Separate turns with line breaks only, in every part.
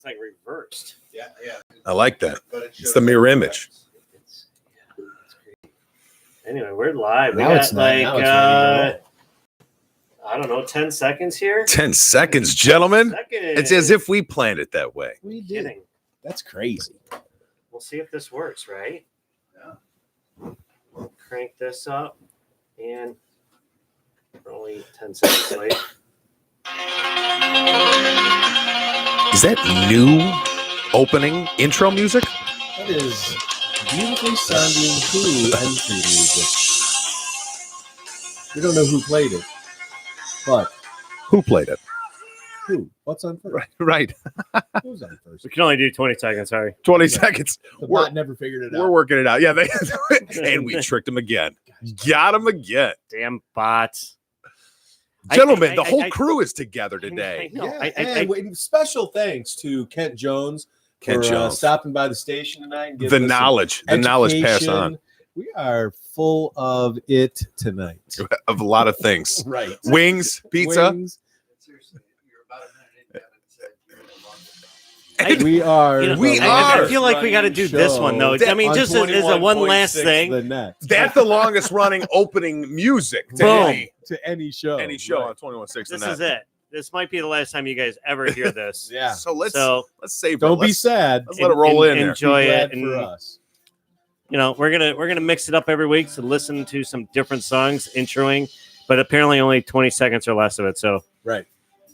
It's like reversed.
Yeah.
I like that. It's the mirror image.
It's great. Anyway, we're live. We
Now
got
it's not- now it's ready to
I don't know, 10 seconds here.
10 seconds, gentlemen.
10 seconds.
It's as if we planned it that way.
We did.
Kidding.
That's crazy.
We'll see if this works, right? Yeah. We'll crank this up, and we're only 10 seconds late.
Is that new opening intro music?
That is beautifully sounding Who entry music. We don't know who played it, but
Who played it?
who? What's on first?
Right.
Who's on first?
We can only do 20 seconds, sorry.
20
Yeah.
seconds.
The
We're-
bot never figured it
We're
out.
working it out. Yeah, and we tricked him again. Got him again.
Damn bots.
Gentlemen, the
I-
whole
I-
crew is together
I
today.
know.
Yeah, and special thanks to Kent Jones
Kent
for
Jones.
stopping by the station tonight. And
The
giving us some
knowledge passed on
education. We are full of it tonight.
of a lot of things.
Right.
Wings, pizza.
Wings.
Seriously, you're about a minute in, Kevin said
We are.
I feel like we got to do this one, though. I mean, just as a one last thing.
The net.
That's the longest running opening music to
Boom.
any show.
any show
Right.
on 21.6.
This is it. This might be the last time you guys ever hear this.
Yeah.
So let's
So
save it.
Don't be
Let's-
sad.
Let's let it roll in there.
enjoy
Be glad
it, and
for us.
you know we're gonna mix it up every week to listen to some different songs introing, but apparently only 20 seconds or less of it. So
Right.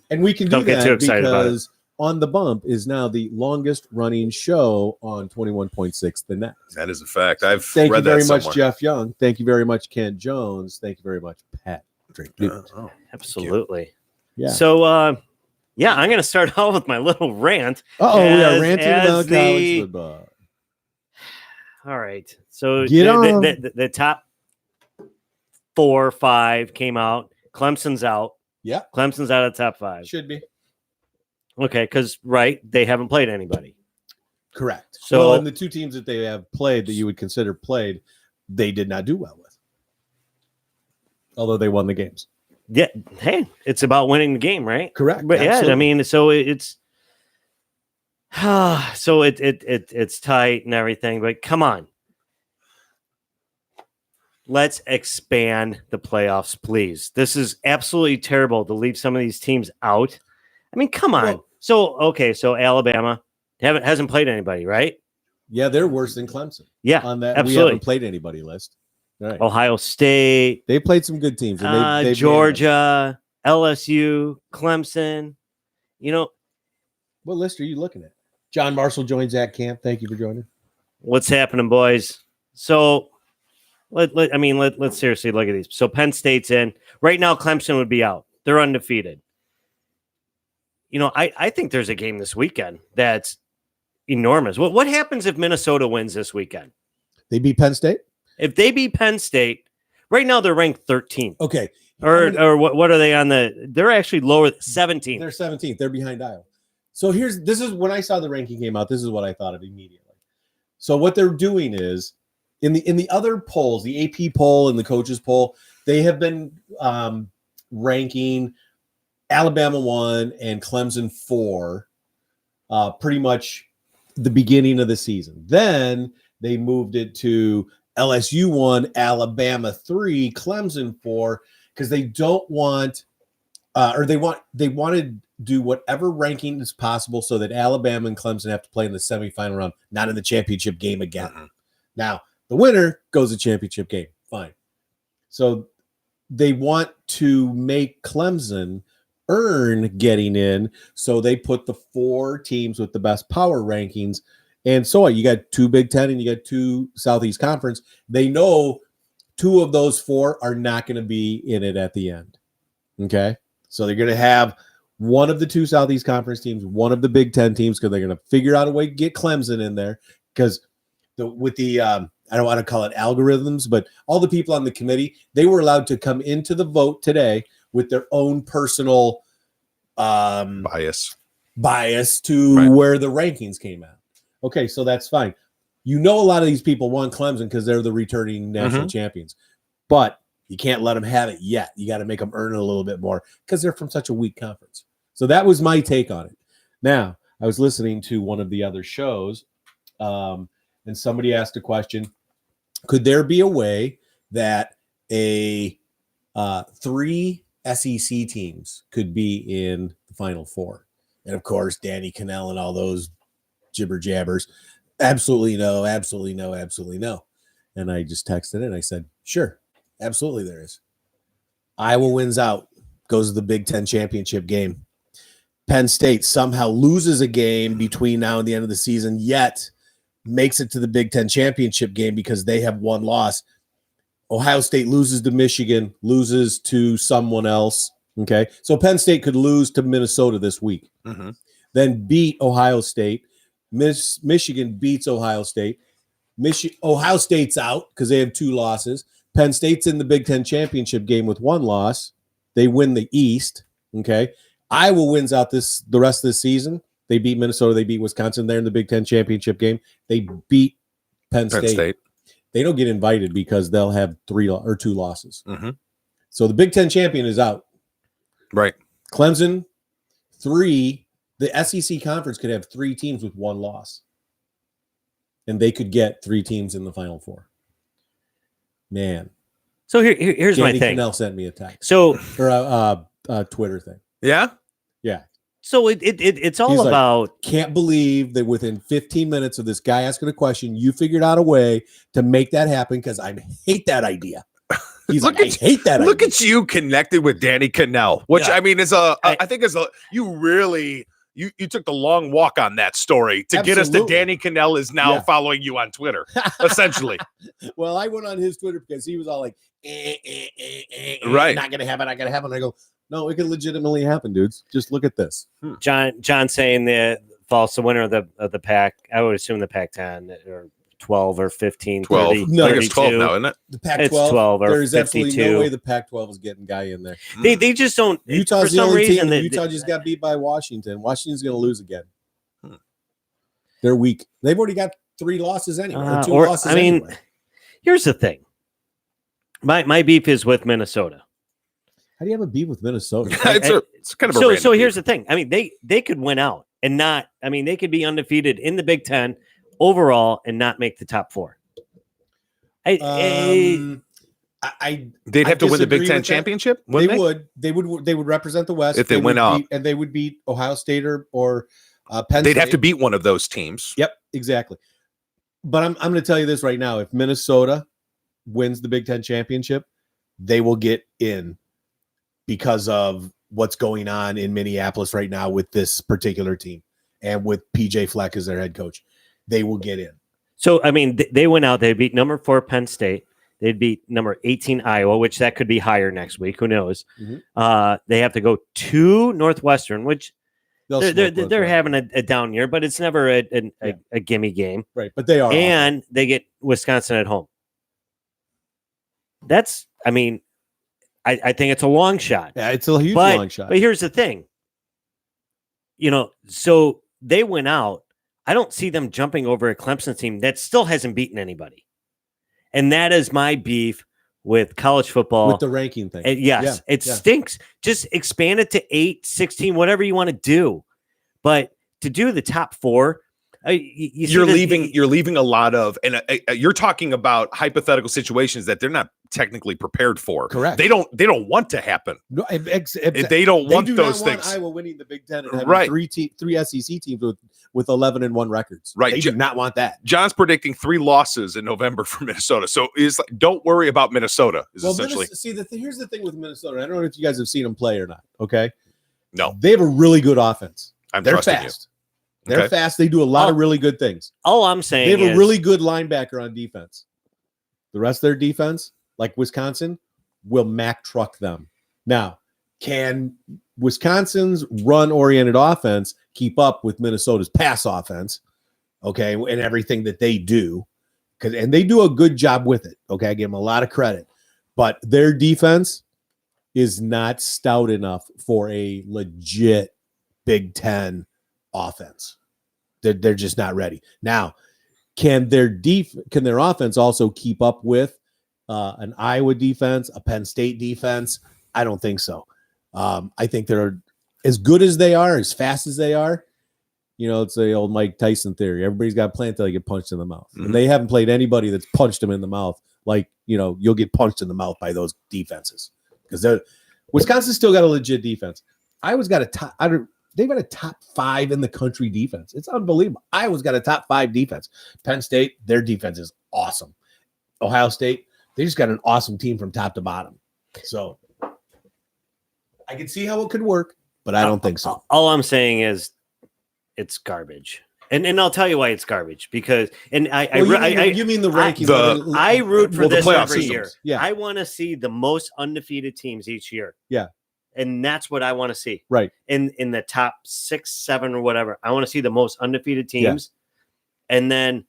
And we can
Don't
do
get
that
too excited about it.
because On the Bump is now the longest running show on 21.6 The Net.
That is a fact. I've
Thank you
read
very
that
much,
somewhere.
Jeff Young. Thank you very much, Kent Jones. Thank you very much, Pat. Drink.
Oh,
absolutely.
Yeah.
So yeah, I'm gonna start off with my little rant.
Oh, we are
As-
ranting
as
about
the-
college football.
All right. So
Get on.
the top 4 or 5 came out. Clemson's out.
Yeah,
Clemson's out of the top 5.
should be.
Okay, because they haven't played anybody.
Correct.
So-
Well, and the two teams that they have played that you would consider played, they did not do well with. Although they won the games.
Yeah. Hey, it's about winning the game, right?
Correct.
But yeah, I
Absolutely.
mean, so it's so it's tight and everything, but come on. Let's expand the playoffs, please. This is absolutely terrible to leave some of these teams out. I mean, come on.
Well-
So Alabama hasn't played anybody, right?
Yeah, they're worse than Clemson
Yeah,
on that. We
absolutely.
haven't played anybody list. Right.
Ohio State,
They played some good teams. And they've
Georgia, LSU, Clemson. You know,
What list are you looking at? John Marshall joins that camp. Thank you for joining.
what's happening, boys? So let's seriously look at these. So Penn State's in. Right now, Clemson would be out. They're undefeated. You know, I think there's a game this weekend that's enormous. What happens if Minnesota wins this weekend?
They beat Penn State.
If they beat Penn State, right now they're ranked 13th.
Okay.
Or what are they on they're actually lower 17th.
They're 17th. They're behind Iowa. So this is when I saw the ranking came out. This is what I thought of immediately. So what they're doing is in the other polls, the AP poll and the coaches poll, they have been ranking Alabama 1 and Clemson 4 pretty much the beginning of the season. Then they moved it to LSU 1, Alabama 3, Clemson 4, because they don't want they want to do whatever ranking is possible so that Alabama and Clemson have to play in the semifinal round, not in the championship game again.
Mhm.
Now, the winner goes to championship game. Fine. So they want to make Clemson earn getting in, so they put the 4 teams with the best power rankings. And so you got 2 Big Ten and you got 2 Southeast Conference. They know 2 of those 4 are not going to be in it at the end. Okay. So they're going to have one of the 2 Southeast Conference teams, one of the Big Ten teams, because they're going to figure out a way to get Clemson in there. Because I don't want to call it algorithms, but all the people on the committee, they were allowed to come into the vote today with their own personal
Bias.
to
Right.
where the rankings came out. Okay, so that's fine. You know, a lot of these people want Clemson because they're the returning national champions, but you can't let them have it yet. You got to make them earn it a little bit more because they're from such a weak conference. So that was my take on it. Now, I was listening to one of the other shows, and somebody asked a question: could there be a way that a 3 SEC teams could be in the Final Four? And of course, Danny Cannell and all those jibber jabbers, absolutely no, absolutely no, absolutely no. And I just texted it. I said, sure, absolutely there is. Iowa wins out, goes to the Big Ten championship game. Penn State somehow loses a game between now and the end of the season, yet makes it to the Big Ten championship game because they have one loss. Ohio State loses to Michigan, loses to someone else. Okay. So Penn State could lose to Minnesota this week, then beat Ohio State. Michigan beats Ohio State. Ohio State's out because they have 2 losses. Penn State's in the Big Ten championship game with 1 loss. They win the East. Okay. Iowa wins out the rest of the season. They beat Minnesota. They beat Wisconsin. They're in the Big Ten championship game. They beat Penn State. They don't get invited because they'll have 3 or 2 losses. So the Big Ten champion is out.
Right.
Clemson, 3. The SEC conference could have 3 teams with 1 loss. And they could get 3 teams in the Final Four. Man.
So here's
Danny
my thing.
Cannell sent me a text.
So
or a Twitter thing.
Yeah.
Yeah.
So it's all
He's like,
about.
Can't believe that within 15 minutes of this guy asking a question, you figured out a way to make that happen because I hate that idea. He's
Look
like,
at
I hate that
Look
idea.
at you connected with Danny Cannell, which
Yeah.
I mean is I think is you really you took the long walk on that story to get us to
Absolutely.
Danny Cannell is now
Yeah.
following you on Twitter, essentially.
Well, I went on his Twitter because he was all like,
Right.
not gonna happen, not gonna happen. I go, no, it could legitimately happen, dudes. Just look at this.
John saying the winner of the pack. I would assume the Pac-10 or 12 or 15,
12.
30,
No,
I think it's 12
32.
now, isn't it?
The Pac-12,
It's 12 or
there's absolutely
52.
no way the Pac-12 is getting guy in there.
They just don't.
Utah's
for
the
some
only
reason
team. Utah just got beat by Washington. Washington's going to lose again. They're weak. They've already got 3 losses anyway. Or 2 losses anyway.
Here's the thing. My beef is with Minnesota.
How do you have a beef with Minnesota?
It's kind of a random
So here's
beef.
the thing. I mean, they could win out and not. I mean, they could be undefeated in the Big Ten overall and not make the top 4.
They'd
They'd have to win the Big Ten championship.
They would represent the West
If they win out.
and they would beat Ohio State or Penn
They'd
State.
have to beat one of those teams.
Yep, exactly. But I'm going to tell you this right now: if Minnesota wins the Big Ten championship, they will get in because of what's going on in Minneapolis right now with this particular team and with PJ Fleck as their head coach. They will get in.
So I mean, they went out. They beat number 4 Penn State. They'd beat number 18 Iowa, which that could be higher next week. Who knows? They have to go to Northwestern, which they're having a down year, but it's never a gimme game.
Right, but they are.
And they get Wisconsin at home. That's, I mean, I think it's a long shot.
Yeah, it's a huge long shot.
But here's the thing. So they went out. I don't see them jumping over a Clemson team that still hasn't beaten anybody. And that is my beef with college football.
With the ranking thing.
Yes, it stinks. Just expand it to 8, 16, whatever you want to do. But to do the top 4,
you're leaving a lot of, and you're talking about hypothetical situations that they're not technically prepared for.
Correct.
They don't want to happen.
No,
They don't want those things.
Iowa winning the Big Ten and having
Right.
three SEC teams with 11-1 records.
Right.
They do not want that.
John's predicting 3 losses in November for Minnesota. So it's like, don't worry about Minnesota. Essentially,
Here's the thing with Minnesota. I don't know if you guys have seen them play or not. Okay.
No.
They have a really good offense.
I'm
They're
trusting
fast.
you.
They're
Okay.
fast. They do a lot of really good things.
all I'm saying
They have
is
a really good linebacker on defense. The rest of their defense, like Wisconsin, will Mack truck them. Now, can Wisconsin's run-oriented offense keep up with Minnesota's pass offense? Okay, and everything that they do, and they do a good job with it. Okay, I give them a lot of credit, but their defense is not stout enough for a legit Big Ten offense. They're just not ready. Now, can their offense also keep up with an Iowa defense, a Penn State defense? I don't think so. I think they're as good as they are, as fast as they are. it's the old Mike Tyson theory. Everybody's got to play until they get punched in the mouth.
Mhm.
And they haven't played anybody that's punched them in the mouth. Like, you'll get punched in the mouth by those defenses. Because Wisconsin's still got a legit defense. Iowa's got they've got a top 5 in the country defense. It's unbelievable. Iowa's got a top 5 defense. Penn State, their defense is awesome. Ohio State, they just got an awesome team from top to bottom. So I can see how it could work, but I don't think so.
All I'm saying is it's garbage. And I'll tell you why it's garbage, because you mean
the rankings?
I root for this
playoff
every
systems.
year.
Yeah.
I want to see the most undefeated teams each year.
Yeah.
And that's what I want to see.
Right.
In the top 6, 7, or whatever. I want to see the most undefeated teams. Yeah. And then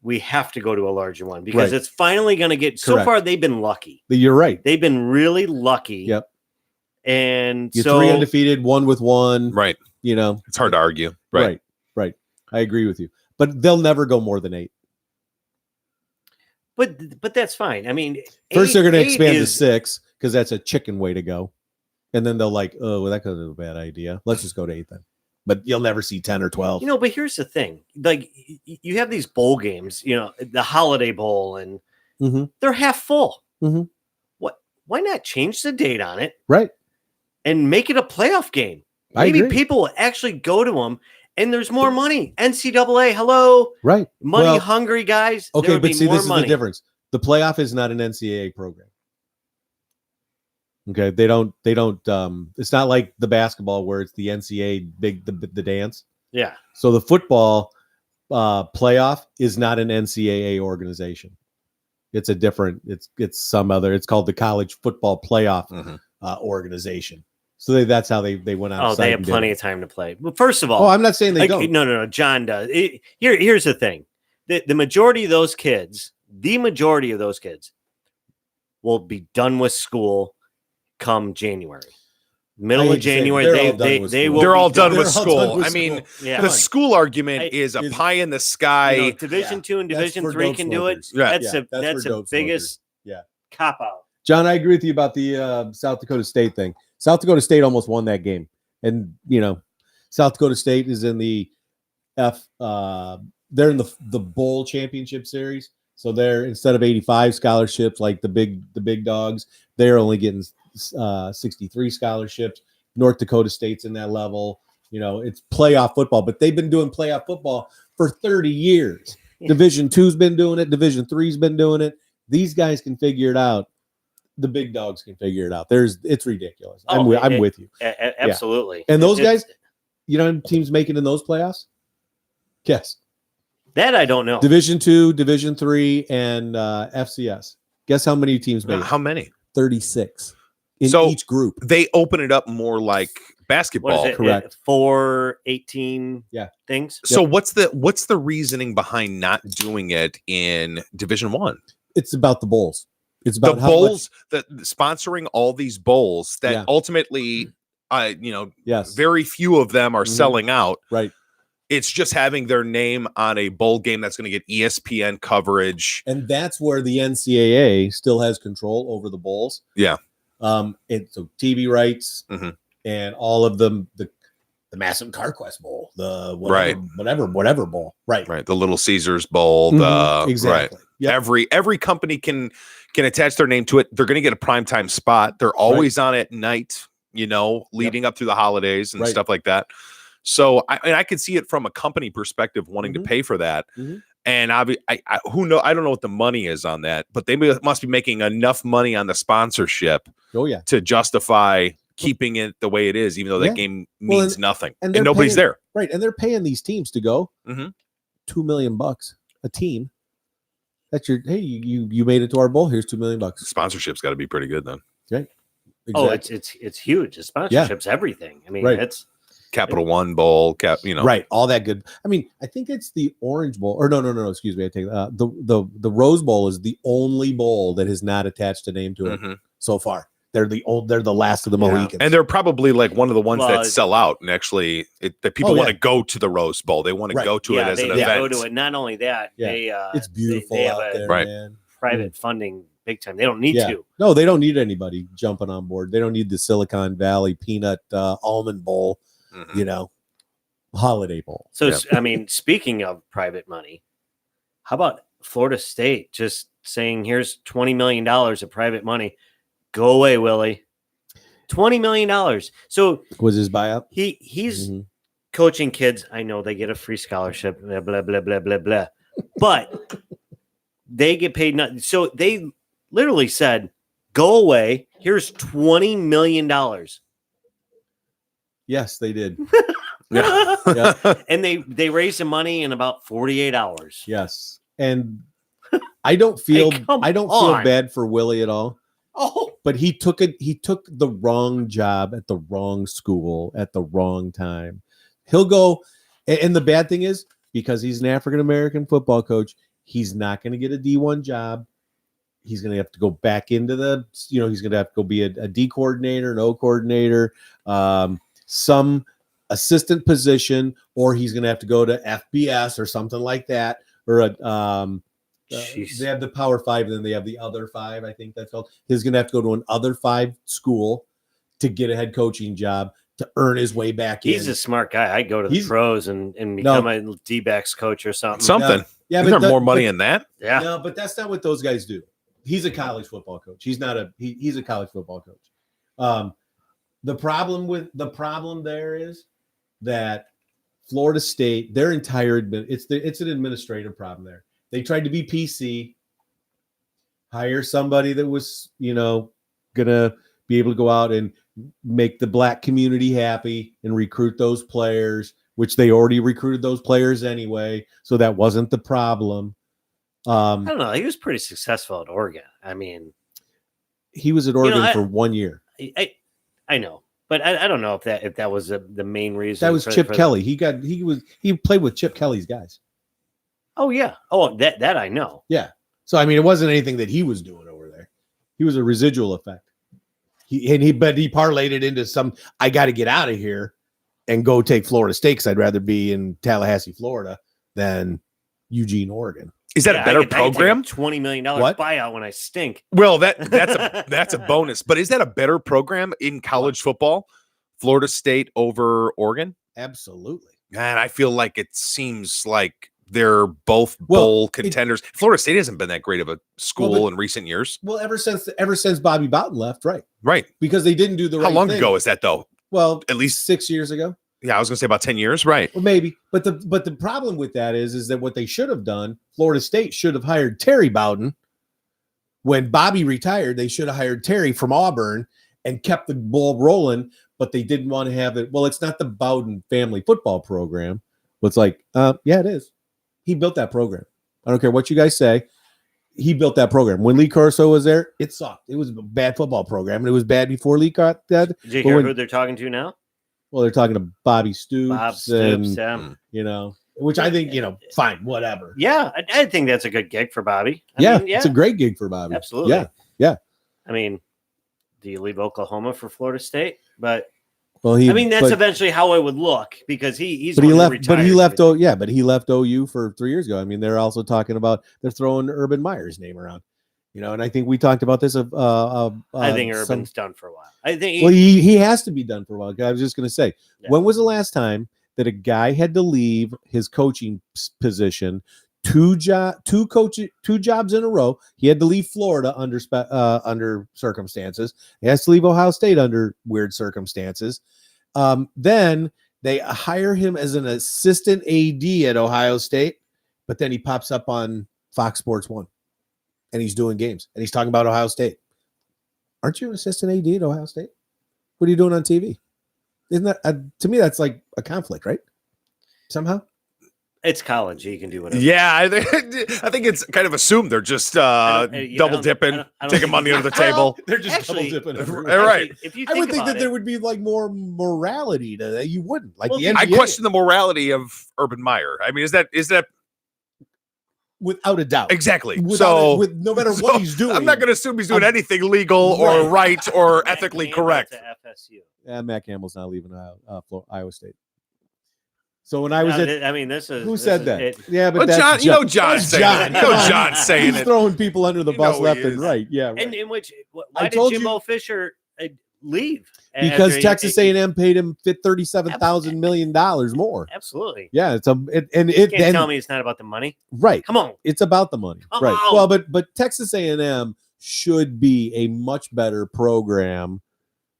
we have to go to a larger one, because it's finally going to get. So far, they've been lucky.
You're right.
They've been really lucky.
Yep.
And
you're 3 undefeated, 1 with 1.
Right. It's hard to argue.
Right. I agree with you. But they'll never go more than 8.
But that's fine. I mean,
first they're going to expand to 6, because that's a chicken way to go. And then they'll that could be a bad idea. Let's just go to 8 then. But you'll never see 10 or 12.
But here's the thing. Like, you have these bowl games, the Holiday Bowl, and they're half full.
Mm-hmm.
Why not change the date on it?
Right.
And make it a playoff game. Maybe people will actually go to them, and there's more money. NCAA, hello.
Right.
Money hungry guys.
Okay, but see, this is the difference. The playoff is not an NCAA program. Okay, they don't it's not like the basketball where it's the NCAA the dance.
Yeah.
So the football playoff is not an NCAA organization. It's a different, it's some other, it's called the College Football Playoff organization. So that's how they went out.
Oh, they have plenty of time to play. Well, first of all,
I'm not saying they don't.
No. John does. Here's the thing: the majority of those kids, will be done with school come January. Middle of January,
they're all done with school. I mean,
yeah.
The school argument is a pie in the sky.
Division 2 and Division 3 can do it.
Yeah.
That's the biggest cop out.
John, I agree with you about the South Dakota State thing. South Dakota State almost won that game. And, South Dakota State is in the they're in the bowl championship series. So they're, instead of 85 scholarships like the big dogs, they're only getting 63 scholarships. North Dakota State's in that level. It's playoff football, but they've been doing playoff football for 30 years. Yeah. Division 2's been doing it. Division 3's been doing it. These guys can figure it out. The big dogs can figure it out. It's ridiculous. I'm with you.
Absolutely.
Yeah. And those guys, teams making in those playoffs? Guess.
That I don't know.
Division 2, Division 3, and FCS. Guess how many teams made?
How many?
36 in each group.
They open it up more like basketball.
Correct.
4 18 things.
So what's the reasoning behind not doing it in Division 1?
It's about the bowls. It's about
the bowls that sponsoring all these bowls that ultimately, very few of them are selling out.
Right.
It's just having their name on a bowl game that's going to get ESPN coverage.
And that's where the NCAA still has control over the bowls.
Yeah.
So TV rights and all of them, the Massive CarQuest Bowl, the whatever bowl. Right.
Right. The Little Caesars Bowl.
Exactly.
Right. Yep. Every company can attach their name to it. They're going to get a primetime spot. They're always on at night, leading up through the holidays and stuff like that. So I could see it from a company perspective wanting to pay for that. And I don't know what the money is on that, but they must be making enough money on the sponsorship to justify keeping it the way it is, even though that game means nothing and nobody's there.
Right. And they're paying these teams to go $2 million a team. That's you made it to our bowl. Here's $2 million.
Sponsorship's got to be pretty good then.
Right.
Exactly. Oh, it's huge. The sponsorship's everything. I mean, it's
Capital One Bowl,
right, all that good. I mean, I think it's the Orange Bowl, or no. Excuse me, I take the Rose Bowl is the only bowl that has not attached a name to it so far. They're the last of the Mohicans,
and they're probably like one of the ones that sell out. And actually, that people want to go to the Rose Bowl. They want to go to it as an event.
Go to it. Not only that,
it's beautiful out there, man.
Private funding, big time. They don't need to.
No, they don't need anybody jumping on board. They don't need the Silicon Valley Peanut Almond Bowl. Holiday Bowl.
So,
Yeah.
I mean, speaking of private money, how about Florida State just saying, here's $20 million of private money. Go away, Willie. $20 million. So
Was his buyout?
he's
Mhm.
coaching kids. I know they get a free scholarship, blah, blah, blah, blah, blah, blah. But they get paid nothing. So they literally said, go away. Here's $20 million.
Yes, they did.
Yeah.
And they raised the money in about 48 hours.
Yes, and I don't feel
Hey, come
I don't feel
on.
bad for Willie at all.
Oh,
But he took the wrong job at the wrong school at the wrong time. He'll go, and the bad thing is because he's an African American football coach, he's not going to get a D1 job. He's going to have to go back into he's going to have to go be a D coordinator, an O coordinator, some assistant position, or he's going to have to go to FBS or something like that, or
Jeez.
they have the Power 5, and then they have the other 5. I think that's called. He's going to have to go to another 5 school to get a head coaching job to earn his way back
he's
in.
a smart guy. I'd go to the
He's-
pros and become a D-backs coach or something.
Something.
Yeah,
Isn't there
but
more money in that?
Yeah.
No, but that's not what those guys do. He's a college football coach. He's not he's a college football coach. The problem there is that Florida State, their entire it's an administrative problem there. They tried to be PC, hire somebody that was, gonna be able to go out and make the black community happy and recruit those players, which they already recruited those players anyway. So that wasn't the problem.
I don't know. He was pretty successful at Oregon. I mean,
He was at Oregon
I-
for 1 year.
I know, but I don't know if that was the main reason.
That was
for-
Chip
for the-
Kelly. He played with Chip Kelly's guys.
Oh yeah. Oh, that I know.
So I mean, it wasn't anything that he was doing over there. He was a residual effect. He parlayed it into some. I got to get out of here and go take Florida State because I'd rather be in Tallahassee, Florida, than Eugene, Oregon.
Is that a better program?
$20 million
What?
buyout when I stink.
Well, that's a bonus. But is that a better program in college football? Florida State over Oregon?
Absolutely.
Man, I feel like it seems like they're both
Well,
bowl contenders. Florida State hasn't been that great of a school
Well, but-
in recent years.
Well, ever since Bobby Bowden left, right?
Right.
Because they didn't do the right
How long
thing.
ago is that though?
Well,
At least
6 years ago.
Yeah, I was gonna say about 10 years, right?
Well, maybe, but the problem with that is that what they should have done, Florida State should have hired Terry Bowden. When Bobby retired, they should have hired Terry from Auburn and kept the ball rolling, but they didn't want to have it. Well, it's not the Bowden family football program. But it's like, yeah, it is. He built that program. I don't care what you guys say. He built that program. When Lee Corso was there, it sucked. It was a bad football program, and it was bad before Lee got that.
Did you
But
hear
when-
who they're talking to now?
Well, they're talking to Bobby Stoops,
Bob Stoops.
and which I think, fine, whatever.
Yeah, I think that's a good gig for Bobby. I
Yeah,
mean,
it's a great gig for Bobby.
absolutely.
Yeah.
I mean, do you leave Oklahoma for Florida State? But
Well,
that's
but,
eventually how it would look because he's
but he
one who
left. But he
retired.
left. But he left OU for 3 years ago. I mean, they're also talking about they're throwing Urban Meyer's name around. And I think we talked about this.
I think Urban's done for a while. I think
Well, he has to be done for a while. I was just going to say,
Yeah.
when was the last time that a guy had to leave his coaching position, two jobs in a row? He had to leave Florida under circumstances. He has to leave Ohio State under weird circumstances. Then they hire him as an assistant AD at Ohio State, but then he pops up on Fox Sports 1, and he's doing games, and he's talking about Ohio State. Aren't you an assistant AD at Ohio State? What are you doing on TV? Isn't that to me? That's like a conflict, right? Somehow.
it's college. He can do whatever.
Yeah, I think it's kind of assumed they're just double dipping, taking money under the table.
They're just
Actually-
double dipping.
All right.
If you
I would think
about
that
it,
there would be like more morality to that. You wouldn't like
Well,
the NBA.
I question the morality of Urban Meyer. I mean, is that
without a doubt.
exactly?
With no matter
so
what he's doing.
I'm not going to assume he's doing
I'm-
anything legal or
Right.
right or
Matt
ethically
Campbell
correct.
to FSU.
Matt Campbell's not leaving Iowa State. So when I was at
I mean, this is
who
this
said
is
that?
it.
Yeah, but
Well,
that's
John, John's
That's
saying
John.
it. You
Come
know
on.
John's saying
He's
it.
throwing people under the
You
bus
know
left
he
and
is.
right. Yeah, right.
And in which, why
I
did
told
Jimbo
you-
Fisher leave
because
after
Texas A&M paid him $37,000 million more.
Absolutely.
Yeah,
You can't tell me it's not about the money.
Right.
Come on.
It's about the money.
Come
right.
on.
Well, but Texas A&M should be a much better program,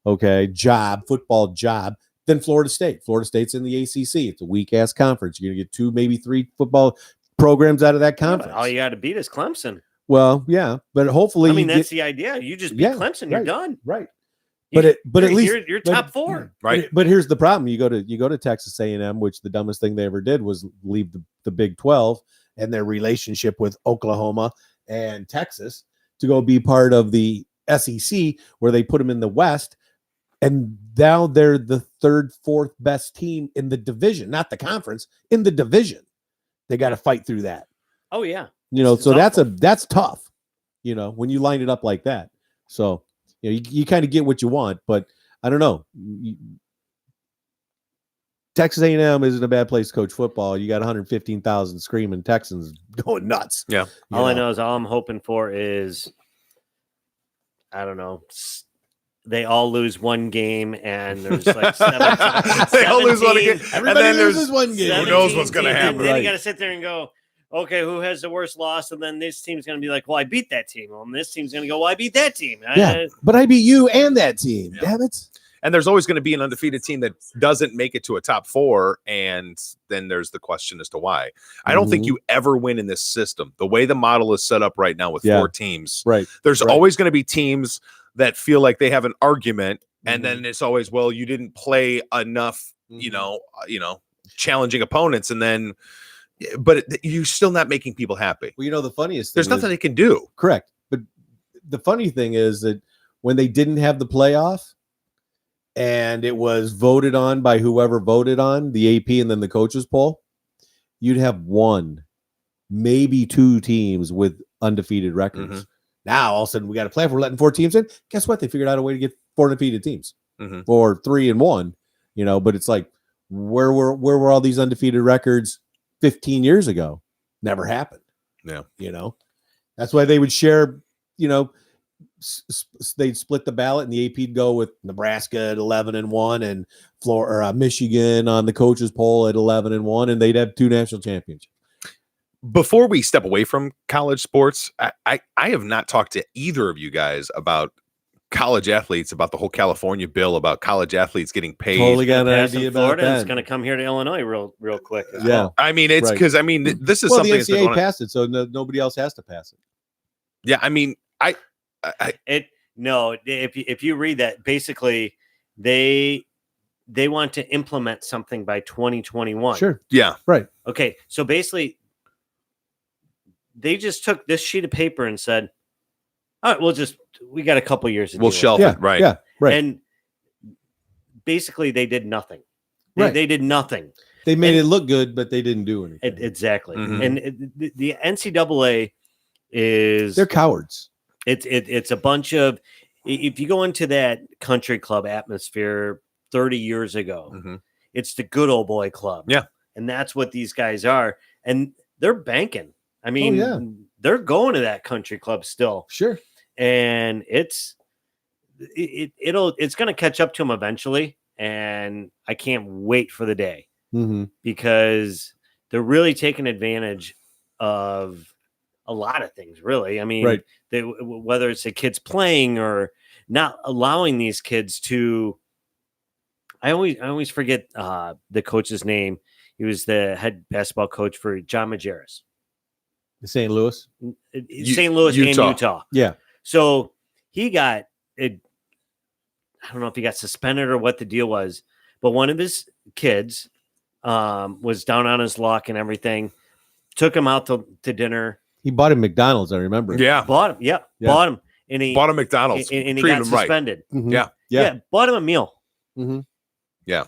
football job than Florida State. Florida State's in the ACC. It's a weak ass conference. You're going to get 2, maybe 3 football programs out of that
Yeah,
conference.
but all you got to beat is Clemson.
Well, yeah, but hopefully,
I mean, that's the idea. You just beat Clemson, you're done.
Right.
But
at least
you're top 4.
Right.
But here's the problem: you go to Texas A&M, which the dumbest thing they ever did was leave the Big 12 and their relationship with Oklahoma and Texas to go be part of the SEC, where they put them in the West, and now they're the 3rd, 4th best team in the division, not the conference, in the division. They got to fight through that.
Oh yeah.
So that's tough, when you line it up like that. So, you kind of get what you want, but I don't know. Texas A&M isn't a bad place to coach football. You got 115,000 screaming Texans going nuts.
Yeah.
All I'm hoping for is, I don't know, they all lose one game and there's like 17.
They all lose one game.
Everybody loses one game.
Who knows what's going to happen?
Then you got to sit there and go, okay, who has the worst loss? And then this team's going to be like, well, I beat that team. Well, and this team's going to go, well, I beat that team.
But I beat you and that team. Yeah. Damn it.
And there's always going to be an undefeated team that doesn't make it to a top 4. And then there's the question as to why. I don't think you ever win in this system. The way the model is set up right now with 4 teams, there's always going to be teams that feel like they have an argument. And then it's always, well, you didn't play enough, challenging opponents. And then, but you're still not making people happy.
Well, the funniest thing
there's nothing they can do.
Correct. But the funny thing is that when they didn't have the playoff and it was voted on by whoever voted on the AP and then the coaches poll, you'd have 1, maybe 2 teams with undefeated records. Now, all of a sudden, we got a plan for letting 4 teams in. Guess what? They figured out a way to get 4 undefeated teams or 3-1, but it's like, where were all these undefeated records 15 years ago? Never happened.
Yeah.
That's why they would share, they'd split the ballot and the AP'd go with Nebraska at 11-1 and Florida, Michigan on the coaches poll at 11-1, and they'd have 2 national championships.
Before we step away from college sports, I have not talked to either of you guys about college athletes, about the whole California bill, about college athletes getting paid.
Totally got an idea about
Florida,
that.
It's going to come here to Illinois real quick.
I mean, it's because this is something
the NCAA passed it, so nobody else has to pass it.
Yeah, I mean,
if you read that, basically they want to implement something by 2021.
Sure.
Yeah.
Right.
Okay. So basically, they just took this sheet of paper and said, all right, we got a couple years.
We'll shelf it. Right.
Yeah. Right.
And basically they did nothing.
Right.
They did nothing.
They made it look good, but they didn't do anything.
Exactly. And the NCAA
they're cowards.
It's a bunch of, if you go into that country club atmosphere 30 years ago, it's the good old boy club.
Yeah.
And that's what these guys are. And they're banking. I mean, they're going to that country club still.
Sure.
And it's going to catch up to them eventually. And I can't wait for the day because they're really taking advantage of a lot of things, really. I mean, whether it's the kids playing or not allowing these kids to, I always forget the coach's name. He was the head basketball coach for John Majerus.
St. Louis?
St. Louis and Utah.
Yeah.
So he got it. I don't know if he got suspended or what the deal was, but one of his kids was down on his luck and everything. Took him out to dinner.
He bought him McDonald's, I remember.
Yeah.
Bought him. Yeah. Bought him. And he
bought him McDonald's.
And he got suspended.
Right.
Yeah. Bought him a meal.
Yeah.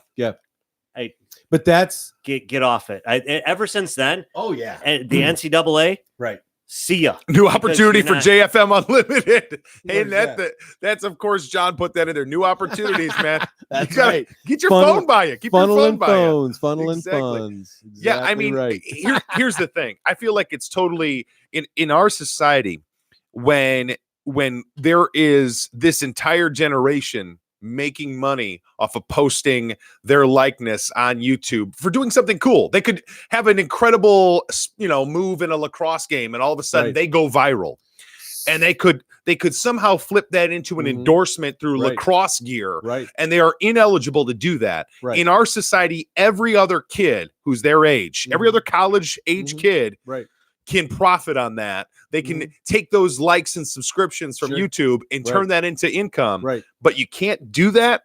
But that's
get off it. Ever since then.
Oh yeah.
And the NCAA.
Right.
See ya.
New opportunity for JFM Unlimited. Hey,
What
that's of course John put that in there. New opportunities, man.
That's
right. Get your phone by you. Keep your phone by you.
Funneling
Exactly.
funds.
Yeah, I mean, here's the thing. I feel like it's totally in our society when there is this entire generation making money off of posting their likeness on YouTube for doing something cool. They could have an incredible, move in a lacrosse game, and all of a sudden they go viral. And they could somehow flip that into an endorsement through lacrosse gear.
Right.
And they are ineligible to do that.
Right.
In our society, every other kid who's their age, every other college age kid can profit on that. They can take those likes and subscriptions from YouTube and turn that into income.
Right.
But you can't do that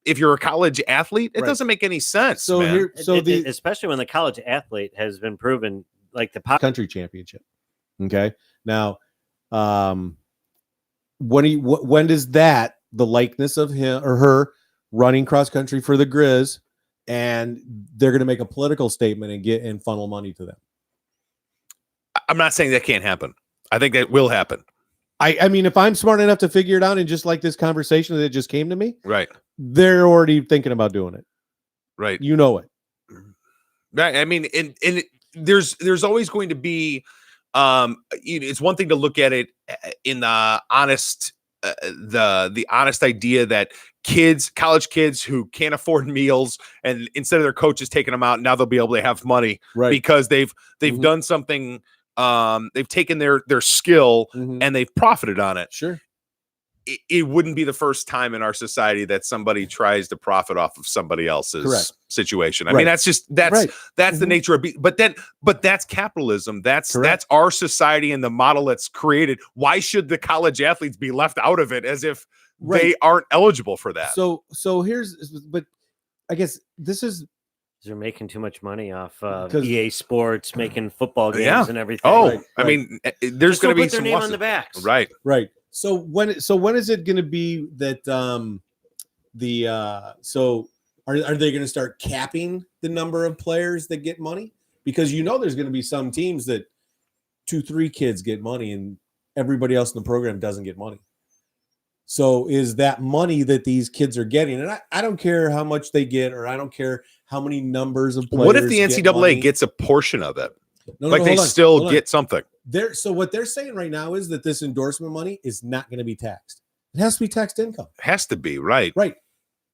if you're a college athlete. It doesn't make any sense.
So
man.
Especially when the college athlete has been proven, like the
country championship. Okay. Now, when does the likeness of him or her running cross country for the Grizz, and they're going to make a political statement and funnel money to them?
I'm not saying that can't happen. I think that will happen.
I mean, if I'm smart enough to figure it out, and just like this conversation that just came to me,
right,
they're already thinking about doing it.
Right.
You know it.
Right. I mean, and there's always going to be, it's one thing to look at it in the honest, the honest idea that college kids who can't afford meals, and instead of their coaches taking them out, now they'll be able to have money because they've done something. They've taken their skill and they've profited on it.
Sure.
It wouldn't be the first time in our society that somebody tries to profit off of somebody else's situation. I mean, that's the nature of but that's capitalism. That's our society and the model that's created. Why should the college athletes be left out of it as if they aren't eligible for that?
So but I guess this is,
they're making too much money off EA Sports, making football games and everything.
Oh, I mean, there's going to be
their
some
name on the backs.
Right.
So when is it going to be that so are they going to start capping the number of players that get money? Because there's going to be some teams that 2-3 kids get money and everybody else in the program doesn't get money. So is that money that these kids are getting? And I don't care how much they get, or I don't care how many numbers of players.
What if the NCAA gets a portion of it? They still get something.
So what they're saying right now is that this endorsement money is not going to be taxed. It has to be taxed income.
It has to be, right.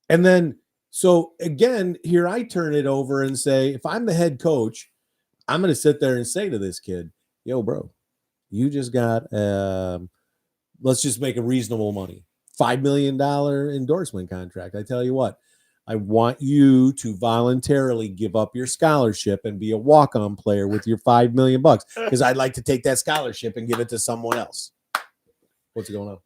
And then, so again, here I turn it over and say, if I'm the head coach, I'm going to sit there and say to this kid, yo, bro, you just got, let's just make a reasonable money, $5 million endorsement contract. I tell you what, I want you to voluntarily give up your scholarship and be a walk-on player with your $5 million, because I'd like to take that scholarship and give it to someone else. What's going on?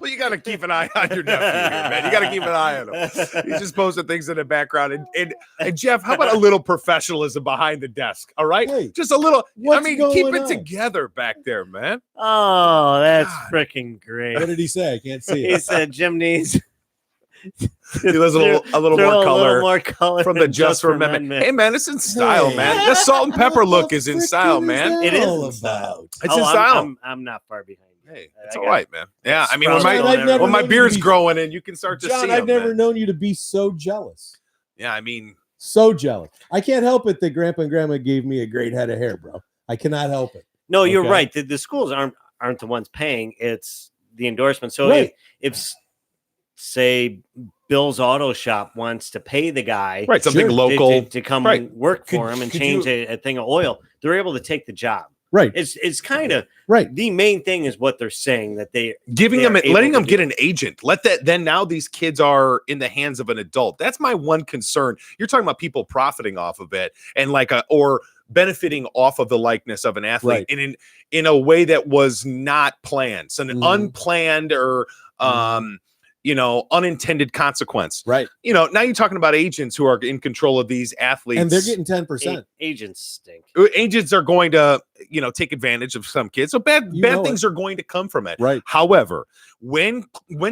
Well, you got to keep an eye on your nephew here, man. You got to keep an eye on him. He's just posting things in the background. And Jeff, how about a little professionalism behind the desk? All right, just a little. I mean, keep it together back there, man.
Oh, that's freaking great.
What did he say? I can't see it.
He said Jim needs.
He was a little more color
from
the Just for Amendment. Hey, man, it's in style, man. The salt and pepper look is in style, man.
It is in style.
It's in style.
I'm not far behind.
Hey, it's all right, man. Yeah, I mean, when my beard's growing in, you can start to see.
John, I've never known you to be so jealous.
Yeah, I mean,
so jealous. I can't help it that Grandpa and Grandma gave me a great head of hair, bro. I cannot help it.
No, you're right. The schools aren't the ones paying. It's the endorsement. So if say Bill's Auto Shop wants to pay the guy,
something local
to come work for him and change a thing of oil, they're able to take the job.
Right.
It's kind of
right.
The main thing is what they're saying, that
letting them get an agent. Then now these kids are in the hands of an adult. That's my one concern. You're talking about people profiting off of it and or benefiting off of the likeness of an athlete in a way that was not planned. So an unplanned or unintended consequence.
Right.
Now you're talking about agents who are in control of these athletes.
And they're getting 10%.
Agents stink.
Agents are going to, take advantage of some kids. So bad things are going to come from it.
Right.
However, when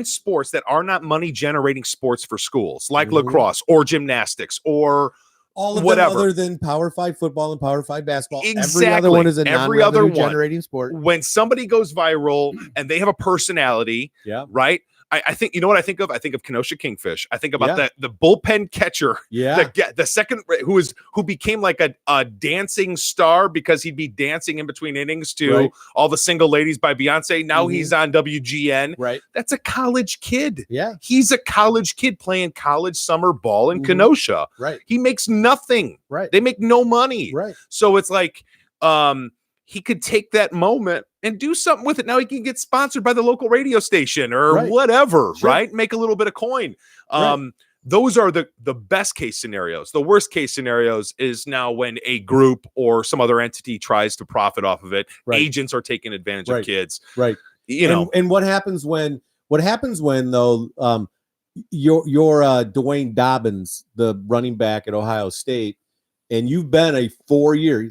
sports that are not money generating sports for schools, like lacrosse or gymnastics or
all of
whatever,
them other than Power 5 football and Power 5 basketball.
Exactly.
Every other one is a non-revenue
one
generating sport.
When somebody goes viral and they have a personality, right? I think, you know what I think of? I think of Kenosha Kingfish. I think about
Yeah.
the bullpen catcher,
Yeah.
the second who became like a dancing star because he'd be dancing in between innings to
Right.
All the Single Ladies by Beyonce. Now he's on WGN.
Right.
That's a college kid.
Yeah.
He's a college kid playing college summer ball in Kenosha.
Right.
He makes nothing.
Right.
They make no money.
Right.
So it's like, he could take that moment and do something with it. Now he can get sponsored by the local radio station or
Right.
whatever,
Sure.
right? Make a little bit of coin.
Right.
Those are the best case scenarios. The worst case scenarios is now when a group or some other entity tries to profit off of it.
Right.
Agents are taking advantage
Right.
of kids.
Right.
You know,
and what happens when though your Dwayne Dobbins, the running back at Ohio State, and you've been a 4-year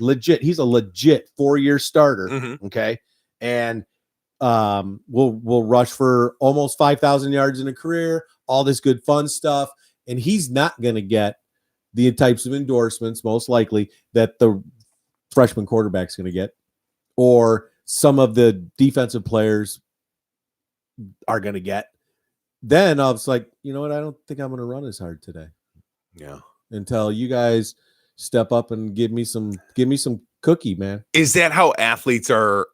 he's a legit 4-year starter.
Mhm.
Okay. And will rush for almost 5,000 yards in a career, all this good fun stuff. And he's not going to get the types of endorsements, most likely, that the freshman quarterback's going to get, or some of the defensive players are going to get. Then I was like, you know what? I don't think I'm going to run as hard today.
yeah.
Until you guys step up and give me some cookie, man.
Is that how athletes are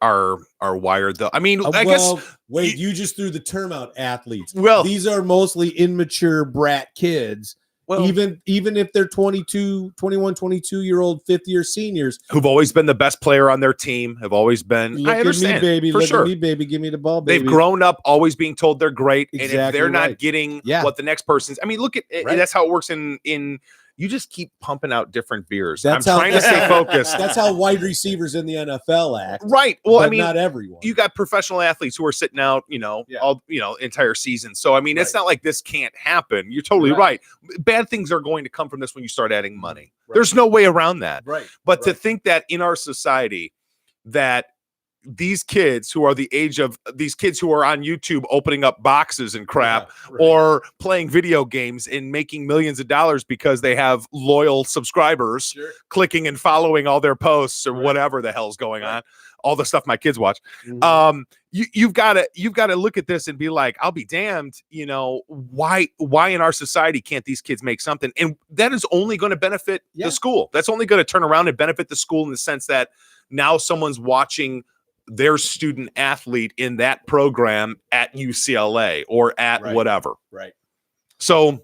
wired though? I mean, I guess
wait, you just threw the term out, athletes.
Well,
these are mostly immature brat kids.
well,
Even if they're 21, 22-year-old 5th-year seniors
who've always been the best player on their team, have always been.
Look
I understand,
at me, baby.
for
Look
sure.
at me, baby. Give me the ball, baby.
They've grown up always being told they're great, and if
Exactly
they're not
right.
getting
Yeah.
what the next person's, I mean, look at
Right.
that's how it works in. You just keep pumping out different beers.
That's
I'm
how-
trying to stay focused.
That's how wide receivers in the NFL act.
Right. Well,
but
I mean,
not everyone.
you got professional athletes who are sitting out,
Yeah.
all entire season. So I mean, it's
Right.
not like this can't happen. You're totally
Right.
right. Bad things are going to come from this when you start adding money.
Right.
There's no way around that.
Right.
But to
Right.
think that in our society that these kids who are the age of these kids who are on YouTube opening up boxes and crap,
Yeah, right.
or playing video games and making millions of dollars because they have loyal subscribers
Sure.
clicking and following all their posts or
Right.
whatever the hell's going
Right.
on, all the stuff my kids watch.
Mhm.
You've got to look at this and be like, I'll be damned, why in our society can't these kids make something? And that is only going to benefit
Yeah.
the school. That's only going to turn around and benefit the school in the sense that now someone's watching their student athlete in that program at UCLA or at
Right.
whatever.
Right.
So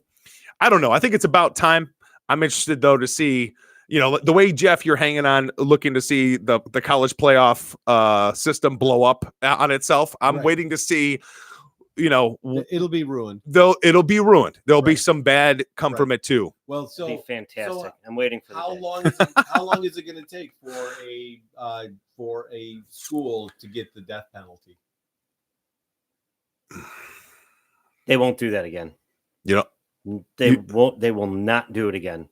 I don't know. I think it's about time. I'm interested though to see, the way Jeff, you're hanging on, looking to see the college playoff system blow up on itself. I'm
Right.
waiting to see,
It'll be ruined.
it'll be ruined. There'll be
Right.
some bad come
Right.
from it too.
Well,
It'd
so
be fantastic.
so
I'm waiting for the
how
day.
long is it going to take for a school to get the death penalty?
They won't do that again.
You
They won't. They will not do it again.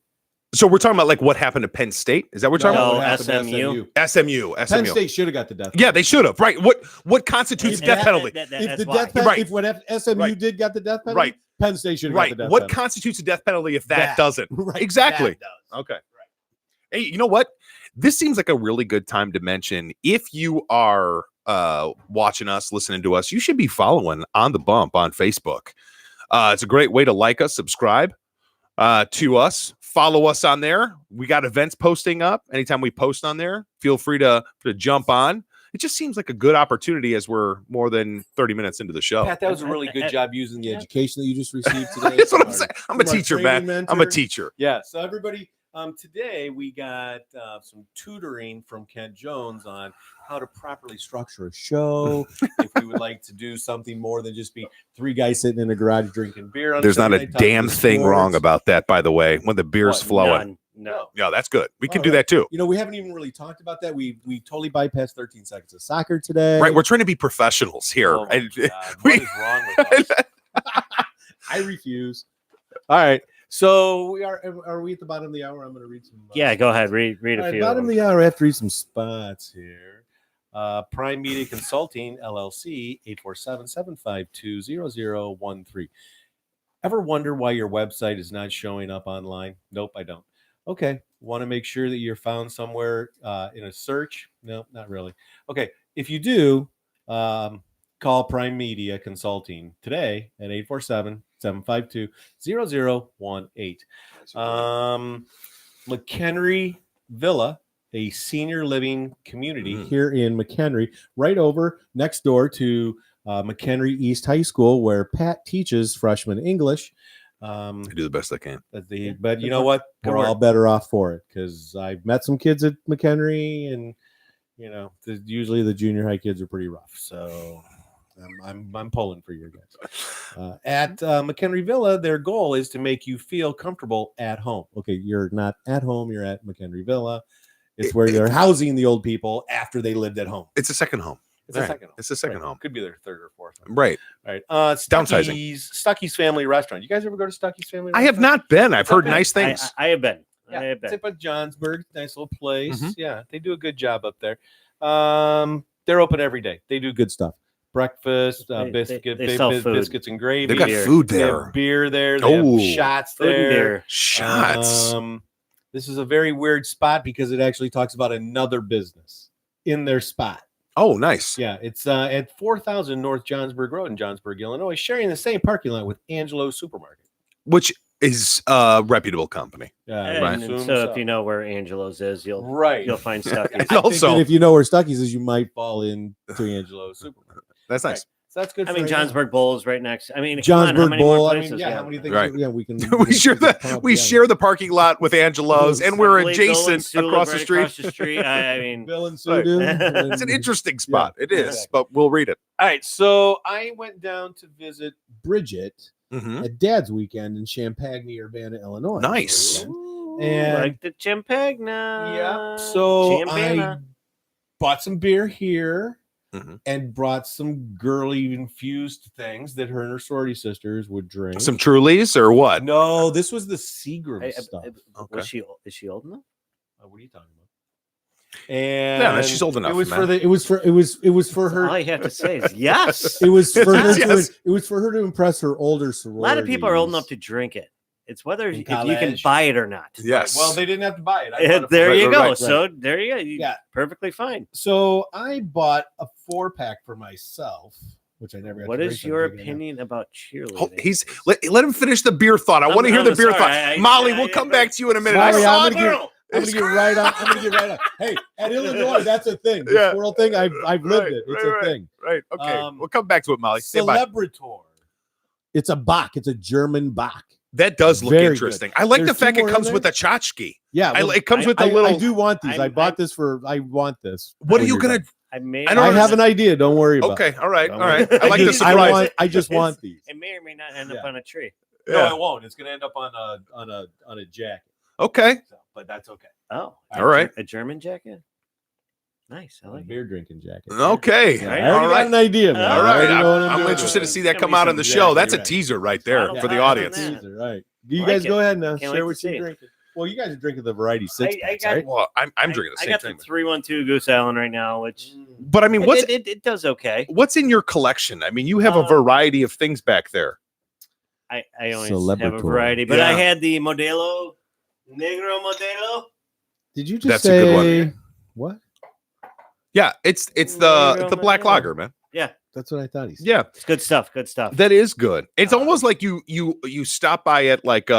So we're talking about like what happened to Penn State? Is that what we're talking
No,
what happened to
SMU.
about? SMU.
Penn State should have got the death penalty.
Yeah, they should have. Right. What constitutes
And
death penalty?
If
that's
the
why.
death penalty,
Right.
if what SMU
Right.
did got the death penalty,
Right.
Penn State should have
Right.
got the death
What
penalty.
constitutes a death penalty if that
That.
doesn't?
Right.
Exactly.
That does.
Okay. Hey, you know what? This seems like a really good time to mention if you are watching us, listening to us, you should be following On the Bump on Facebook. It's a great way to like us, subscribe to us, follow us on there. We got events posting up. Anytime we post on there, feel free to jump on. It just seems like a good opportunity as we're more than 30 minutes into the show.
Pat, that was a really good job using the education that you just received today.
That's what I'm
from
saying.
our-
I'm a
from our
teacher,
training
man. I'm a
mentor.
teacher.
Yeah. So everybody, today we got some tutoring from Kent Jones on how to properly structure a show. If we would like to do something more than just be three guys sitting in a garage drinking beer. On
There's not
Sunday
a
night talking
damn
sports.
thing wrong about that, by the way, when the beer's
What?
flowing.
No.
Yeah, that's good. We can
All
do
right.
that too.
You know, we haven't even really talked about that. We totally bypassed 13 seconds of soccer today.
Right. We're trying to be professionals here.
Oh my
And-
God, what is wrong with us? I refuse. All right. So we are we at the bottom of the hour? I'm going to read some.
Yeah, go ahead. Read
All
a
right,
few.
bottom
of
of
them.
the hour. I have to read some spots here. Prime Media Consulting LLC 847-752-0013. Ever wonder why your website is not showing up online? Nope, I don't. Okay. Want to make sure that you're found somewhere in a search? No, not really. Okay. If you do, call Prime Media Consulting today at 847-752-0018. McHenry Villa, a senior living community here in McHenry, right over next door to McHenry East High School, where Pat teaches freshman English.
I do the best I can.
But you know what? We're all better off for it, because I've met some kids at McHenry, and usually the junior high kids are pretty rough. So I'm pulling for you guys. At McHenry Villa, their goal is to make you feel comfortable at home. Okay, you're not at home, you're at McHenry Villa. It's where they're housing the old people after they lived at home.
It's a second home.
It's a second home.
It's a second home.
Could be their third or fourth home.
Right.
Right.
Downsizing.
Stucky's Family Restaurant. You guys ever go to Stucky's Family Restaurant?
I have not been. I've heard nice things.
I have been.
Yeah,
I have been.
it's up at Johnsburg. Nice little place.
Mhm.
Yeah, they do a good job up there. They're open every day. They do good stuff. Breakfast,
they sell food.
biscuits and gravy.
They've got
beer.
food
They
there.
have beer there. They
Oh.
have shots
Food and
there.
beer.
Shots.
This is a very weird spot because it actually talks about another business in their spot.
Oh, nice.
Yeah, it's at 4000 North Johnsburg Road in Johnsburg, Illinois, sharing the same parking lot with Angelo's Supermarket.
Which is a reputable company.
And so if you know where Angelo's is, you'll find Stucky's.
And also,
if you know where Stucky's is, you might fall into Angelo's Supermarket.
that's nice.
Right. So that's good.
I
for
mean,
right now.
Johnsburg Bowl is right next. I mean, come on, how
Johnsburg
many more
Bowl. I
places
mean,
we
how
have?
many things?
Right.
Yeah, we can.
We share the parking lot with Angelo's, and we're
Bill and Sue
adjacent
live
across the
right
street.
Across the street. I mean,
Bill and Sue
Right.
do.
It's an interesting spot.
Yeah,
It is,
exactly.
but we'll read it.
All right, so I went down to visit Bridget
Mhm.
at Dad's weekend in Champaign, Urbana, Illinois.
Nice.
And
like the Champagna.
yeah, so
Champagna.
I bought some beer here
Mhm.
and brought some girly infused things that her and her sorority sisters would drink.
Some Trulies or what?
No, this was the Seagram
I-
stuff.
Okay.
Is she old enough?
What are you talking about? And
Yeah, she's old enough,
It was
man.
for her.
All you have to say is yes.
It was for her.
Yes.
It was for her to impress her older
A
sorority.
lot of people are old enough to drink it. It's whether
In
if you can
college.
buy it or not.
Yes.
Well, they didn't have to buy it. I bought it
There
for-
you
Right,
go.
right, right.
So there you go.
Yeah.
Perfectly fine.
So I bought a 4-pack for myself, which I never. got
What
to
is
drink, so I'm
your
drinking it now.
opinion about cheerleading?
Let him finish the beer thought. I want to hear the
I'm
beer
sorry.
thought. Molly, we'll come back to you in a minute.
Molly,
I saw
I'm
it.
gonna get right on. I'm gonna get right on. Hey, at Illinois, that's a thing. The
Yeah.
squirrel thing. I've lived it. It's
right,
a thing.
Right. Okay.
Um,
We'll come back to it, Molly. Say bye.
Celebrator. It's a Bach. It's a German Bach.
That does look
Very
interesting. I like the
There's
fact
two
it
more in
comes
there?
with a tchotchke.
Yeah, well,
It comes with
I,
a little.
I do want these. I
I'm-
bought this for. I want this.
What are
when
you
you're
gonna?
done.
I may.
I
I
don't
have an idea. Don't worry about.
Okay.
it.
All right.
Don't
All
worry.
right. I like the
I
surprise.
want. I just
It's-
want these.
It may or may not end up
Yeah.
on a tree.
No,
Yeah.
it won't. It's gonna end up on a jacket.
Okay.
So, but that's okay.
Oh,
All right.
A German jacket. Nice. I
A
like it.
beer drinking jacket.
Okay.
Yeah,
Right.
I already
All
got
right.
an idea, man.
All
All
I
right.
already know what
I'm
doing.
interested to see that
It's
come
gonna be
out on the
some-
show.
yeah,
That's a
you're right.
teaser right there
Yeah.
for the
Yeah.
audience.
Yeah.
Teaser, right? Do you
I like
guys
it.
go ahead and
Can't wait
share
to
what
see
you're
it.
drinking? Well, you guys are drinking the variety 6
I
packs,
got-
right?
Well, I'm drinking the
I
same
got
thing.
the 312 Goose Island right now, which
But I mean, what's
it does okay.
what's in your collection? I mean, you have a
Um,
variety of things back there.
I always have a
Celebratory.
variety, but I
Yeah.
had the Modelo Negro Modelo.
Did you just
That's a good one.
say what?
Yeah, it's
Negro
the black
Modelo.
lager, man.
That's what I thought he said.
Yeah,
It's good stuff. Good stuff.
that is good. It's almost like you stop by at like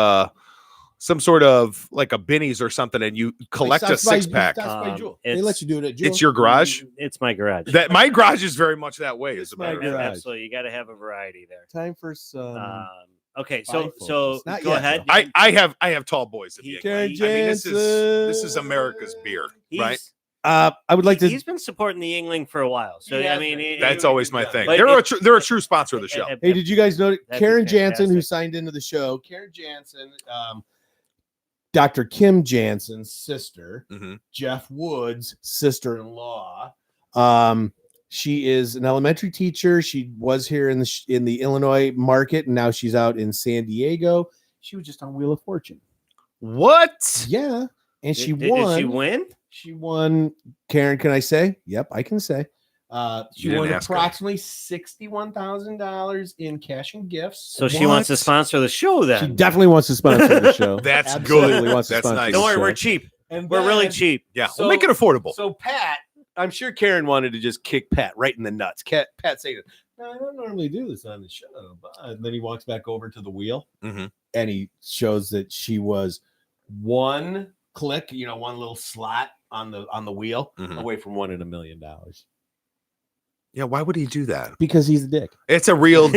some sort of like a Binny's or something, and you collect a
Stops by-
6-pack.
stops by Jewel. They
it's-
let you do it at Jewel.
It's your garage.
It's my garage.
That my garage is very much that way. As a
It's my
matter of fact.
garage.
Absolutely, you got to have a variety there.
Time for some.
Okay,
Bifocals.
so
Not
go
yet,
ahead.
though.
I have tall boys. At the
Karen
English. I mean, this is
Jansen.
America's beer, right?
I would like to.
He's been supporting the Yingling for a while, so
He
I
has
mean,
been.
That's always my thing.
But
They're a true sponsor of the show.
Hey, did you guys know
That'd be
Karen Jansen, who
fantastic.
signed into the show? Karen Jansen, Dr. Kim Jansen's sister,
Mhm.
Jeff Wood's sister-in-law. She is an elementary teacher. She was here in the Illinois market, and now she's out in San Diego. She was just on Wheel of Fortune.
What?
Yeah, and she
Did
won.
she win?
She won. Karen, can I say? Yep, I can say. She
You
won
didn't ask her.
approximately $61,000 in cash and gifts.
So she wants to
What?
sponsor the show
She
then.
definitely wants to sponsor the show.
That's
Absolutely
good.
wants to
That's
sponsor
nice.
the
Don't worry,
show.
we're cheap.
And
We're really
then-
cheap.
Yeah,
So-
we'll make it affordable.
So Pat, I'm sure Karen wanted to just kick Pat right in the nuts. Pat saying, No, I don't normally do this on the show. But and then he walks back over to the wheel
Mhm.
and he shows that she was one click, one little slot on the wheel
Mhm.
away from $1 in $1 million.
Yeah, why would he do that?
Because he's a dick.
It's a real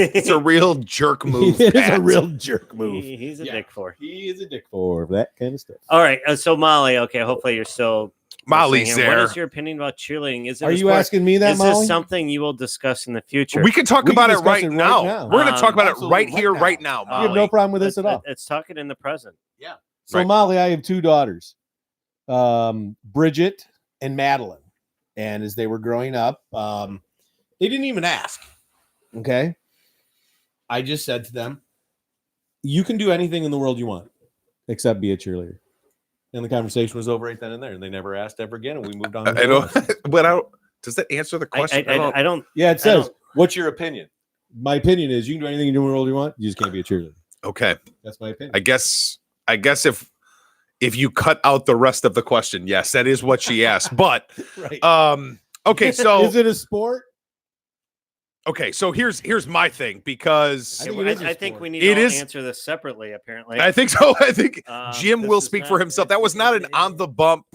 jerk move.
It is a
Pat.
real jerk move.
He's a dick for.
He is a dick for that kind of stuff.
All right. So Molly, okay. Hopefully you're still.
Molly's
listening here.
there.
What is your opinion about cheerleading? Is it
Are
a
you
sport?
asking me that,
Is
Molly?
this something you will discuss in the future?
We can talk
We can
about it
discuss
right
it right
now.
now.
We're going to talk about it
Absolutely,
right here,
right
right
now.
now.
We have no problem with this at all.
Let's talk it in the present.
Yeah. So
Right.
Molly, I have two daughters, Bridget and Madeline. And as they were growing up, they didn't even ask. Okay. I just said to them, you can do anything in the world you want, except be a cheerleader. And the conversation was over right then and there. And they never asked ever again. And we moved on.
I don't. But does that answer the question?
I don't.
Yeah, it
I
says,
don't-
what's your opinion? My opinion is you can do anything in the world you want. You just can't be a cheerleader.
Okay.
That's my opinion.
I guess if you cut out the rest of the question, yes, that is what she asked. But
right.
okay, so
Is it a sport?
okay, so here's my thing because
I think it is a
I think
sport.
we need
It
to
is-
answer this separately. Apparently,
I think so. I think Jim
this
will
is
speak
not-
for himself. That was not an on the bump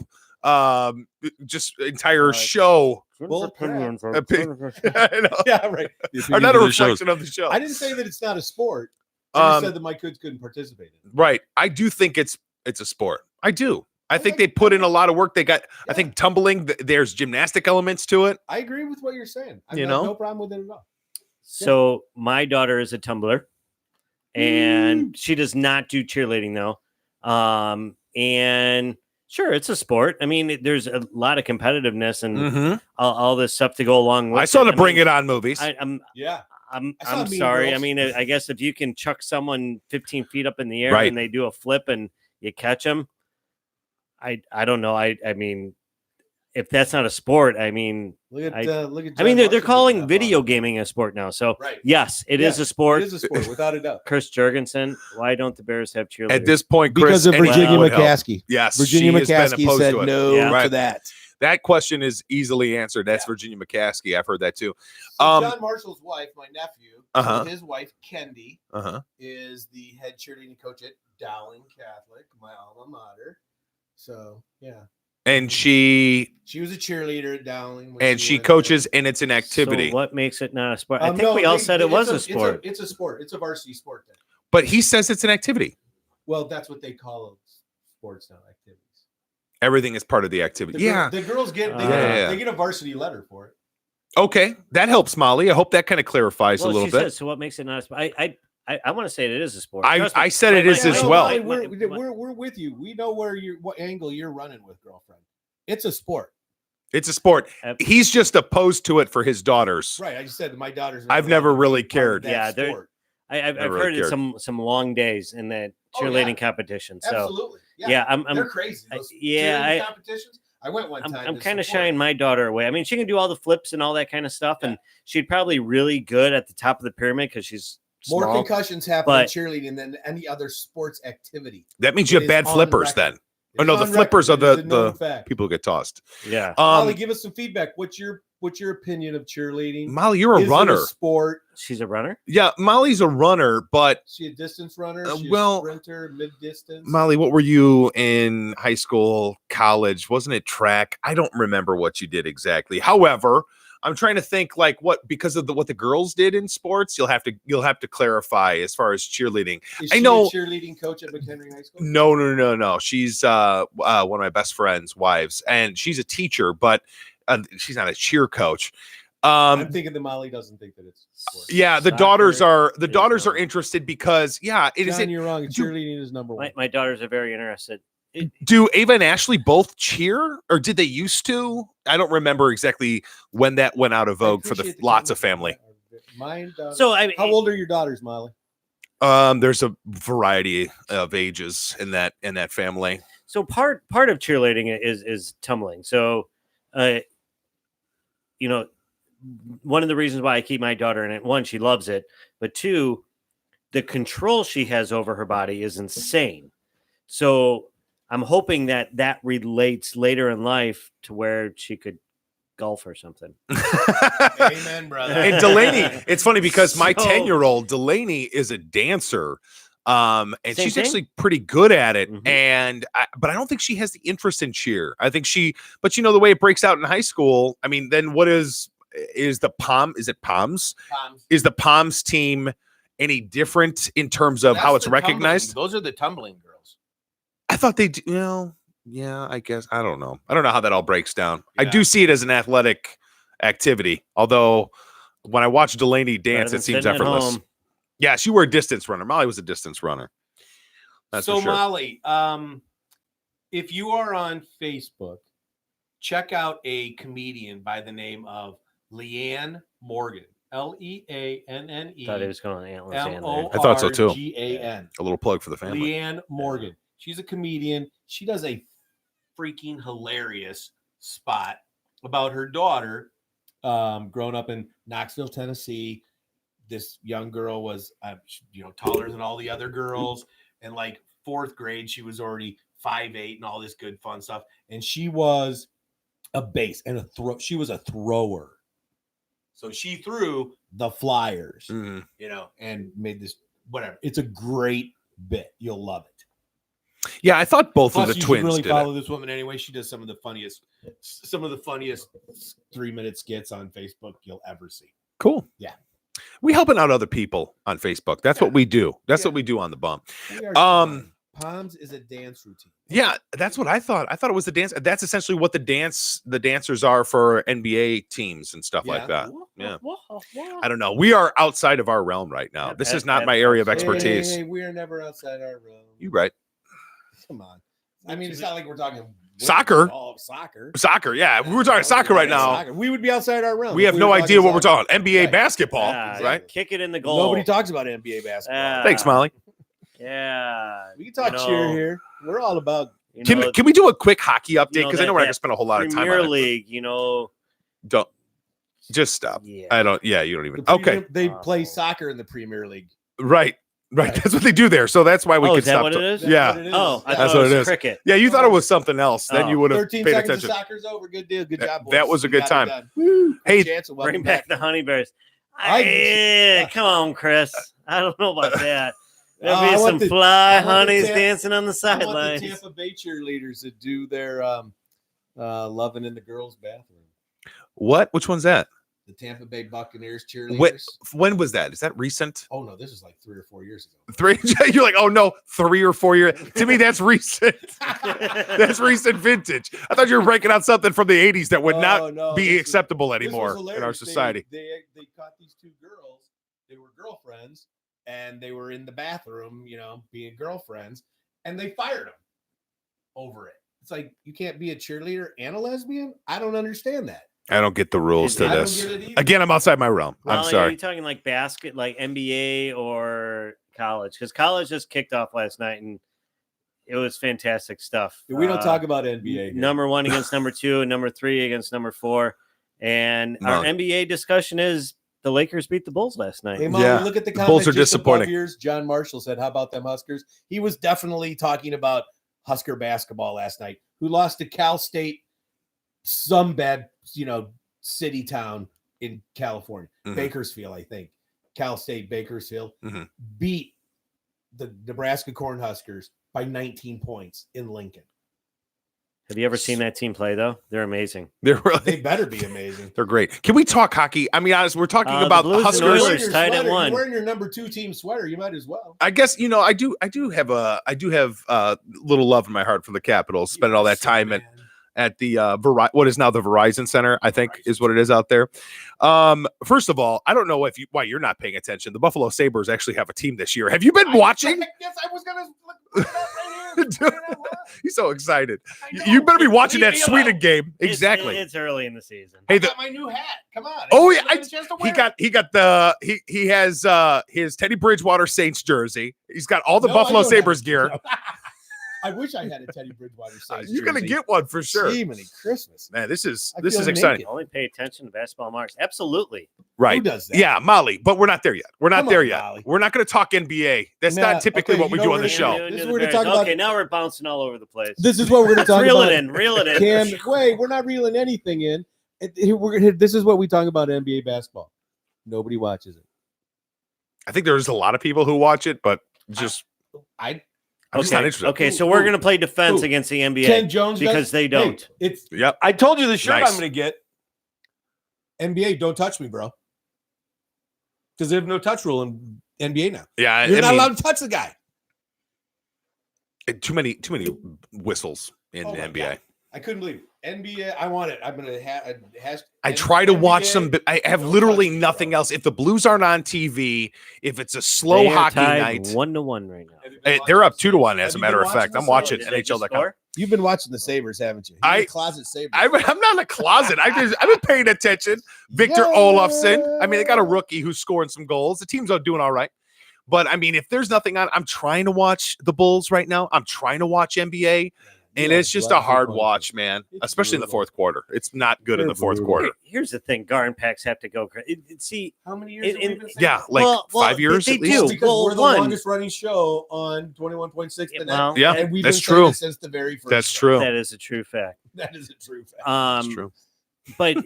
just entire
Uh,
show.
Bull crap.
I know.
Yeah, right.
Or not a reflection of the show.
I didn't say that it's not a sport. I just
Um,
said that my kids couldn't participate in it.
Right. I do think it's a sport. I do. I think they put in a lot of work. They got, I think tumbling, there's gymnastic elements to it.
I agree with what you're saying. I
You
have
know?
no problem with it at all.
So my daughter is a tumbler, and she does not do cheerleading though. And sure, it's a sport. I mean, there's a lot of competitiveness and
Mm-hmm.
all this stuff to go along with.
I saw the
I
Bring
mean,
It On movies.
Yeah.
I'm
I saw Mean
sorry. I
Girls.
mean, I guess if you can chuck someone 15 feet up in the air
Right.
and they do a flip and you catch them, I don't know. I mean, if that's not a sport, I mean,
Look at look at.
I mean,
John
they're
Marshall
calling
doing that
video
ball.
gaming a sport now. So
Right.
yes, it is
Yeah,
a sport.
It is a sport without a doubt.
Chris Jurgensen, why don't the Bears have cheerleaders?
At this point, Chris,
Because of
anything
Virginia
would help.
McCaskey.
Yes,
Virginia
she has been
McCaskey
opposed
said
to it.
no
Yeah.
to
Right.
that.
That question is easily answered. That's Virginia McCaskey. I've heard that too.
So John Marshall's wife, my nephew,
Uh-huh.
his wife Kendi
Uh-huh.
is the head cheerleading coach at Dowling Catholic, my alma mater. So yeah,
And she
she was a cheerleader at Dowling, when
and she
went
coaches,
there.
and it's an activity.
So what makes it not a sport? I think
No,
we all
they-
said it
it's
was a sport.
It's a sport. It's a varsity sport. Then.
But he says it's an activity.
Well, that's what they call sports now, activities.
Everything is part of the activity.
The girls get
Yeah.
they get a varsity letter for it.
Okay, that helps, Molly. I hope that kind of clarifies a
Well,
little
she
bit.
says, so what makes it not a sport? I want to say it is a sport.
I
Trust me.
said it is as well.
We're with you. We know what angle you're running with, girlfriend. It's a sport,
It's a sport.
Yep.
He's just opposed to it for his daughters.
right? I just said my daughters.
I've never really cared.
Yeah, they're-
sport.
I've
Never
heard
cared.
some long days in that
Oh, yeah.
cheerleading competition. So
Absolutely.
yeah, I'm
they're crazy. Those
yeah,
cheerleading competitions. I went one time.
I'm
to
kind of
support.
shying my daughter away. I mean, she can do all the flips and all that kind of stuff, and she'd probably really good at the top of the pyramid because she's
More
small.
concussions happen
but-
in cheerleading than any other sports activity.
That means you
It
have
is
bad
on
flippers
record.
then.
It
Oh,
is
no, the
on
flippers
record.
are
It is a known fact.
people who get tossed.
Yeah.
Molly, give us some feedback. What's your opinion of cheerleading?
Molly, you're a
Is it
runner.
sport?
She's a runner.
Yeah, Molly's a runner, but
Is she a distance runner?
Uh,
Is she
well,
a sprinter, mid distance?
Molly, what were you in high school, college? Wasn't it track? I don't remember what you did exactly. However, I'm trying to think like what because of what the girls did in sports. You'll have to clarify as far as cheerleading.
Is
I
she
know-
a cheerleading coach at McHenry High School?
No. She's one of my best friend's wives, and she's a teacher, but she's not a cheer coach.
I'm thinking that Molly doesn't think that it's sport.
Yeah, the
Soccer
daughters are
is,
interested because it is.
John, you're wrong. Cheerleading is number one.
My daughters are very interested.
Do Ava and Ashley both cheer, or did they used to? I don't remember exactly when that went out of
I
vogue for the
appreciate
lots of
comment.
family.
Mine.
So I mean,
How old are your daughters, Molly?
There's a variety of ages in that family.
so part of cheerleading is tumbling. So, one of the reasons why I keep my daughter in it, one, she loves it, but two, the control she has over her body is insane. So I'm hoping that relates later in life to where she could golf or something.
Amen, brother.
And Delaney, it's funny because my
So-
10-year-old Delaney is a dancer. And
Same
she's
thing?
actually pretty good at it.
Mhm.
But I don't think she has the interest in cheer. I think but the way it breaks out in high school, I mean, then what is the is it Palms?
Palms.
Is the Palms team any different in terms of how
That's
it's
the tumbling-
recognized?
Those are the tumbling girls.
I thought they do. Yeah, I guess. I don't know. I don't know how that all breaks down. I
Yeah.
do see it as an athletic activity. Although when I watch Delaney
Better
dance,
than
it seems
sitting at
effortless.
home.
Yeah, she were a distance runner. Molly was a distance runner. That's
So
for sure.
Molly, if you are on Facebook, check out a comedian by the name of Leanne Morgan. Leanne.
Thought he was going Antlers and there.
I thought so, too.
Morgan.
A little plug for the family.
Leanne Morgan. She's a comedian. She does a freaking hilarious spot about her daughter growing up in Knoxville, Tennessee. This young girl was, taller than all the other girls. And like fourth grade, she was already 5'8" and all this good fun stuff. And she was a base and she was a thrower. So she threw the Flyers,
Mhm.
and made this whatever. It's a great bit. You'll love it.
Yeah, I thought both
Plus,
of the
you should
twins
really
did
follow
it.
this woman anyway. She does some of the funniest 3-minute skits on Facebook you'll ever see.
Cool.
Yeah.
We helping out other people on Facebook. That's what we do. That's
Yeah.
what we do on the Bump.
We are
Um,
Palms is a dance routine.
Yeah, that's what I thought. I thought it was the dance. That's essentially what the dancers are for NBA teams and stuff like that. Yeah. I don't know. We are outside of our realm right now. This is not my area of expertise.
Hey, we are never outside our realm.
You right.
Come on. I mean, it's not like we're talking
Soccer.
All soccer.
Soccer, yeah. We're talking soccer right now.
Soccer. We would be outside our realm.
We
if
have
were
no
talking
idea what we're
soccer.
talking. NBA
Right.
basketball,
Yeah,
right?
Kick it in the goal.
Nobody talks about NBA basketball.
Yeah.
Thanks, Molly.
Yeah.
We can talk cheer here. We're all about
Can we do a quick hockey update? Because I know we're not
that
gonna spend a whole lot of time
Premier
on it.
League,
Don't just stop.
Yeah.
I don't. Yeah, you don't even.
the
Okay,
They play soccer in the Premier League.
right. That's what they do there. So that's why we
Oh,
could
is that
stop.
what it is?
That's
Yeah.
what it is.
Oh, I
That's
thought
what
it
it
was
is.
cricket.
Yeah, you thought it was something else. Then
Oh.
you would have
13
paid
seconds
attention.
of soccer's over. Good deal. Good job, boys.
That was a
You
good
got it
time.
done. Woo.
Hey,
Chance, welcome
Bring back the Honey Bears.
I-
Hey, come on, Chris. I don't know about that. There'll
I
be
want
some
the-
fly
I want the
honeys
Tam-
dancing on the
I want
sidelines.
the Tampa Bay cheerleaders to do their loving in the girls' bathroom.
what? Which one's that?
The Tampa Bay Buccaneers cheerleaders.
When was that? Is that recent?
Oh no, this is like 3 or 4 years ago.
3? You're like, oh no, 3 or 4 years. To me, that's recent. That's recent vintage. I thought you were breaking out something from the 80s that would not
No,
be
this was-
acceptable
this was
anymore in our
hilarious.
society.
They caught these two girls. They were girlfriends, and they were in the bathroom, being girlfriends, and they fired them over it. It's like you can't be a cheerleader and a lesbian. I don't understand that.
I don't get the rules to
I don't
this.
get it either.
Again, I'm outside my realm. I'm
Molly, Are
sorry.
you talking like basket, like NBA or college? Because college just kicked off last night, and it was fantastic stuff.
We don't talk about NBA. here.
number 1 against number 2 and number 3 against number 4. And our
No.
NBA discussion is the Lakers beat the Bulls last night.
Hey, Molly,
Yeah.
look at the
The
comment.
Bulls are
just above
disappointing.
yours. John Marshall said, "How about them Huskers?" He was definitely talking about Husker basketball last night, who lost to Cal State, some bad, city town in California,
Mhm.
Bakersfield, I think. Cal State, Bakersfield
Mhm.
beat the Nebraska Cornhuskers by 19 points in Lincoln.
Have you ever seen that team play, though? They're amazing.
They're really
They better be amazing.
they're great. Can we talk hockey? I mean, honestly, we're talking
The
about the
Blues and
Huskers.
Oilers.
You're
tied at
sweater.
1.
You're wearing your number 2 team sweater. You might as well.
I guess I do have a little love in my heart for the Capitals. Spending all that time at the what is now the Verizon Center, I think is what it is out there. First of all, I don't know why you're not paying attention. The Buffalo Sabres actually have a team this year. Have you been watching?
Yes, I was gonna look it up right here.
He's so excited.
I know.
You better be watching
Leave
that
me
Sweden
alone.
game. Exactly.
It's early in the season.
Hey,
I got my new hat. Come on.
Oh,
I
yeah,
didn't get a chance to
he
wear it.
got he has his Teddy Bridgewater Saints jersey. He's got all the
No, I
Buffalo
don't have
Sabres
it.
gear.
I wish I had a Teddy Bridgewater Saints
You're gonna
jersey.
get one for sure.
Jiminy Christmas.
Man, this is
I feel
exciting.
naked.
Only pay attention to basketball marks. Absolutely.
Right.
Who does that?
Yeah, Molly, but we're not there yet. We're not
Come
there
on,
yet.
Molly.
We're not going to talk NBA. That's
Nah,
not typically
okay,
what we
you
do
know
on the
what
show.
This is
The
where we're
Bears.
talking about-
Okay, now we're bouncing all over the place.
This is what we're going to talk
Reel
about.
it in. Reel it in.
Cam, wait, we're not reeling anything in. This is what we talk about NBA basketball. Nobody watches it.
I think there's a lot of people who watch it, but just I'm just not interested.
Okay, so we're gonna play defense against the NBA.
Ken Jones
because they don't.
Hey, it's
Yep.
I told you the shirt
Nice.
I'm going to get
NBA. Don't touch me, bro. Because they have no touch rule in NBA now.
Yeah,
You're
I
not
mean,
allowed to touch the guy.
too many whistles in
Oh
the
my
NBA.
God. I couldn't believe it. NBA. I want it. I'm gonna
I try to watch
NBA,
some, but I have
don't
literally
touch me,
nothing
bro.
else. If the Blues aren't on TV, if it's a slow
They are
hockey
tied
night,
1-1 right now.
they're up 2-1. As
Have
a
you
matter
been
of fact,
watching
I'm
the
watching
Did they just
NHL.com.
score?
You've been watching the Sabres, haven't you? You're
I-
a closet Sabres.
I'm not in a closet. I've been paying attention. Victor Olofsson. I mean, they got a rookie who's scoring some goals. The team's doing all right. But I mean, if there's nothing on, I'm trying to watch the Bulls right now. I'm trying to watch NBA. And it's just a hard watch, man, especially in the fourth quarter. It's not good in the fourth quarter.
Here's the thing: Garden packs have to go. See,
How many years?
In-
have we
in-
been saying
Yeah,
that?
like
Well,
5 years
they
at
do.
least.
Because
Well,
we're the
one-
longest running show on 21.6 the net.
well,
Yeah,
and we've
that's
been saying
true.
this since the very first.
That's
show.
true.
that is a true fact.
That is a true fact.
That's true.
But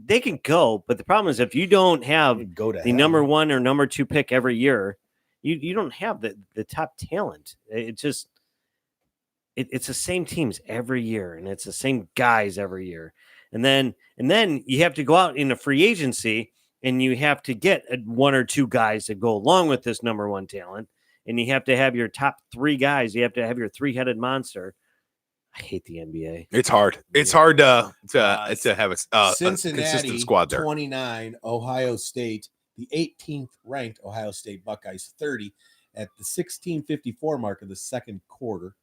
they can go. But the problem is, if you don't have
Go to
the
hell.
number 1 or number 2 pick every year, you don't have the top talent. It just it's the same teams every year, and it's the same guys every year. And then you have to go out in a free agency, and you have to get 1 or 2 guys that go along with this number 1 talent, and you have to have your top 3 guys. You have to have your 3-headed monster. I hate the NBA.
It's hard. It's hard to have a
Cincinnati
consistent squad there.
29, Ohio State, the 18th ranked Ohio State Buckeyes 30 at the 16:54 mark of the second quarter.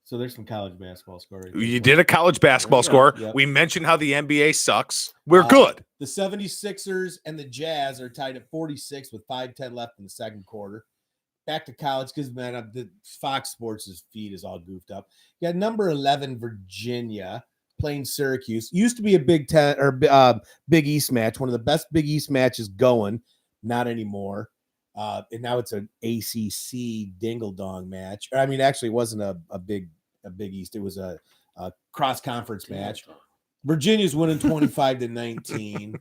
So there's some college basketball score. Right there.
You did a college basketball score.
Yep.
We mentioned how the NBA sucks. We're good.
The 76ers and the Jazz are tied at 46 with 5:10 left in the second quarter. Back to college because, man, the Fox Sports' feed is all goofed up. You got number 11 Virginia playing Syracuse. Used to be a Big Ten or Big East match, one of the best Big East matches going. Not anymore. And now it's an ACC dingle dong match. I mean, actually, it wasn't a Big East. It was a cross conference match. Virginia's winning 25-19.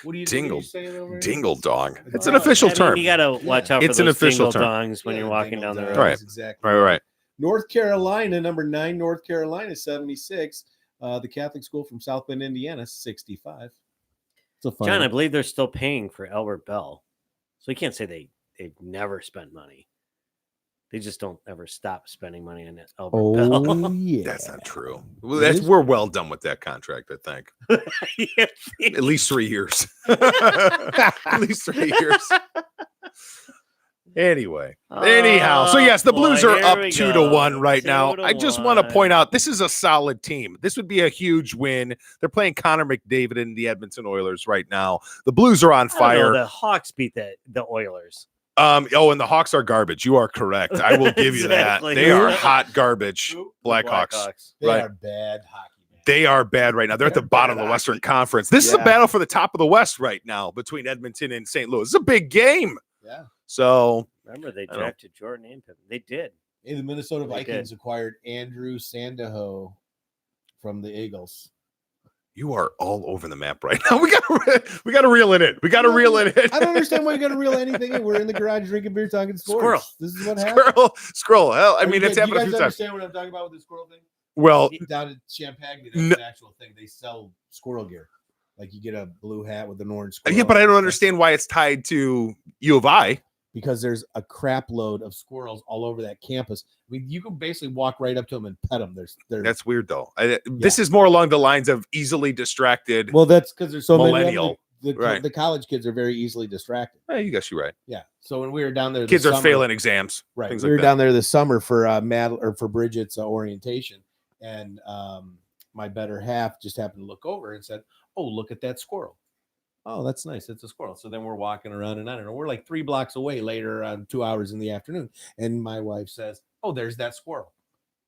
What are you
Dingle-
saying over here?
Dingle dong. It's
Wow.
an official
I mean,
term.
you got to watch out for
It's an
those
official
dingle
term.
dongs when
Yeah,
you're walking
dingle
down the
dongs,
road.
Right.
Exactly.
Right.
North Carolina, number 9, North Carolina 76. The Catholic school from South Bend, Indiana, 65. It's a fun
John, I
one.
believe they're still paying for Albert Bell. So you can't say they've never spent money. They just don't ever stop spending money on Albert Bell.
Oh, yeah.
That's not true. Well,
It is?
we're well done with that contract, I think.
Yeah.
At least 3 years. At least 3 years. Anyway, anyhow, so yes, the Blues are up 2-1 right now. I just want to point out this is a solid team. This would be a huge win. They're playing Connor McDavid and the Edmonton Oilers right now. The Blues are on fire.
The Hawks beat the Oilers.
And the Hawks are garbage. You are correct. I will give you
Exactly.
that. They are hot garbage.
Who?
Blackhawks.
They
Right.
are bad hockey, man.
They are bad right now. They're at the
They're
bottom
bad
of the Western
hockey.
Conference. This is a
Yeah.
battle for the top of the West right now between Edmonton and St. Louis. It's a big game.
Yeah.
So
Remember, they
I know.
drafted Jordan and Pippen. They did.
Hey, the Minnesota
They
Vikings acquired Andrew Sandoho from the Eagles.
you are all over the map right now. We gotta reel it in. We gotta reel it in.
I don't understand why you got to reel anything in. We're in the garage drinking beer, talking sports.
Squirrel.
This is what happens.
Scroll. Hell, I mean, it's
you
happened a
guys
few times.
understand what I'm talking about with the squirrel thing?
Well,
Down at Champagne, that's
No.
an actual thing. They sell squirrel gear. Like you get a blue hat with an orange squirrel.
yeah, but I don't understand why it's tied to U of I.
Because there's a crap load of squirrels all over that campus. I mean, you can basically walk right up to them and pet them.
That's weird, though. This is more along the lines of easily distracted.
well, that's because there's so
Millennial.
many. Of them.
Right.
The college kids are very easily distracted.
You guess you're right.
Yeah. So when we were down there, this
Kids are
summer-
failing exams.
Right.
Things
We
like
were
that.
down there this summer for for Bridget's orientation, and my better half just happened to look over and said, "Oh, look at that squirrel." Oh, that's nice. It's a squirrel. So then we're walking around, and I don't know, we're like 3 blocks away later on 2 hours in the afternoon, and my wife says, "Oh, there's that squirrel."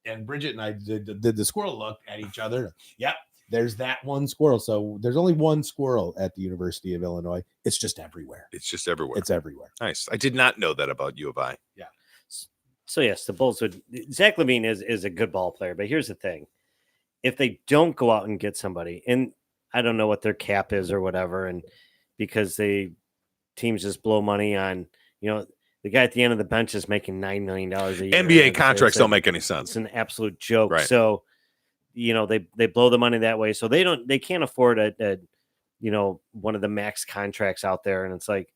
And Bridget and I did the squirrel look at each other. Yep, there's that one squirrel. So there's only one squirrel at the University of Illinois. It's just everywhere.
It's just everywhere.
It's everywhere.
Nice. I did not know that about U of I.
So yes, the Bulls would. Zach LaVine is a good ball player, but here's the thing: if they don't go out and get somebody, and I don't know what their cap is or whatever, and because teams just blow money on, the guy at the end of the bench is making $9 million a year.
NBA contracts don't make any sense.
It's an absolute joke.
Right.
So, they blow the money that way. So they can't afford a one of the max contracts out there. And it's like,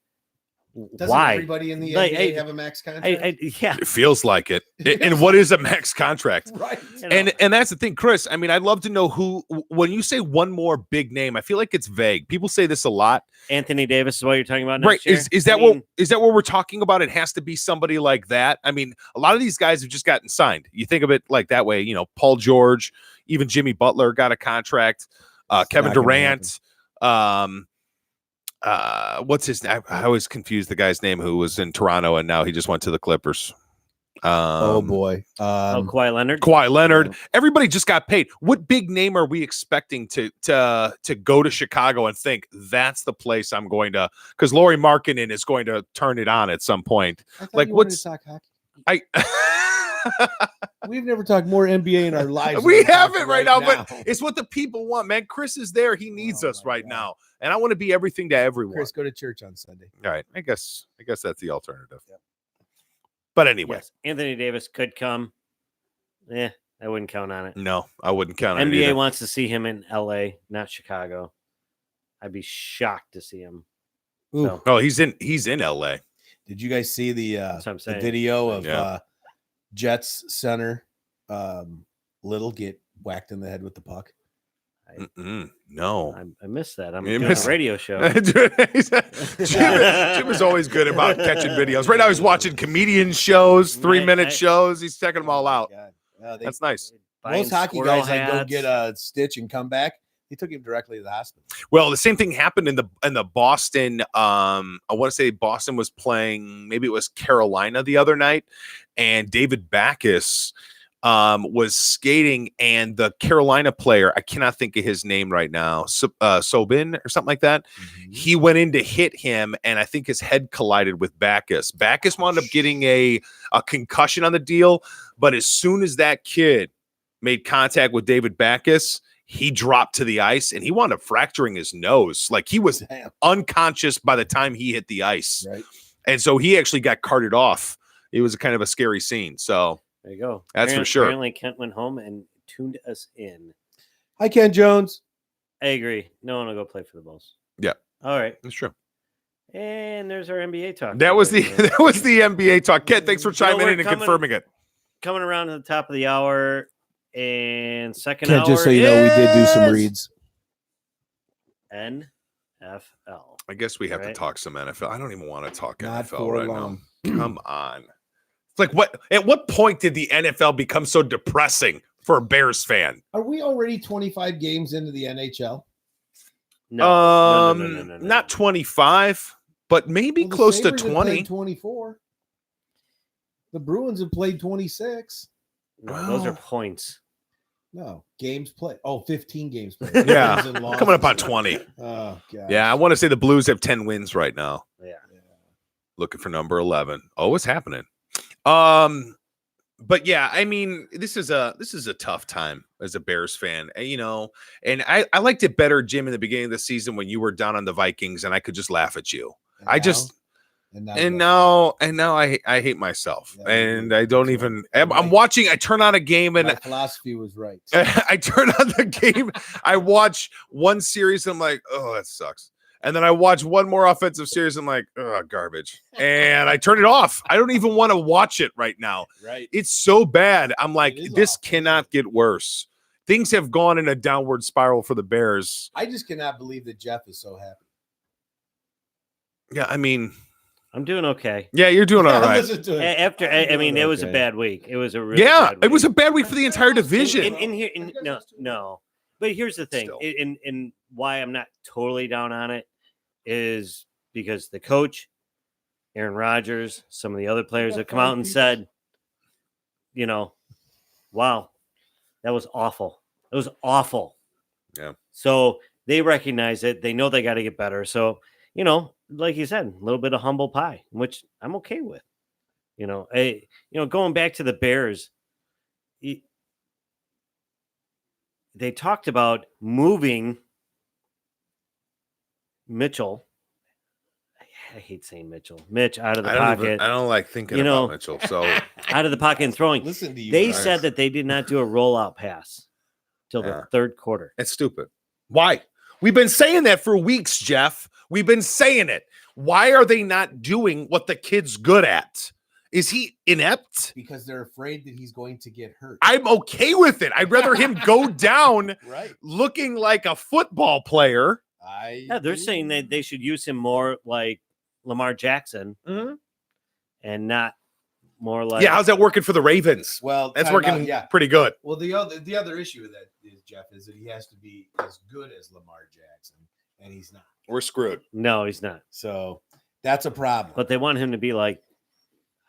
Doesn't
why?
everybody in the
Like,
NBA have a max contract?
Yeah.
It feels like it. And what is a max contract?
Right.
And that's the thing, Chris. I mean, I'd love to know who. When you say one more big name, I feel like it's vague. People say this a lot.
Anthony Davis is what you're talking about,
Right?
next year?
Is that what we're talking about? It has to be somebody like that. I mean, a lot of these guys have just gotten signed. You think of it like that way. Paul George, even Jimmy Butler got a contract. Kevin Durant. What's his name? I always confuse the guy's name who was in Toronto and now he just went to the Clippers.
Oh boy.
Kawhi Leonard.
Kawhi Leonard. Everybody just got paid. What big name are we expecting to go to Chicago and think that's the place I'm going to? Because Lauri Markkanen is going to turn it on at some point. Like what's
talk hockey?
I?
We've never talked more NBA in our lives.
We haven't right now, but it's what the people want, man. Chris is there. He needs us right now. And I want to be everything to everyone.
Chris, go to church on Sunday.
All right. I guess that's the alternative. Yep. But anyway.
Yes, Anthony Davis could come. I wouldn't count on it.
No, I wouldn't count on it.
NBA
either.
wants to see him in LA, not Chicago. I'd be shocked to see him. So,
Oh, he's in LA.
Did you guys see the
that's what I'm saying.
video of Jets center Little get whacked in the head with the puck?
No,
I missed that. I'm
You
doing
missed-
a radio show.
Jim is always good about catching videos. Right now, he's watching comedian shows, 3-minute shows. He's checking them all out. That's nice.
Buying
Most hockey
squirrel
guys that go
hats.
get a stitch and come back, he took him directly to the hospital.
Well, the same thing happened in the Boston. I want to say Boston was playing. Maybe it was Carolina the other night, and David Backes was skating, and the Carolina player, I cannot think of his name right now, Sobin or something like that.
Mm-hmm.
He went in to hit him, and I think his head collided with Backes. Backes wound up getting a concussion on the deal, but as soon as that kid made contact with David Backes, he dropped to the ice, and he wound up fracturing his nose. Like he was unconscious by the time he hit the ice.
Right.
And so he actually got carted off. It was kind of a scary scene. So
There you go.
That's for sure.
Apparently, Kent went home and tuned us in.
Hi, Ken Jones.
I agree. No one will go play for the Bulls.
Yeah.
All right.
that's true.
And there's our NBA talk.
That was the NBA talk. Ken, thanks for chiming
we're
in and
coming-
confirming it.
Coming around to the top of the hour. And second
Ken,
hour
just so you know, we did do some
is
reads.
NFL.
I guess we have to
Right.
talk some NFL. I don't even want to talk
Not
NFL
for
right
long.
now. Come on. It's like at what point did the NFL become so depressing for a Bears fan?
Are we already 25 games into the NHL?
No.
Not 25, but maybe
Well, the
close to
Sabres have
20.
played 24. The Bruins have played 26.
No, those are
Wow.
points.
No, games played. Oh, 15 games played.
Yeah,
Wins and losses.
Coming up on 20.
Oh, God.
Yeah, I want to say the Blues have 10 wins right now.
Yeah.
Looking for number 11. Oh, what's happening? But yeah, I mean, this is a tough time as a Bears fan, and I liked it better, Jim, in the beginning of the season when you were down on the Vikings and I could just laugh at you. And now I hate myself,
Yeah,
and I don't
that's
even.
right.
I'm watching. I turn on a game and
my philosophy was right.
I turn on the game. I watch one series. And I'm like, oh, that sucks. And then I watch one more offensive series. I'm like, oh, garbage. And I turn it off. I don't even want to watch it right now.
Right.
It's so bad. I'm like,
It is
this
awful.
cannot get worse. Things have gone in a downward spiral for the Bears.
I just cannot believe that Jeff is so happy.
Yeah, I mean,
I'm doing okay.
yeah, you're doing all right.
Listen to it.
After,
I'm
I mean,
doing
it was a
okay.
bad week. It was a really
Yeah,
bad
it was a
week.
bad week for the entire division.
No. But here's the thing,
Still.
and why I'm not totally down on it is because the coach, Aaron Rodgers, some of the other players have come out and said, wow, that was awful. It was awful.
Yeah.
So they recognize it. They know they got to get better. So, like you said, a little bit of humble pie, which I'm okay with. Going back to the Bears, they talked about moving Mitchell. I hate saying Mitchell. Mitch out of the
I
pocket.
don't like thinking
You know-
about Mitchell. So
Out of the pocket and throwing.
Listen to you.
They
guys.
said that they did not do a rollout pass till
Yeah.
the third quarter.
it's stupid. Why? We've been saying that for weeks, Jeff. We've been saying it. Why are they not doing what the kid's good at? Is he inept?
because they're afraid that he's going to get hurt.
I'm okay with it. I'd rather him go down
right.
looking like a football player.
Yeah, they're saying that they should use him more like Lamar Jackson and not more like.
Yeah, how's that working for the Ravens?
Well,
That's
time
working
out, yeah.
pretty good.
Well, the other issue with that is, Jeff, is that he has to be as good as Lamar Jackson, and he's not.
We're screwed.
No, he's not.
So that's a problem.
But they want him to be like,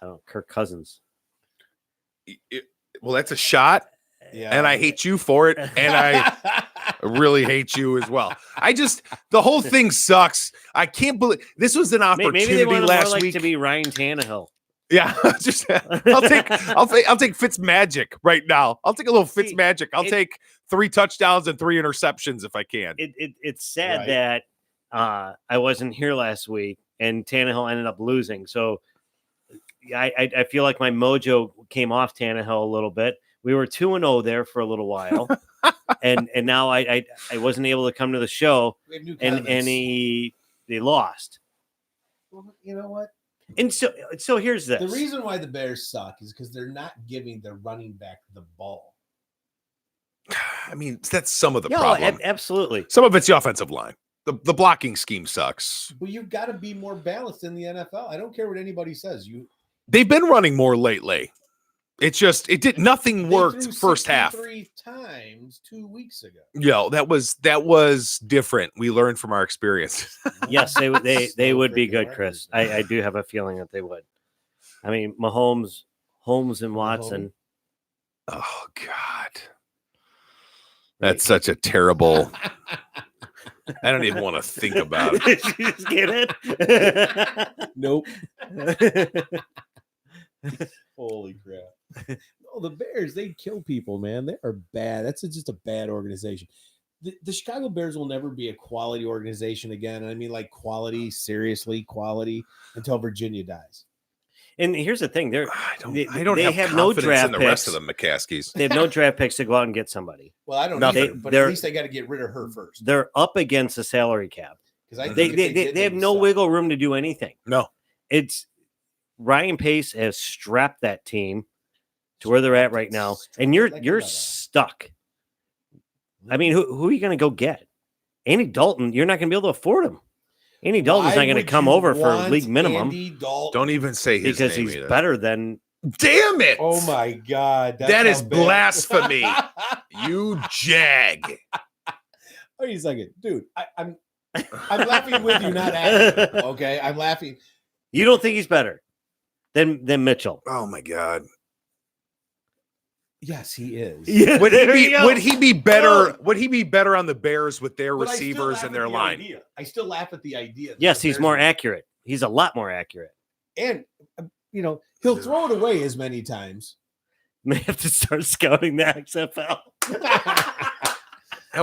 I don't know, Kirk Cousins.
Well, that's a shot,
yeah,
and I hate you for it, and I really hate you as well. The whole thing sucks. I can't believe this was an opportunity
Maybe they want him more
last
like
week
to be Ryan Tannehill.
Yeah, I'll take Fitz magic right now. I'll take a little Fitz magic. I'll take 3 touchdowns and 3 interceptions if I can.
It's sad
Right.
that I wasn't here last week and Tannehill ended up losing. So I feel like my mojo came off Tannehill a little bit. We were 2-0 there for a little while, and now I wasn't able to come to the show,
We have new
and
comments.
they lost.
Well, you know what?
And so here's this.
The reason why the Bears suck is because they're not giving their running back the ball.
I mean, that's some of the
Yeah,
problem.
absolutely.
Some of it's the offensive line. The blocking scheme sucks.
But you've got to be more balanced in the NFL. I don't care what anybody says.
They've been running more lately. It's just nothing worked first half.
3 times 2 weeks ago.
Yo, that was different. We learned from our experience.
Yes, they would be
freaking
good,
hard.
Chris. I do have a feeling that they would. I mean, Mahomes, Holmes, and Watson.
Oh God, that's such a terrible. I don't even want to think about it.
Did you just get it?
Nope. Holy crap. No, the Bears, they kill people, man. They are bad. That's just a bad organization. The Chicago Bears will never be a quality organization again. I mean, like quality, seriously quality, until Virginia dies.
And here's the thing:
I don't
they
have
no
confidence
draft
in the
picks.
rest of the McCaskies.
They have no draft picks to go out and get somebody.
Well, I don't
Nothing.
know, but
They're-
at least they got to get rid of her first.
They're up against the salary cap.
Because
They have no wiggle room to do anything.
No,
It's Ryan Pace has strapped that team to where they're at right now, and you're stuck. I mean, who are you going to go get? Andy Dalton, you're not going to be able to afford him. Andy Dalton's not going to come over for league minimum
don't even say his
because
name
he's
either.
better than.
Damn it!
Oh my God.
That is
how bad-
blasphemy. You jag.
Wait a second, dude. I'm laughing with you, not at you. Okay, I'm laughing.
You don't think he's better than Mitchell?
Oh my God.
Yes, he is.
Yeah,
Would
there you go.
he be better? Would he be better on the Bears with their
But I still
receivers
laugh
and
at
their
the
line?
idea. I still laugh at the idea. that
Yes,
the
he's
Bears
more
are-
accurate. He's a lot more accurate.
and he'll throw it away as many times.
May have to start scouting the XFL.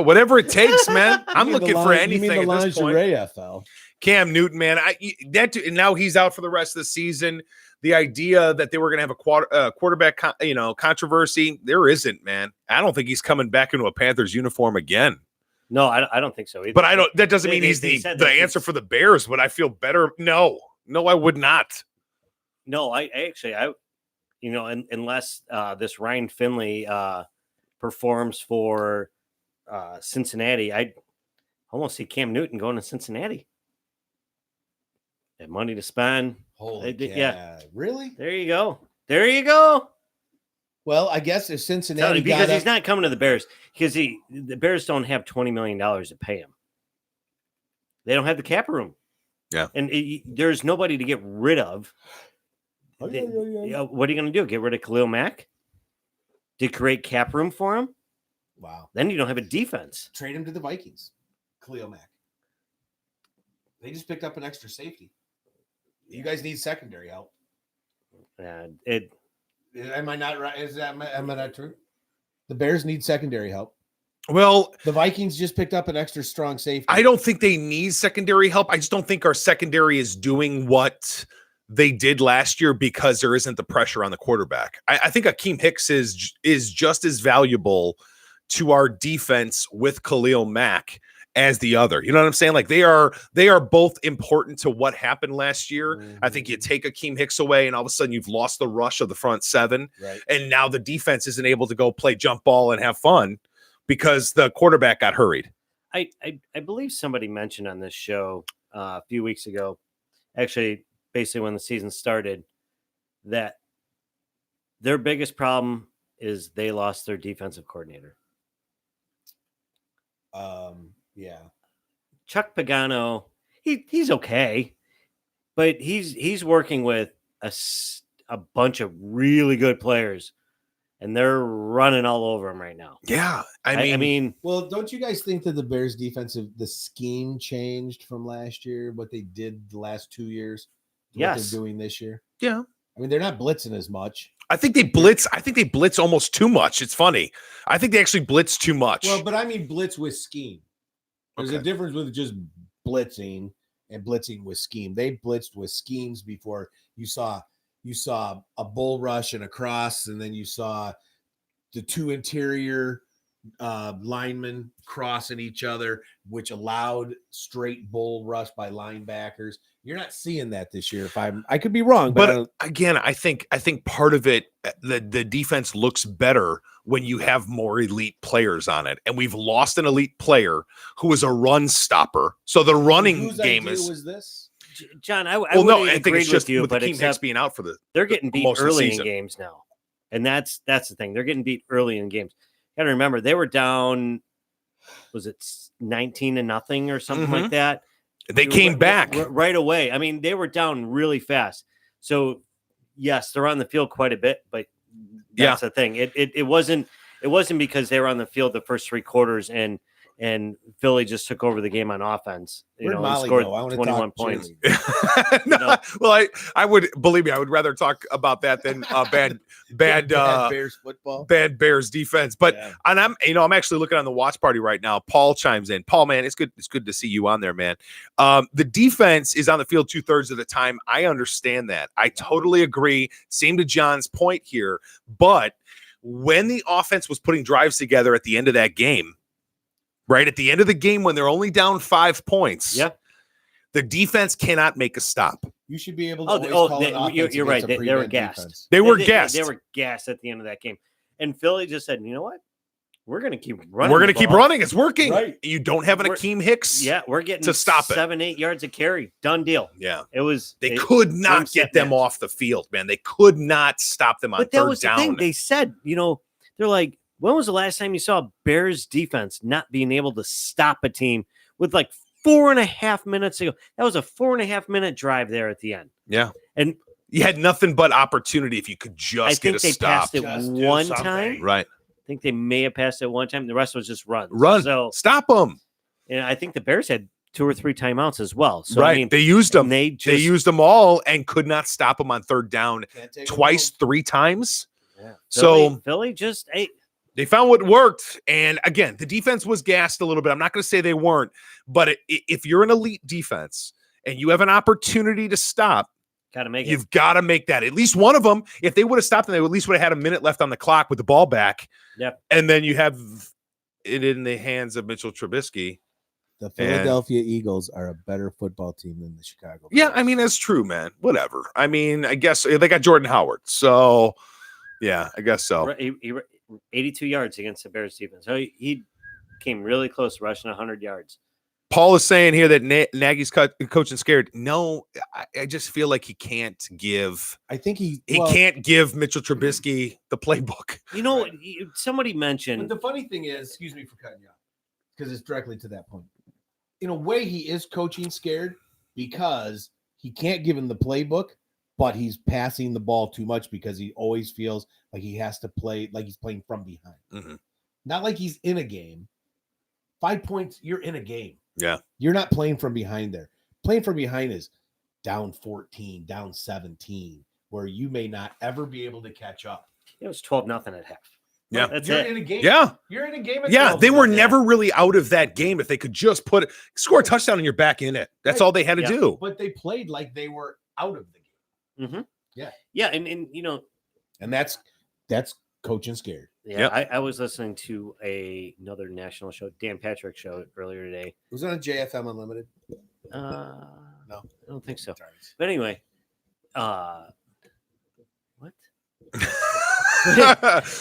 Whatever it takes, man. I'm
You mean
looking
the
for
lin-
anything
You mean the
at this point.
lingerie FL?
Cam Newton, man, and now he's out for the rest of the season. The idea that they were going to have a quarterback, controversy, there isn't, man. I don't think he's coming back into a Panthers uniform again.
No, I don't think so either.
But that doesn't
They-
mean
they-
he's
they
the
said that
answer
he's-
for the Bears. Would I feel better? No, I would not.
No, I actually, unless this Ryan Finley performs for Cincinnati, I almost see Cam Newton going to Cincinnati. They have money to spend.
Holy
They did-
yeah. Really?
There you go. There you go.
Well, I guess if Cincinnati
Because
got
he's not coming to the Bears because the Bears don't have $20 million to pay him. They don't have the cap room.
Yeah.
And there's nobody to get rid of.
Oh,
They-
yeah.
What are you going to do? Get rid of Khalil Mack? To create cap room for him?
Wow.
Then you don't have a defense.
Trade him to the Vikings. Khalil Mack. They just picked up an extra safety. You guys need secondary help.
It
Am I not right? Am I not true? The Bears need secondary help.
Well,
The Vikings just picked up an extra strong safety.
I don't think they need secondary help. I just don't think our secondary is doing what they did last year because there isn't the pressure on the quarterback. I think Akeem Hicks is just as valuable to our defense with Khalil Mack as the other. You know what I'm saying? Like they are both important to what happened last year. I think you take Akeem Hicks away and all of a sudden you've lost the rush of the front seven.
Right.
And now the defense isn't able to go play jump ball and have fun because the quarterback got hurried.
I believe somebody mentioned on this show a few weeks ago, actually basically when the season started, that their biggest problem is they lost their defensive coordinator.
Yeah.
Chuck Pagano, he's okay, but he's working with a bunch of really good players, and they're running all over him right now.
Yeah,
I mean,
Well, don't you guys think that the Bears the scheme changed from last year, what they did the last 2 years? What
yes.
they're doing this year?
yeah.
I mean, they're not blitzing as much.
I think they blitz almost too much. It's funny. I think they actually blitz too much.
Well, but I mean blitz with scheme. There's a
Okay.
difference with just blitzing and blitzing with scheme. They blitzed with schemes before. You saw a bull rush and a cross, and then you saw the two interior linemen crossing each other, which allowed straight bull rush by linebackers. You're not seeing that this year. I could be wrong,
but again, I think part of it, the defense looks better when you have more elite players on it, and we've lost an elite player who is a run stopper. So the running game
was this.
John, I
think it's just
with you,
with
but
Akeem Hicks being out for
they're getting beat
most of the
early in
season.
games now, and that's the thing. They're getting beat early in games. You got to remember they were down. Was it 19-0 or something like that?
They came back
right away. I mean, they were down really fast. So yes, they're on the field quite a bit, but that's the thing. It wasn't because they were on the field the first 3 quarters and Philly just took over the game on offense. You know, and scored 21 points.
No, well, I would believe me. I would rather talk about that than bad
Bears football,
bad Bears defense. But and I'm actually looking on the watch party right now. Paul chimes in. Paul, man, it's good to see you on there, man. The defense is on the field 2/3 of the time. I understand that. I totally agree. Same to John's point here, but when the offense was putting drives together at the end of that game. Right at the end of the game, when they're only down 5 points, the defense cannot make a stop.
You should be able to.
You're right. They were gassed.
Defense.
They were gassed.
They were gassed at the end of that game. And Philly just said, you know what? We're going to keep running.
We're going to keep running. It's working.
Right.
You don't have an Akeem Hicks.
Yeah, we're getting
to stop
7-8 yards of carry. Done deal.
Yeah.
It was.
They could not get them off the field, man. They could not stop them on
but that
third
was
down.
The thing. They said, they're like, when was the last time you saw Bears defense not being able to stop a team with like 4.5 minutes ago? That was a 4.5 minute drive there at the end.
Yeah.
And
you had nothing but opportunity if you could just get a stop.
Passed it one time.
Right.
I think they may have passed it one time. The rest was just run.
So stop them.
And I think the Bears had 2 or 3 timeouts as well. So
right.
I mean,
they used them.
They
used them all and could not stop them on third down twice, 3 times.
Yeah. Philly just
they found what worked. And again, the defense was gassed a little bit. I'm not going to say they weren't, but if you're an elite defense and you have an opportunity to stop, you've got to make that. At least one of them, if they would have stopped them, they at least would have had a minute left on the clock with the ball back.
Yep.
And then you have it in the hands of Mitchell Trubisky.
The Philadelphia Eagles are a better football team than the Chicago Bears.
Yeah, I mean, that's true, man. Whatever. I mean, I guess they got Jordan Howard. So, yeah, I guess so.
He 82 yards against the Bears defense. So he came really close to rushing 100 yards.
Paul is saying here that Nagy's coaching scared. No, I just feel like he can't give.
I think he
can't give Mitchell Trubisky the playbook.
Somebody mentioned.
But the funny thing is, excuse me for cutting you off, because it's directly to that point. In a way, he is coaching scared because he can't give him the playbook, but he's passing the ball too much because he always feels like he has to play like he's playing from behind.
Mm-hmm.
Not like he's in a game. 5 points, you're in a game.
Yeah.
You're not playing from behind there. Playing from behind is down 14, down 17, where you may not ever be able to catch up.
It was 12-0 at half.
Yeah.
That's
You're
it.
in a game.
Yeah.
You're in a game. Of
Yeah.
12
They were
minutes.
never really out of that game if they could just score a touchdown and you're back in it. That's
Right.
all they had to
Yeah.
do.
But they played like they were out of the game.
Yeah, and you know,
And that's coaching scared.
yeah,
Yep.
I was listening to another national show, Dan Patrick show earlier today.
Was it on JFM Unlimited?
No,
No.
I don't think so. But anyway, what?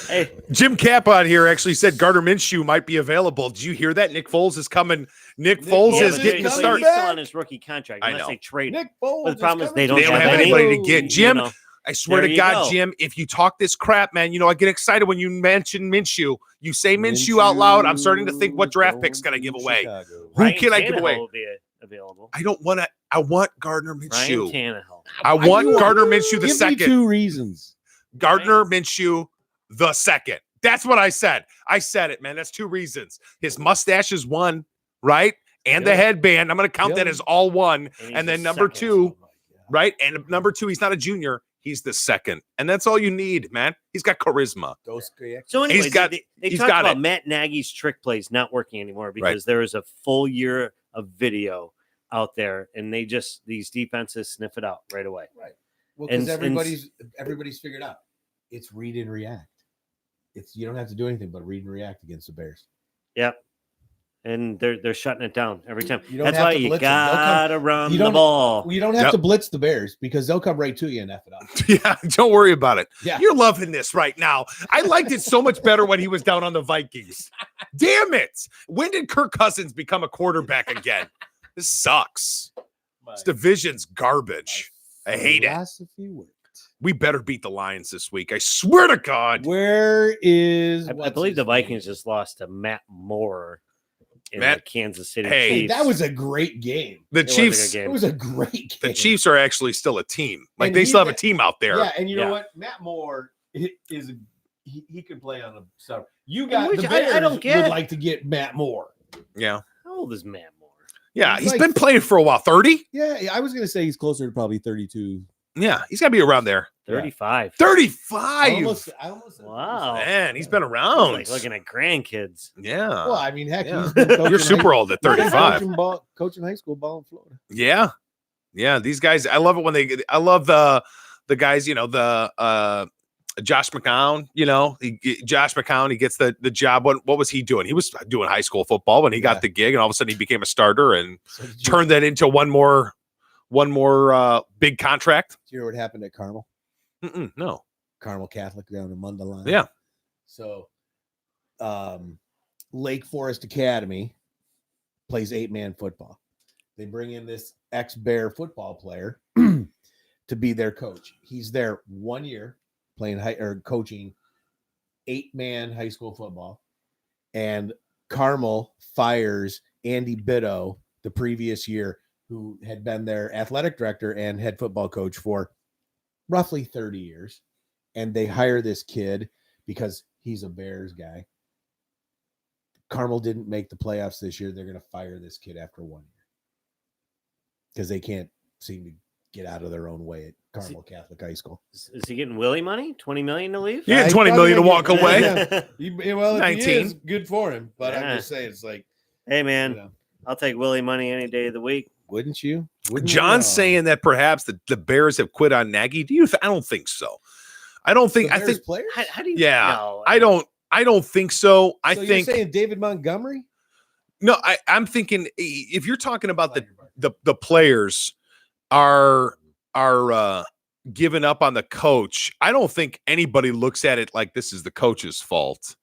Hey,
Jim Cap on here actually said Gardner Minshew might be available. Did you hear that? Nick Foles is coming. Nick Foles
yeah,
is
but
getting
he's
started.
still on his rookie contract
I
unless
know.
they trade him.
Nick Foles.
But the problem is they
They don't have
any.
anybody to get.
You
Jim,
know,
I swear
There
to
you
God,
go.
Jim, if you talk this crap, man, I get excited when you mention Minshew. You say Minshew out loud. I'm starting to think what draft picks can I give away? Who
Ryan
can I give
Tannehill
away?
will be available.
I don't want to. I want Gardner
Ryan
Minshew.
Tannehill.
I want Gardner Minshew the
Give me
second.
2 reasons.
Gardner Minshew the second. That's what I said. I said it, man. That's 2 reasons. His mustache is 1, right? And the
Yeah.
headband. I'm going to count that
Yeah.
as all 1.
he's
And then
the
number
second.
2, right? And number 2, he's not a junior. He's the second. And that's all you need, man. He's got charisma.
So anyway,
He's got-
they
he's
talked
got
about
it.
Matt Nagy's trick plays not working anymore because there is a full year of video out there, and these defenses sniff it out right away.
Well,
And-
because everybody's figured out it's read and react. You don't have to do anything but read and react against the Bears.
Yep. And they're shutting it down every time.
You don't
That's
have
why
to
you
blitz them. They'll come-
gotta run
you
the
don't-
ball.
You don't have
Yep.
to blitz the Bears because they'll come right to you and F it up.
Yeah, don't worry about it.
Yeah.
You're loving this right now. I liked it so much better when he was down on the Vikings. Damn it. When did Kirk Cousins become a quarterback again? This sucks. This division's garbage. I hate it.
Philosophy worked.
We better beat the Lions this week. I swear to God.
Where is?
I believe the Vikings just lost to Matt Moore in
Matt-
the Kansas City
Hey,
Hey,
Chiefs.
that was a great game.
The
It was a
Chiefs,
good game.
It was a great game.
the Chiefs are actually still a team. Like
And
they
he-
still have a team out there.
Yeah, and you
Yeah.
know what? Matt Moore he could play on a sub. You got
Which
the
I
Bears
don't get.
would like to get Matt Moore.
Yeah.
How old is Matt Moore?
Yeah.
He's
He's
like-
been playing for a while. 30?
Yeah, I was gonna say he's closer to probably 32.
Yeah. He's got to be around there.
35.
35.
I almost
Wow.
Man, he's been
He's
around.
like looking at grandkids.
Yeah.
Well, I mean, heck,
Yeah.
he's been coaching
You're super old at
he's been
35.
coaching high school ball in Florida.
Yeah. Yeah. These guys, I love it when I love the guys, the Josh McCown, Josh McCown, he gets the job. What was he doing? He was doing high school football when he got the gig, and all of a sudden he became a starter and
So did
turned that into one more big contract.
you hear what happened at Carmel?
No.
Carmel Catholic down in Mundelein.
Yeah.
So, Lake Forest Academy plays 8-man football. They bring in this ex-Bear football player to be their coach. He's there 1 year playing coaching 8-man high school football, and Carmel fires Andy Bitto the previous year, who had been their athletic director and head football coach for roughly 30 years. And they hire this kid because he's a Bears guy. Carmel didn't make the playoffs this year. They're going to fire this kid after 1 year because they can't seem to get out of their own way at Carmel Catholic High School.
Is he getting Willie money? 20 million to leave?
You get
he's
20
probably
million to
gonna
walk
get-
away.
Yeah. Well, if
19.
he is, good for him. But
Yeah.
I'm just saying, it's like,
Hey, man,
you know,
I'll take Willie money any day of the week.
wouldn't you? Wouldn't you
John's
know?
saying that perhaps the Bears have quit on Nagy. Do you? I don't think so. I don't think.
The
I
Bears
think.
players?
How do you
Yeah.
know?
I don't think so. I
So
think
you're saying David Montgomery?
no. I'm thinking if you're talking about the players are giving up on the coach. I don't think anybody looks at it like this is the coach's fault.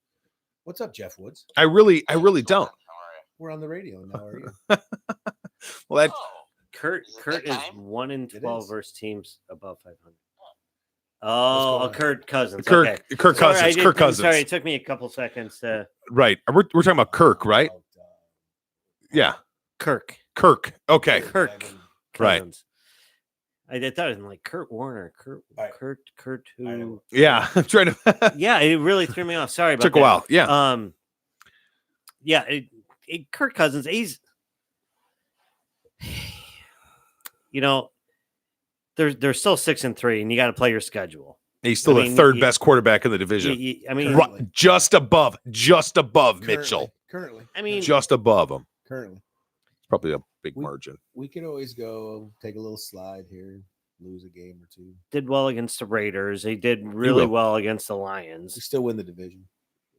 What's up, Jeff Woods?
I really don't.
We're on the radio now. Are you?
Well, that
Kurt is
time?
1 in
It
12
is.
versus teams above 500. Oh,
on?
Kirk Cousins.
Kirk
Okay.
Kirk
Sorry,
Cousins.
I'm
Kirk Cousins.
Sorry, it took me a couple seconds to
Right. We're talking about Kirk, right? Yeah.
Kirk.
Okay.
Kirk
Right.
Cousins. I thought it was like Kurt Warner.
All right.
Kurt
I
who?
know.
Yeah. I'm trying to.
Yeah, it really threw me off. Sorry about
Took
that.
a while. Yeah.
Yeah, Kirk Cousins, he's they're still 6-3, and you got to play your schedule.
He's still the third best quarterback in the division.
I mean,
Currently.
Just above Mitchell.
Currently.
I mean,
Just above him.
Currently.
It's probably a big margin.
We could always go take a little slide here, lose a game or two.
did well against the Raiders. They did really
will.
well against the
We
Lions.
still win the division.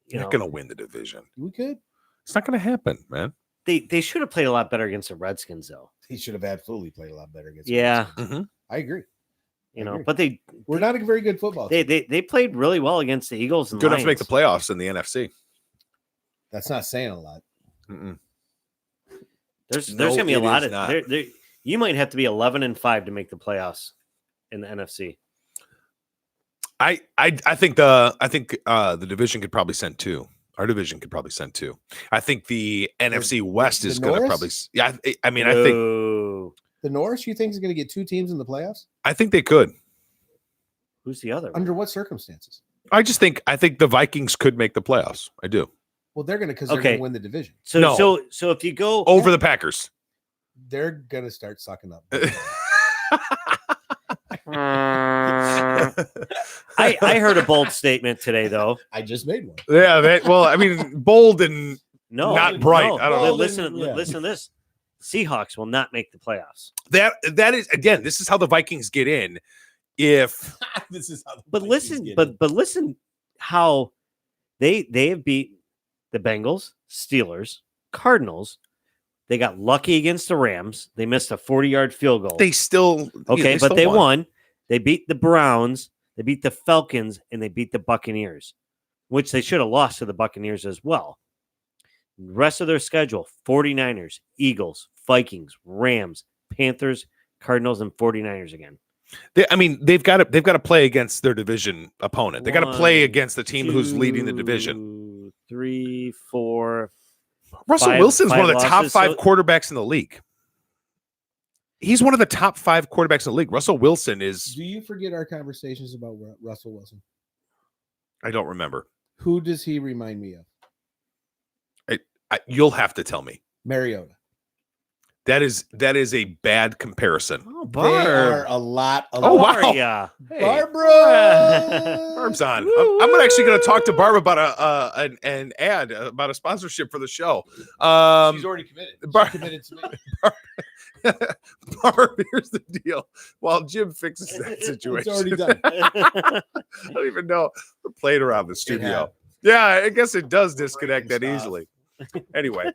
You're not going to win the division.
We could.
It's not going to happen, man.
They should have played a lot better against the Redskins, though.
He should have absolutely played a lot better against. the
Yeah.
Redskins.
Mm-hmm.
I agree.
You know,
agree.
but
We're not a very good football team.
they played really well against the Eagles and
Good enough to make
Lions.
the playoffs in the NFC.
That's not saying a lot.
Mm-mm.
There's
No,
gonna be a
it
lot
is
of
not.
you might have to be 11-5 to make the playoffs in the NFC.
I think the division could probably send 2. Our division could probably send 2. I think the NFC West
the
is going to
North?
probably. Yeah, I mean, I think
Ooh.
The Norris, you think, is going to get 2 teams in the playoffs?
they could.
Who's the other one?
Under what circumstances?
I think the Vikings could make the playoffs. I do.
Well, they're going to because they're
Okay.
going to win the division.
So
No.
so if you go
Over the Packers.
They're going to start sucking up.
I heard a bold statement today though.
I just made one.
Yeah, well, I mean, bold and
No,
Not bright.
no.
I don't
know.
Listen,
Yeah.
listen to this. Seahawks will not make the playoffs.
that is again. This is how the Vikings get in. If
This is how. The
But
Vikings
listen,
get
but
it.
but listen how they have beat the Bengals, Steelers, Cardinals. They got lucky against the Rams. They missed a 40-yard field goal.
they still
Okay,
still
but they won. They beat the Browns, they beat the Falcons, and they beat the Buccaneers, which they should have lost to the Buccaneers as well. Rest of their schedule, 49ers, Eagles, Vikings, Rams, Panthers, Cardinals, and 49ers again.
They've got to play against their division opponent. They got to play
1,
against the team who's leading the division.
2, 3, 4.
Russell
Five-
Wilson's one of the
five
top
losses,
5
so-
quarterbacks in the league. He's one of the top 5 quarterbacks in the league. Russell Wilson is.
Do you forget our conversations about Russell Wilson?
I don't remember.
Who does he remind me of?
You'll have to tell me.
Mariota.
That is a bad comparison.
Oh,
They are
Barb.
a lot.
Oh,
How
wow.
are ya?
Hey,
Barbara.
Barb's on. I'm actually going to talk to Barb about an ad about a sponsorship for the show.
She's already committed. She's
Bar-
committed to me.
Barb, here's the deal. While Jim fixes that situation,
It's already done.
I don't even know. We're playing around the studio.
happened.
Yeah, I guess it does disconnect that
Breaking stuff.
easily. Anyway,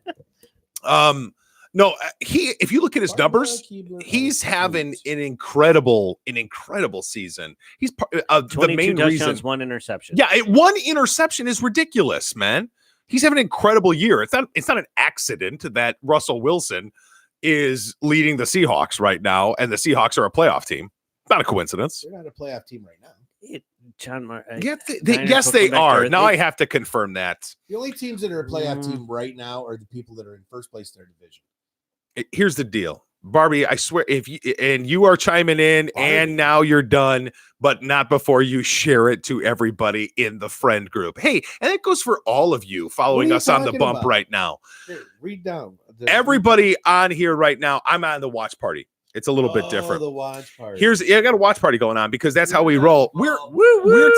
no, if you look at his numbers, he's having an incredible season. He's the
22
main
touchdowns,
reason.
1 interception.
Yeah, one interception is ridiculous, man. He's having an incredible year. It's not an accident that Russell Wilson is leading the Seahawks right now, and the Seahawks are a playoff team. Not a coincidence.
They're not a playoff team right now.
Yes, they are. Now I have to confirm that.
The only teams that are a playoff team right now are the people that are in first place in their division.
Here's the deal, Barbie. I swear, if you are chiming in, and now you're done, but not before you share it to everybody in the friend group. Hey, and that goes for all of you following
you
us on the
talking
bump
about?
right now.
Here, read down.
Everybody on here right now. I'm on the watch party. It's a little bit different.
The watch party.
I got a watch party going on because that's how we roll. We're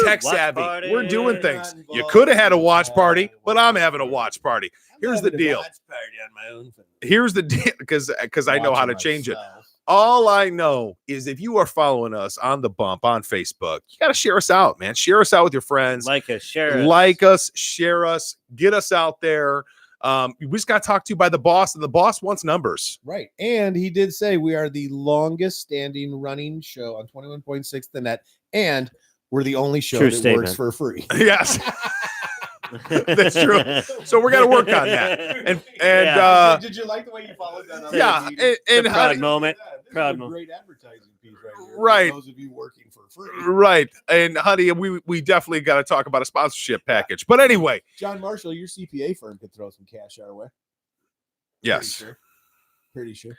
tech
Watch
savvy.
party.
We're doing
We're
things.
not
You
involved
could have had a
in
watch
that.
party, but I'm having a watch party. Here's the deal.
Watch party on my own phone.
Here's the deal, because I know how to
Watching
change it.
myself.
All I know is if you are following us on the bump on Facebook, you got to share us out, man. Share us out with your friends.
Like us, share us.
Like us, share us, get us out there. We just got talked to by the boss, and the boss wants numbers.
Right. And he did say we are the longest standing running show on 21.6 the net. And we're the only show
True
that
statement.
works for free.
Yes, that's true. So we're gonna work on that. And
Yeah.
Did you like the way you followed that up?
yeah, and
It's a proud
honey,
moment.
This is
Proud
a
moment.
great advertising piece right here.
Right.
For those of you working for free.
right, and honey, we definitely got to talk about a sponsorship package. But anyway,
John Marshall, your CPA firm could throw some cash our way.
yes.
Pretty sure.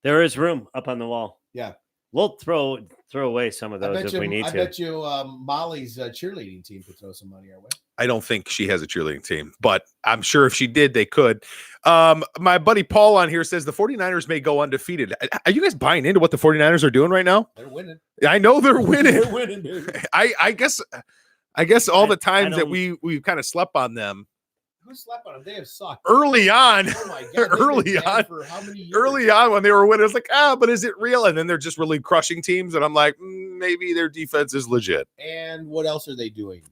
There is room up on the wall.
Yeah.
We'll throw away some of
I
those
bet
if we need
I
to.
bet you Molly's cheerleading team could throw some money our way.
I don't think she has a cheerleading team, but I'm sure if she did, they could. My buddy Paul on here says the 49ers may go undefeated. Are you guys buying into what the 49ers are doing right now?
They're winning.
I know they're winning.
They're winning, dude.
I guess all the times that
don't-
we kind of slept on them
Who slept on them? They have sucked.
early on.
Oh my god! they've been
Early
bad
on.
for how many years?
Early on when they were winning, it's like, but is it real? And then they're just really crushing teams, and I'm like, maybe their defense is legit.
And what else are they doing?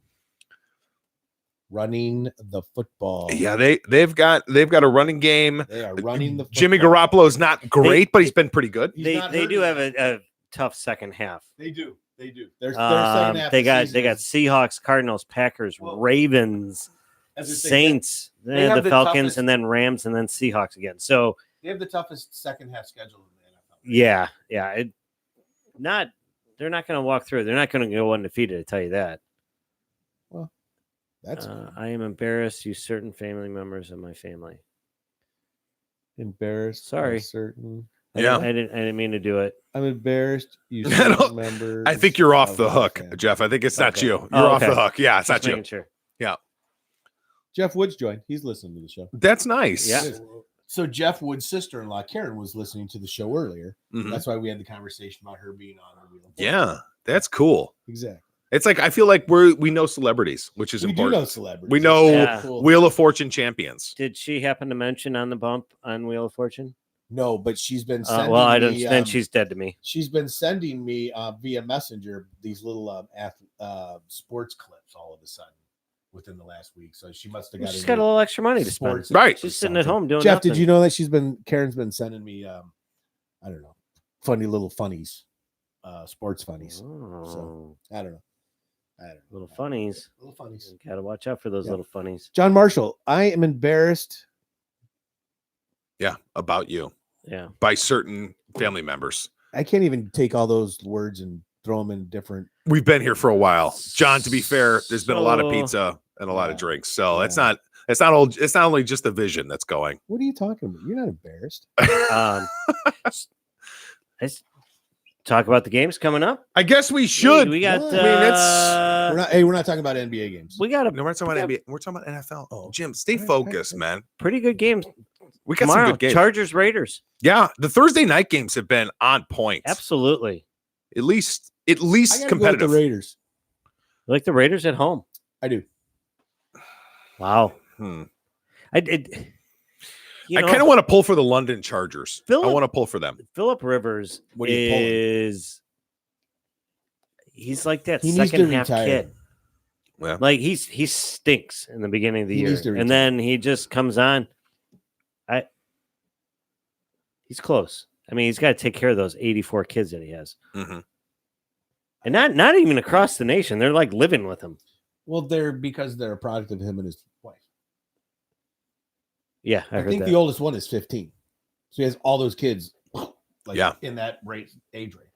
Running the football.
Yeah, they've got a running game.
They are running the football.
Jimmy Garoppolo's not great, but he's been pretty good.
He's
They
not
do have
hurting.
a tough second half.
They do. Their second half.
They
of
got
the season
Seahawks, Cardinals, Packers,
Well,
Ravens,
as I say,
Saints,
they have
the
the
Falcons,
toughest-
and then Rams, and then Seahawks again. So
They have the toughest second half schedule in the NFL.
yeah. They're not going to walk through. They're not going to go undefeated. I tell you that.
That's
I am embarrassed. You certain family members of my family.
embarrassed.
Sorry.
Certain.
Yeah.
I didn't mean to do it.
I'm embarrassed. You
I
certain
don't-
members.
I think you're off
of
the
my
hook,
family.
Jeff. I think it's not
Okay.
you. You're
Oh,
off the
okay.
hook. Yeah, it's
Just
not you.
making sure.
Jeff Woods joined. He's listening to the show.
That's nice.
Yeah.
So Jeff Wood's sister-in-law Karen was listening to the show earlier.
Mhm.
That's why we had the conversation about her being on the Wheel of Fortune.
Yeah, that's cool.
Exactly.
It's like I feel like we know celebrities, which is
We do
important.
know celebrities.
We know
Yeah.
Cool.
Wheel of Fortune champions.
Did she happen to mention on the bump on Wheel of Fortune?
No, but she's been sending
Well, I don't.
me,
Then she's dead to me.
she's been sending me via messenger these little sports clips all of a sudden within the last week. So she must have got.
She's
into
got a little extra money to spend.
sports
Right.
or
She's sitting at
something.
home doing
Jeff,
nothing.
did you know that Karen's been sending me I don't know, funny little funnies, sports funnies.
Oh,
I don't know.
little funnies.
Little funnies.
Got to watch out for those
Yeah.
little funnies.
John Marshall, I am embarrassed.
Yeah, about you
Yeah.
by certain family members.
I can't even take all those words and throw them in different.
We've been here for a while, John. To be fair, there's been a lot of
So-
pizza and a lot of
Yeah.
drinks, so
Yeah.
it's not old. It's not only just the vision that's going.
What are you talking about? You're not embarrassed.
Let's talk about the games coming up.
I guess we should.
We got.
What?
I mean, it's-
We're not talking about NBA games.
we got a
No, we're not talking about
Yeah.
NBA. We're talking about NFL.
Oh.
Jim, stay
Okay,
focused,
okay.
man.
pretty good game
We got
tomorrow.
some good games.
Chargers Raiders.
Yeah, the Thursday night games have been on point.
Absolutely.
At least
I gotta go with
competitive.
the Raiders.
You like the Raiders at home.
I do.
Wow.
Hmm.
I did.
I kind of want to pull for the London Chargers. I
Phillip-
want to pull for them.
Philip Rivers
What are you pulling?
he's like that
He needs to
second half
retire.
kid.
Yeah.
Like he stinks in the beginning of the
He
year,
needs to retire.
and then he just comes on. He's close. I mean, he's got to take care of those 84 kids that he has,
Mhm.
and not even across the nation. They're like living with him.
Well, because they're a product of him and his wife.
Yeah, I
I
heard
think
that.
the oldest one is 15. So he has all those kids like
Yeah.
in that age range.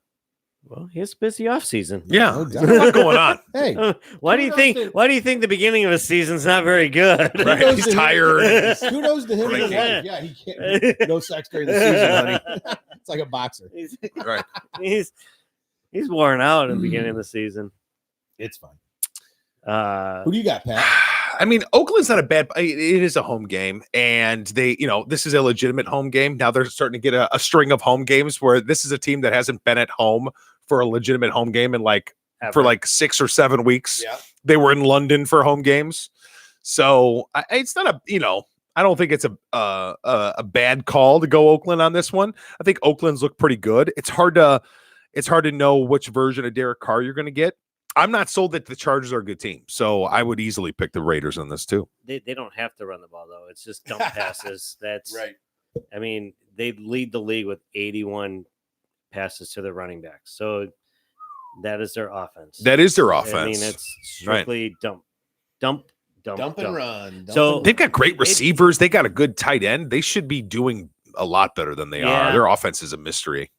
Well, he has a busy off season.
Yeah,
No
there's
doubt.
a lot going on.
Hey,
Why do you
Kudos
think?
to-
Why do you think the beginning of a season's not very good?
Right.
Kudos
He's
to him.
tired.
kudos to him and his
Yeah.
wife. Yeah, he can't. No sex during the season, honey. It's like a boxer.
He's,
Right.
he's worn out in the beginning of the season.
It's fine.
Uh,
Who do you got, Pat?
I mean, Oakland's not a bad. It is a home game, and this is a legitimate home game. Now they're starting to get a string of home games where this is a team that hasn't been at home for a legitimate home game in for
ever.
6 or 7 weeks.
Yeah.
They were in London for home games, so it's not I don't think it's a bad call to go Oakland on this one. I think Oakland's look pretty good. It's hard to know which version of Derek Carr you're going to get. I'm not sold that the Chargers are a good team, so I would easily pick the Raiders on this too.
They don't have to run the ball though. It's just dump passes. That's
Right.
I mean, they lead the league with 81 passes to their running backs. So that is their offense.
That is their
I
offense.
mean, it's strictly dump.
Dump and run.
So-
They've got great receivers. They got a good tight end. They should be doing a lot better than they
Yeah.
are. Their offense is a mystery.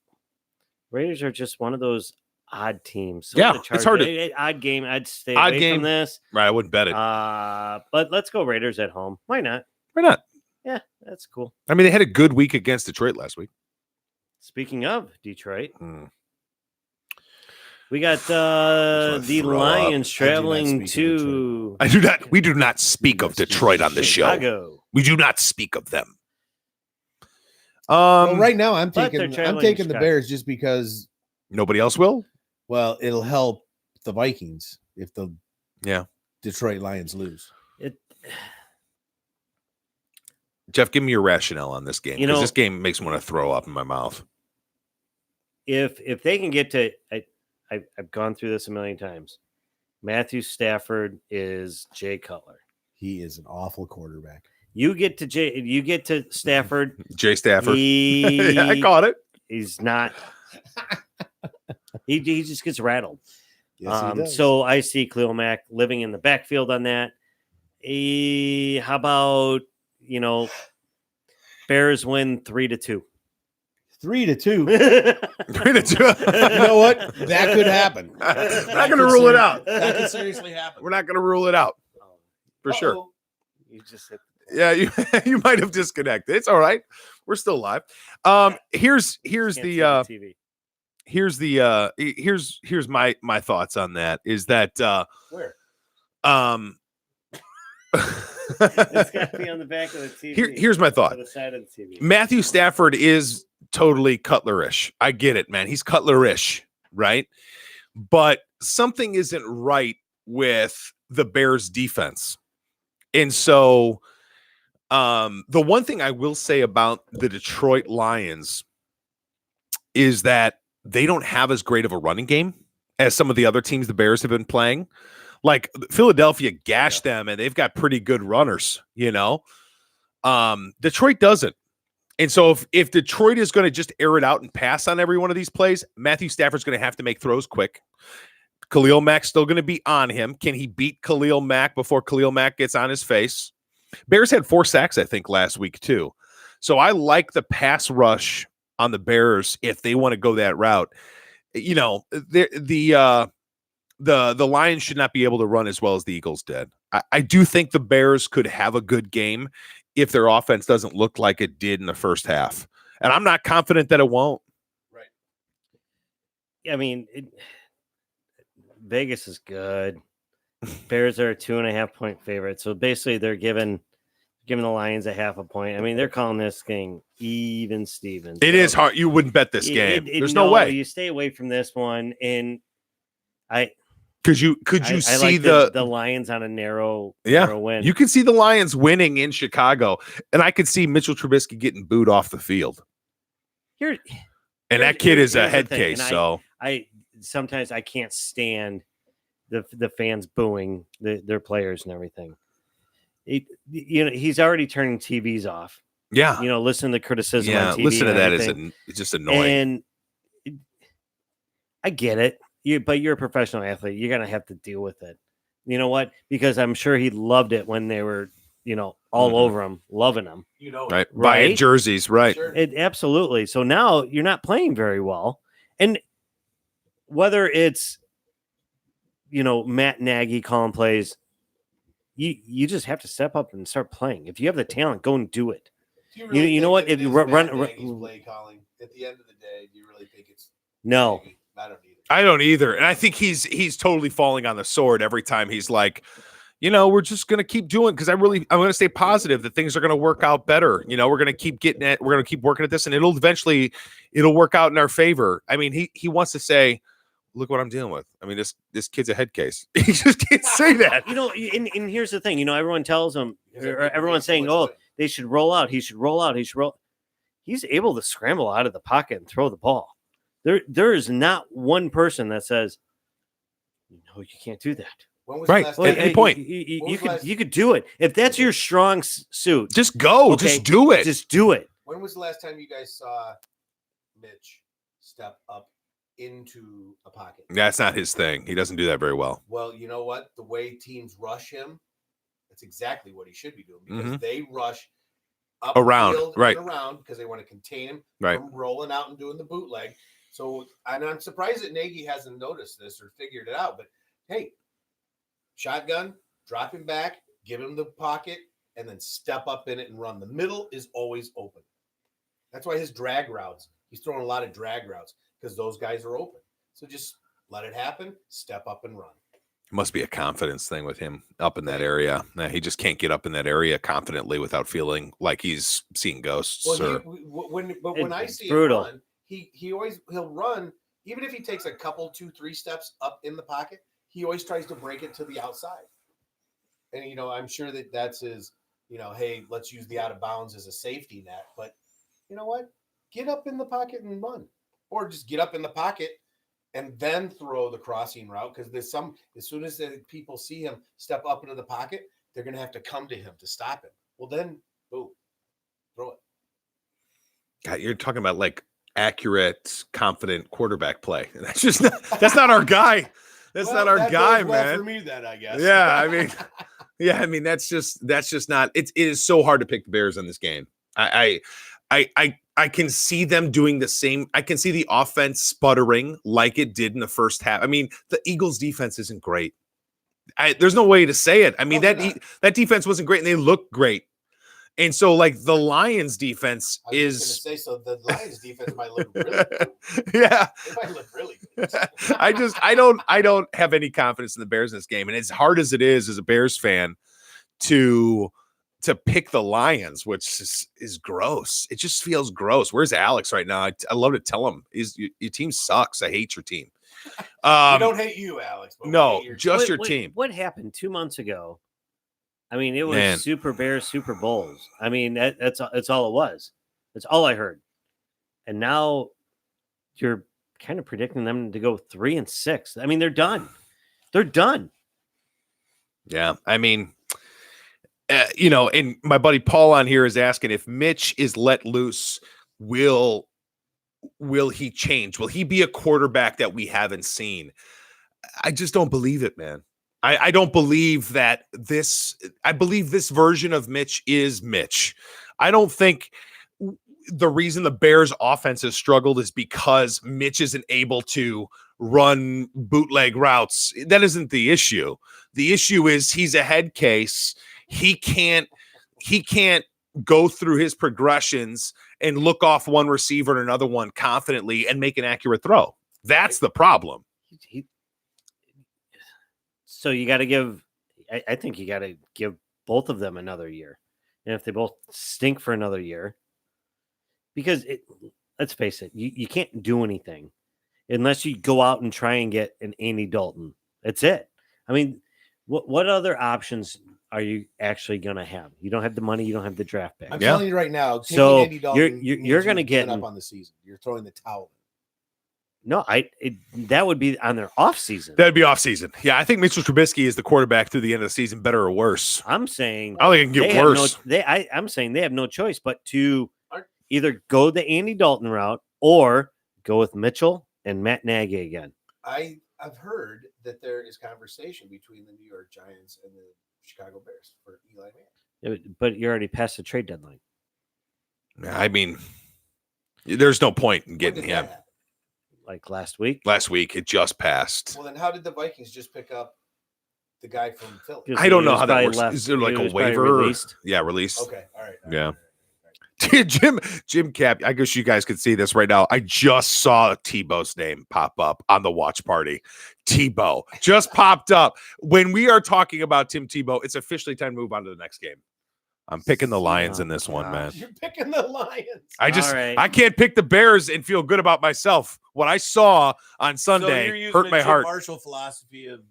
Raiders are just one of those odd teams.
Yeah,
the
it's hard to-
odd game. I'd stay
Odd
away
game.
from this.
Right, I wouldn't bet it.
But let's go Raiders at home. Why not?
Why not?
Yeah, that's cool.
I mean, they had a good week against Detroit last week.
Speaking of Detroit,
Hmm.
We got
wanna
the
throw up.
Lions traveling
speak of
to
I do not. We do not speak of Detroit on the show.
Chicago.
We do not speak of them.
Well, right now I'm
but they're
taking
traveling to
the
Chicago.
Bears just because,
Nobody else will.
well, it'll help the Vikings if the
Yeah.
Detroit Lions lose.
It,
Jeff, give me your rationale on this game,
You
because
know-
this game makes me want to throw up in my mouth.
if they can get to, I've gone through this a million times. Matthew Stafford is Jay Cutler.
He is an awful quarterback.
You get to Stafford.
Jay Stafford.
He,
Yeah, I caught it.
He's not. He just gets rattled.
Yes, he does.
So I see Khalil Mack living in the backfield on that. How about Bears win 3-2?
3-2.
3-2.
You know what? That could happen.
We're not going to rule it out.
That could seriously happen.
We're not going to rule it out for sure.
Uh-oh. You just hit.
Yeah, you might have disconnected. It's all right. We're still live. Here's
Can't see
the
TV.
here's my thoughts on that. Is that
Where?
It's got to be on the back of the TV.
here's my thought.
On the side of the TV.
Matthew Stafford is totally Cutlerish. I get it, man. He's Cutlerish, right? But something isn't right with the Bears defense. And so the one thing I will say about the Detroit Lions is that they don't have as great of a running game as some of the other teams the Bears have been playing. Like Philadelphia gashed them, and they've got pretty good runners, Detroit doesn't. And so if Detroit is going to just air it out and pass on every one of these plays, Matthew Stafford's going to have to make throws quick. Khalil Mack's still going to be on him. Can he beat Khalil Mack before Khalil Mack gets on his face? Bears had 4 sacks, I think, last week too. So I like the pass rush on the Bears if they want to go that route. The Lions should not be able to run as well as the Eagles did. I do think the Bears could have a good game if their offense doesn't look like it did in the first half. And I'm not confident that it won't.
Right. I mean, Vegas is good. Bears are a 2.5-point favorite. So basically they're giving the Lions a 0.5 point. I mean, they're calling this game even Stevens.
It is hard. You wouldn't bet this game. There's no way.
You stay away from this one. And
Could you
I
see
like the Lions on a narrow win?
You could see the Lions winning in Chicago, and I could see Mitchell Trubisky getting booed off the field. And that kid is a head case. So
I sometimes I can't stand the fans booing their players and everything. He's already turning TVs off.
Yeah,
listen to criticism.
Yeah,
on TV
listen to
and
that
everything.
it's just annoying.
And I get it. But you're a professional athlete. You're gonna have to deal with it. You know what? Because I'm sure he loved it when they were, all over him, loving him.
Right? Buying jerseys, right?
Sure.
Absolutely. So now you're not playing very well, and whether it's Matt Nagy calling plays, you just have to step up and start playing. If you have the talent, go and do it. You know what? If you run
play calling at the end of the day, do you really think it's
no?
I don't either.
I don't either. And I think he's totally falling on the sword every time he's like, we're just going to keep doing, because I'm going to stay positive that things are going to work out better. We're going to keep getting it. We're going to keep working at this, and it'll work out in our favor. I mean, he wants to say, look what I'm dealing with. I mean, this kid's a head case. He just can't say that.
And here's the thing, everyone tells him, or everyone's saying, oh, they should roll out. He should roll out. He should roll. He's able to scramble out of the pocket and throw the ball. There is not one person that says, no, you can't do that.
When was
Right.
the last
At
time-
any point.
You could do it. If that's your strong suit,
Just go.
Okay,
Just do it.
just do it.
When was the last time you guys saw Mitch step up into a pocket?
That's not his thing. He doesn't do that very well.
Well, you know what? The way teams rush him, that's exactly what he should be doing, because
Mhm.
they rush up
Around,
field
right.
and around, because they want to contain him
Right.
from rolling out and doing the bootleg. So, and I'm surprised that Nagy hasn't noticed this or figured it out. But hey, shotgun, drop him back, give him the pocket, and then step up in it and run. The middle is always open. That's why his drag routes, he's throwing a lot of drag routes, because those guys are open. So just let it happen, step up and run.
Must be a confidence thing with him up in that area. He just can't get up in that area confidently without feeling like he's seeing ghosts.
Well,
Or
when I see
brutal.
him run, he'll run even if he takes a couple 2-3 steps up in the pocket. He always tries to break it to the outside, and I'm sure that's his. Hey, let's use the out of bounds as a safety net. But you know what? Get up in the pocket and run, or just get up in the pocket and then throw the crossing route, because as soon as the people see him step up into the pocket, they're going to have to come to him to stop him. Well, then, boom, throw it.
God, you're talking about like accurate, confident quarterback play. That's not our guy. That's not our guy, man.
For me, then I guess.
Yeah, I mean, that's just not. It is so hard to pick the Bears in this game. I can see them doing the same. I can see the offense sputtering like it did in the first half. I mean, the Eagles' defense isn't great. There's no way to say it. I mean, that defense wasn't great, and they looked great. And so, like, the Lions' defense is.
Say so. The Lions' defense might look really good.
Yeah,
it might look really good.
I don't have any confidence in the Bears in this game, and as hard as it is as a Bears fan to pick the Lions, which is gross. It just feels gross. Where's Alex right now? I love to tell him, your team sucks. I hate your team.
We don't hate you, Alex. But
no, just your team.
What happened 2 months ago? I mean, it was Super Bears, Super Bowls. I mean, that's all it was. That's all I heard. And now you're kind of predicting them to go 3-6. I mean, they're done. They're done.
Yeah, I mean, and my buddy Paul on here is asking if Mitch is let loose, will he change? Will he be a quarterback that we haven't seen? I just don't believe it, man. I don't believe that I believe this version of Mitch is Mitch. I don't think the reason the Bears offense has struggled is because Mitch isn't able to run bootleg routes. That isn't the issue. The issue is he's a head case. He can't go through his progressions and look off one receiver and another one confidently and make an accurate throw. That's the problem.
So you got to give, I think you got to give both of them another year. And if they both stink for another year, because let's face it, you can't do anything unless you go out and try and get an Andy Dalton. That's it. I mean, what other options are you actually going to have? You don't have the money. You don't have the draft pick.
I'm telling you right now.
So
Andy Dalton
you're going to get
up on the season. You're throwing the towel.
No, that would be on their off season.
That'd be off season. Yeah, I think Mitchell Trubisky is the quarterback through the end of the season, better or worse.
I'm saying
I don't think it can get worse.
I'm saying they have no choice but to either go the Andy Dalton route or go with Mitchell and Matt Nagy again.
I've heard that there is conversation between the New York Giants and the Chicago Bears for Eli Manning.
Yeah, but you're already past the trade deadline.
I mean, there's no point in getting him.
Like last week?
Last week, it just passed.
Well, then how did the Vikings just pick up the guy from Philly?
I don't know how that works. Is there like a waiver?
Released?
Yeah, released.
Okay, all right.
Yeah. Jim Cap, I guess you guys can see this right now. I just saw Tebow's name pop up on the watch party. Tebow just popped up. When we are talking about Tim Tebow, it's officially time to move on to the next game. I'm picking the Lions in this one, man.
You're picking the Lions.
I can't pick the Bears and feel good about myself. What I saw on Sunday hurt my heart.
Marshall philosophy of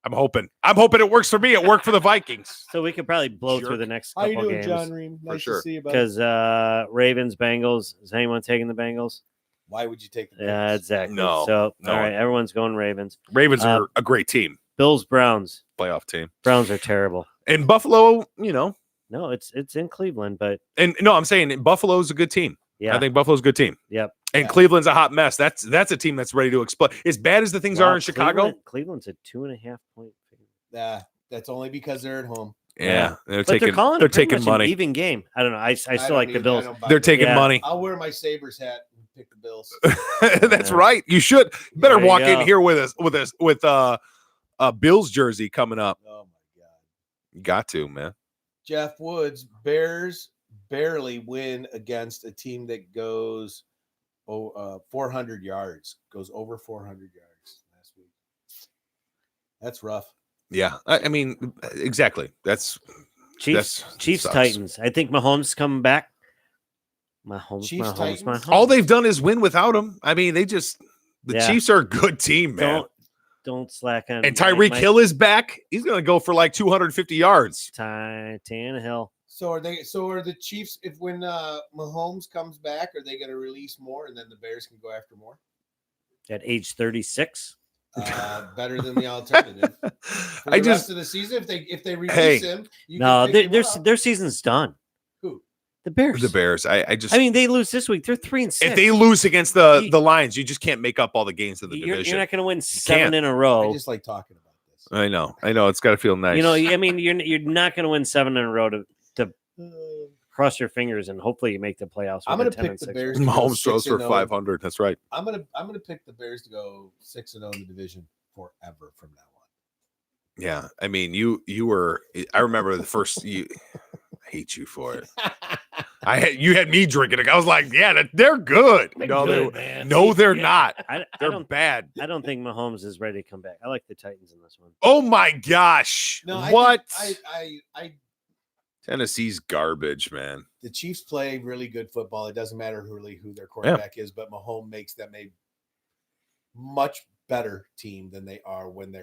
I'm hoping it works for me. It worked for the Vikings.
So we could probably blow through the next couple
How you doing,
games.
John Ream? Nice
sure.
to see you, buddy.
Because Ravens, Bengals. Is anyone taking the Bengals?
Why would you take the Bengals?
Yeah, exactly.
No,
So
no.
all right, everyone's going Ravens.
Ravens are a great team,
Bills, Browns.
playoff team.
Browns are terrible.
And Buffalo,
No, it's in Cleveland, but
I'm saying Buffalo's a good team.
yeah,
I think Buffalo's a good team.
Yep.
And Cleveland's a hot mess. That's a team that's ready to explode. As bad as the things are in Chicago.
Cleveland's a 2.5 point favorite.
Yeah, that's only because they're at home.
Yeah, they're
But they're calling
they're
it pretty
taking
much
money.
an even game. I don't know. I still
don't
like the
either.
Bills.
I don't buy
They're
it.
taking
Yeah.
money.
I'll wear my Sabres hat and pick the Bills.
That's
Yeah.
right. You should. You better
There you
walk in
go.
here with a Bills jersey coming up.
Oh my God.
You got to, man.
Jeff Woods, Bears barely win against a team that goes 400 yards, goes over 400 yards last week. That's rough.
Yeah, I mean, exactly. That's
Chiefs
sucks.
Titans. I think Mahomes coming back.
Chiefs, Titans?
Mahomes.
all they've done is win without him. I mean, the
Yeah.
Chiefs are a good team, man.
Don't slack on.
And Tyreek Hill is back. He's going to go for like 250 yards.
Tannehill.
So are the Chiefs? If when Mahomes comes back, are they going to release more, and then the Bears can go after more?
At age 36.
Better than the alternative. For the rest of the season, if they release him,
their season's done.
Who?
The Bears.
The Bears. I
mean, they lose this week. They're 3-6.
If they lose against the Lions, you just can't make up all the games of the division.
You're not going to win 7 in a row.
I just like talking about this.
I know. It's got to feel nice.
You know, I mean, you're not going to win 7 in a row to cross your fingers and hopefully you make the playoffs.
I'm going to pick the Bears.
Mahomes throws for 500. That's right.
I'm gonna pick the Bears to go 6-0 in the division forever from now on.
Yeah, I mean, you were. I remember the first. I hate you for it. You had me drinking it. I was like, yeah, they're good. No, they're not. They're bad.
I don't think Mahomes is ready to come back. I like the Titans in this one.
Oh my gosh!
No,
what?
I
Tennessee's garbage, man.
The Chiefs play really good football. It doesn't matter who their quarterback is, but Mahomes makes them a much better team than they are when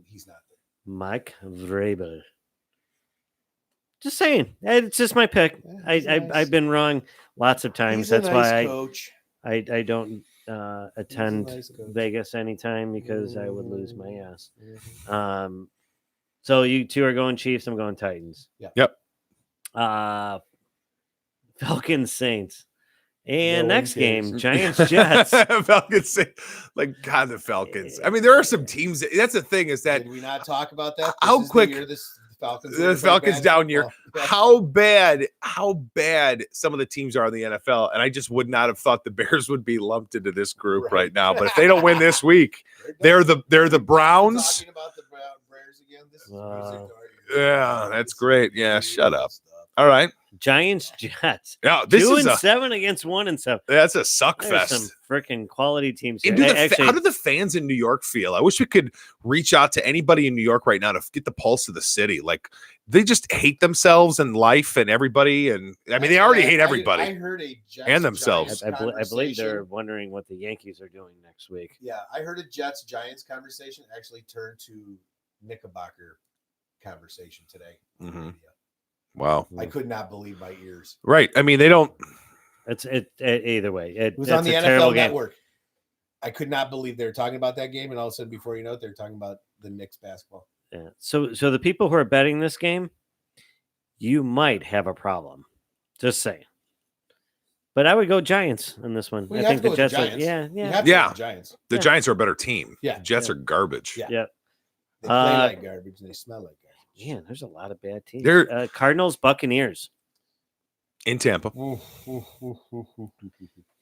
he's not there.
Mike Vrabel. Just saying. It's just my pick. I've been wrong lots of times. That's why I don't attend Vegas anytime because I would lose my ass. So you two are going Chiefs. I'm going Titans.
Yep.
Falcons Saints. And next game, Giants Jets.
Falcons, like God, the Falcons. I mean, there are some teams. That's the thing is that
did we not talk about that?
How quick
the
Falcons down here? How bad some of the teams are in the NFL, and I just would not have thought the Bears would be lumped into this group right now. But if they don't win this week, they're the Browns.
Talking about the Bears again. This is
yeah, that's great. Yeah, shut up. All right.
Giants, Jets.
Yeah, this
2-7 against 1-7.
That's a suck
There's
fest.
some freaking quality teams.
How do the fans in New York feel? I wish we could reach out to anybody in New York right now to get the pulse of the city. Like they just hate themselves and life and everybody. And I mean, they already hate everybody.
I heard a Jets
and themselves.
I believe they're wondering what the Yankees are doing next week.
Yeah, I heard a Jets Giants conversation actually turned to Knickerbocker conversation today.
Mm-hmm. Wow.
I could not believe my ears.
Right. I mean, they don't.
It's either way. It
was on the NFL Network. I could not believe they were talking about that game, and all of a sudden, before you know it, they're talking about the Knicks basketball.
Yeah. So the people who are betting this game, you might have a problem. Just saying. But I would go Giants in this one.
Well,
I think the Jets.
Giants.
The Giants are a better team.
Yeah.
The Jets are garbage.
Yeah. They play like garbage and they smell like garbage.
Man, there's a lot of bad teams.
Cardinals,
Buccaneers
in Tampa.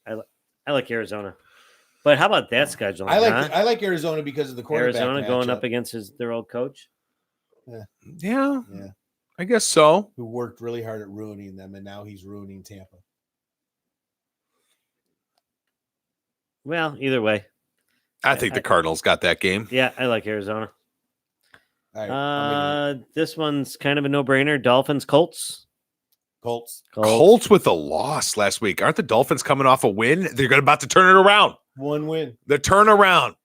I like Arizona, but how about that scheduling?
I like Arizona because of the quarterback.
Arizona going up against their old coach.
Yeah, I guess so.
Who worked really hard at ruining them, and now he's ruining Tampa.
Well, either way,
I think the Cardinals got that game.
Yeah, I like Arizona.
All right,
this one's kind of a no-brainer. Dolphins, Colts
with a loss last week. Aren't the Dolphins coming off a win? They're about to turn it around.
One win.
The turnaround.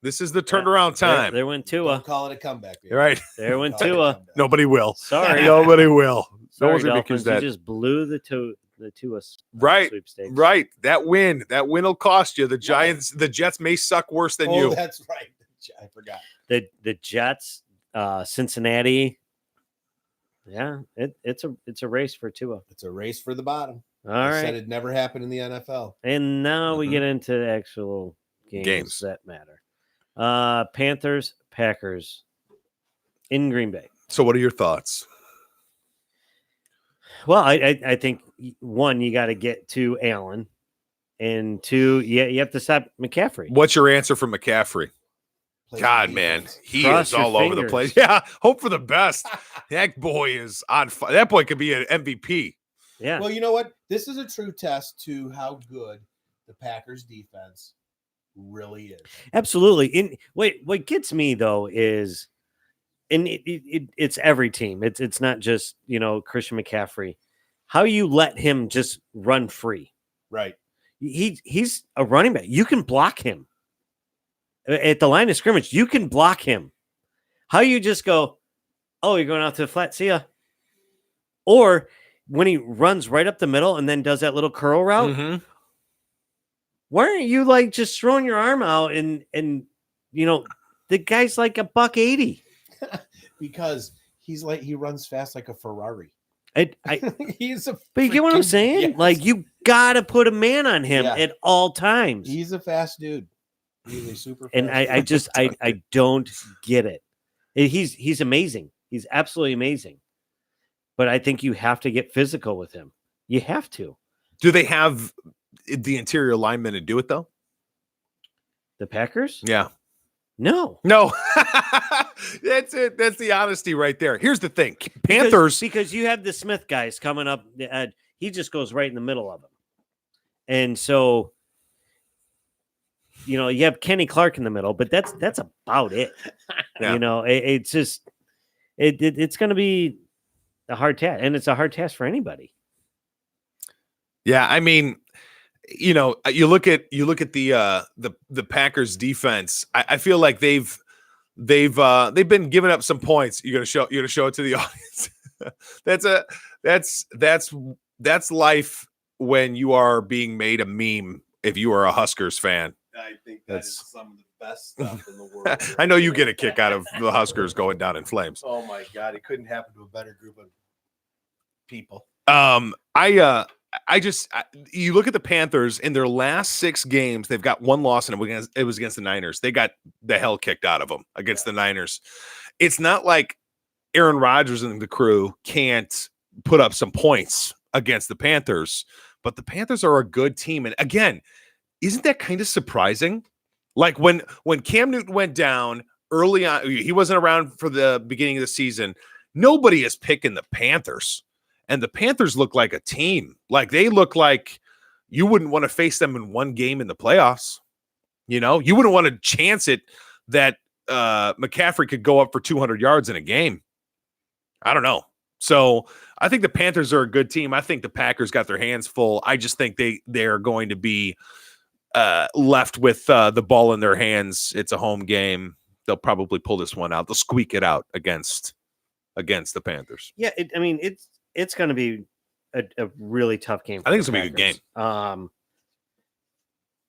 This is the turnaround time.
They win Tua.
Don't call it a comeback. Baby.
Right.
They win Tua.
Nobody will.
Sorry.
Nobody will.
Sorry,
no one's gonna
Dolphins.
that.
You just blew the Tua sweepstakes.
Right. That win will cost you. The Giants, the Jets may suck worse than you.
That's right. I forgot.
The Jets, Cincinnati. Yeah, it's a race for Tua.
It's a race for the bottom.
All right.
Said it never happened in the NFL.
And now we get into actual games that matter. Panthers, Packers in Green Bay.
So what are your thoughts?
Well, I think one, you got to get to Allen, and two, you have to stop McCaffrey.
What's your answer for McCaffrey? God, man, he is all over the place. Yeah, hope for the best. That boy is on fire. That boy could be an MVP.
Yeah.
Well, you know what? This is a true test to how good the Packers defense really is.
Absolutely. And what gets me though is, and it's every team. It's not just Christian McCaffrey. How you let him just run free?
Right.
He's a running back. You can block him at the line of scrimmage. You can block him. How you just go, oh, you're going out to the flat, see ya. Or when he runs right up the middle and then does that little curl route,
Mm-hmm.
why aren't you like just throwing your arm out and the guy's like $180.
Because he runs fast like a Ferrari. He's a.
But you get what I'm saying?
Yes.
Like you gotta put a man on him
Yeah.
at all times.
He's a fast dude. He's a super.
And
fast
I
dude.
just I don't get it. He's amazing. He's absolutely amazing. But I think you have to get physical with him. You have to.
Do they have the interior linemen to do it though?
The Packers?
Yeah.
No.
That's it. That's the honesty right there. Here's the thing. Panthers.
Because you have the Smith guys coming up. He just goes right in the middle of them. And so, you have Kenny Clark in the middle, but that's about it.
Yeah.
It's just it's going to be a hard task, and it's a hard task for anybody.
Yeah, I mean, you look at the Packers defense. I feel like they've been giving up some points. You're gonna show it to the audience. That's life when you are being made a meme. If you are a Huskers fan,
I think
That's-
is some of the best stuff in the world.
I know you get a kick out of the Huskers going down in flames.
Oh my God! It couldn't happen to a better group of people.
You look at the Panthers in their last 6 games, they've got 1 loss, and it was against the Niners. They got the hell kicked out of them against the Niners. It's not like Aaron Rodgers and the crew can't put up some points against the Panthers, but the Panthers are a good team. And again, isn't that kind of surprising? Like when Cam Newton went down early on, he wasn't around for the beginning of the season. Nobody is picking the Panthers. And the Panthers look like a team. Like they look like you wouldn't want to face them in one game in the playoffs. You wouldn't want to chance it that McCaffrey could go up for 200 yards in a game. I don't know. So I think the Panthers are a good team. I think the Packers got their hands full. I just think they're going to be left with the ball in their hands. It's a home game. They'll probably pull this one out. They'll squeak it out against the Panthers.
Yeah, it's going to be a really tough game.
I think it's going to be a good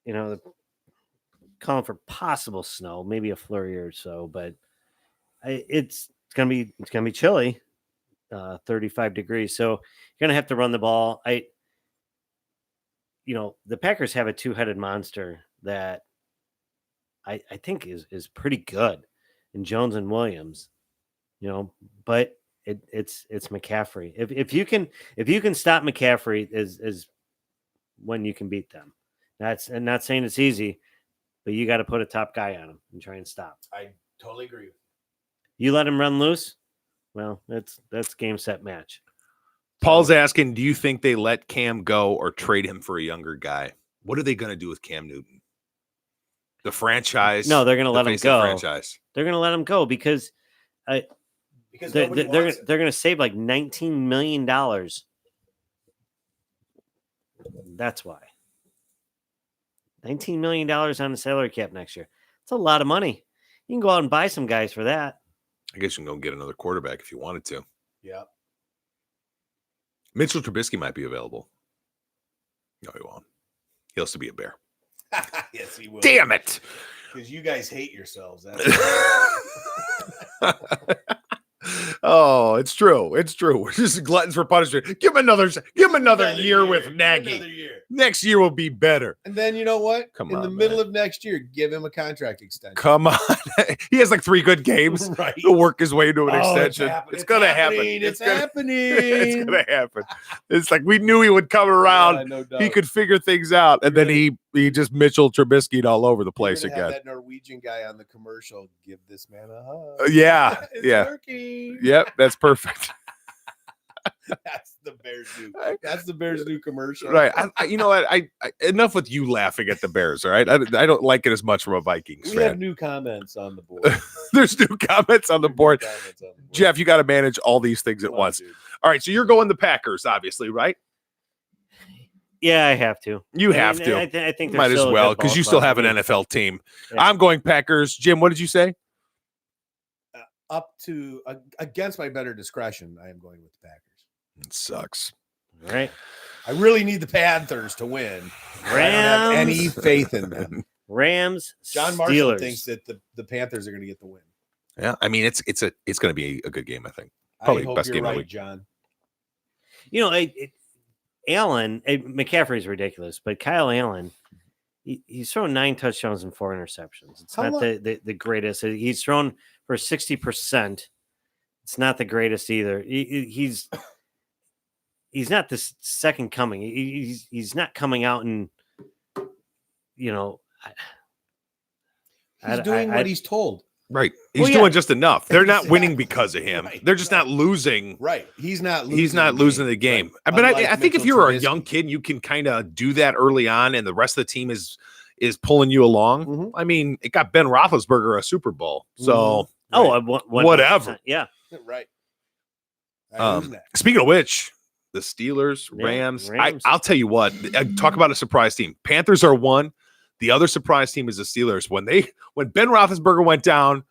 game. Calling for possible snow, maybe a flurry or so, but it's going to be chilly, 35 degrees. So you're going to have to run the ball. The Packers have a 2-headed monster that I think is pretty good in Jones and Williams, but it's McCaffrey. If you can stop McCaffrey is when you can beat them. I'm not saying it's easy, but you got to put a top guy on him and try and stop.
I totally agree.
You let him run loose, well, that's game, set, match.
Paul's asking, do you think they let Cam go or trade him for a younger guy? What are they going to do with Cam Newton? The franchise?
No, they're going to let him go.
Franchise.
They're going to let him go because they're going to save like $19 million. That's why. $19 million on the salary cap next year. That's a lot of money. You can go out and buy some guys for that.
I guess you can go get another quarterback if you wanted to.
Yeah.
Mitchell Trubisky might be available. No, he won't. He'll still be a Bear.
Yes, he will.
Damn it.
Because you guys hate yourselves.
Oh, it's true. It's true. We're just gluttons for punishment. Give him another year with Nagy.
Another year.
Next year will be better.
And then you know what?
Come
In
on,
the middle
man.
of next year, give him a contract extension.
Come on. He has like 3 good games.
Right.
He'll work his way into an
Oh,
extension.
it's
It's going to happen.
happening. It's
gonna-
happening.
It's going to happen. It's like we knew he would come around.
Yeah, no doubt.
He could figure things out. And then he just Mitchell Trubisky'd all over the place
You're gonna have
again.
that Norwegian guy on the commercial. Give this man a hug.
Yeah.
It's
Yeah.
working.
Yep. That's perfect.
the Bears new. That's the Bears new commercial.
Right. You know what? I enough with you laughing at the Bears. All right. I don't like it as much from a Vikings
We have
fan.
new comments on the board.
There's new comments on the board. Jeff, you got to manage all these things at once.
Dude.
All right. So you're going the Packers, obviously, right?
Yeah, I have to.
You
I
have
mean,
to.
I think they're
Might as
still a
well
good
because
ball
you still
club.
have an
I mean,
NFL team.
Yeah.
I'm going Packers. Jim, what did you say?
Up to against my better discretion, I am going with the Packers.
It sucks.
Right.
I really need the Panthers to win. I don't have any faith in them.
Rams.
John Marshall
Steelers.
thinks that the Panthers are going to get the win.
Yeah. I mean, it's going to be a good game, I think.
I
Probably
hope
best
you're
game of the
right,
week.
John.
You know, Allen, McCaffrey's ridiculous, but Kyle Allen, he's thrown 9 touchdowns and 4 interceptions. It's
How
not the greatest. He's thrown for 60%. It's not the greatest either. He's not the second coming. He's not coming out and, you know,
He's doing what he's told.
Right. He's
Well, yeah.
doing just enough. They're not winning
Exactly.
because of him.
Right.
They're just not losing.
Right. He's not losing.
He's not losing the game.
Right.
But
Unlike
I think if
Mitchell
you're a
Trubisky.
young kid, you can kind of do that early on, and the rest of the team is pulling you along.
Mhm.
I mean, it got Ben Roethlisberger a Super Bowl. So
whatever. Yeah.
Right. All right, who's next?
speaking of which, the Steelers,
Yeah,
Rams.
Rams.
I'll tell you what. Talk about a surprise team. Panthers are one. The other surprise team is the Steelers. When Ben Roethlisberger went down,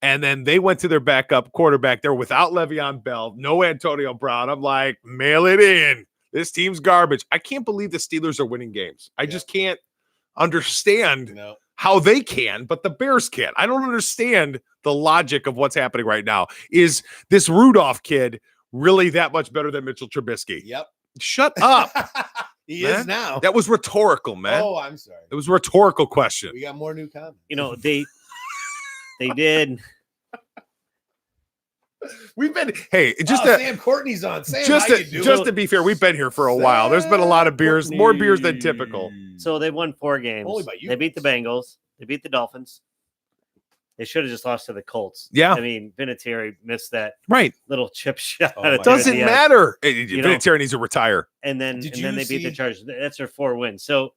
and then they went to their backup quarterback there without Le'Veon Bell, no Antonio Brown. I'm like, mail it in. This team's garbage. I can't believe the Steelers are winning games. I just can't understand
No.
how they can, but the Bears can't. I don't understand the logic of what's happening right now. Is this Rudolph kid really that much better than Mitchell Trubisky?
Yep.
Shut up.
He
man.
is now.
That was rhetorical, man.
Oh, I'm sorry.
It was a rhetorical question.
We got more new comments.
You know, they did.
We've been just
Sam Courtney's on. Sam,
just
how you doing?
to be fair, we've been here for a while. There's been a lot of beers, more beers than typical.
So they won 4 games.
Only by you.
They beat the Bengals. They beat the Dolphins. They should have just lost to the Colts.
Yeah.
I mean, Vinatieri missed that
Right.
little chip shot.
Oh,
at
my
the
Doesn't
end.
matter.
know-
Vinatieri needs to retire.
And then
Did
and then
you
they beat the
see-
Chargers. That's their 4 wins. So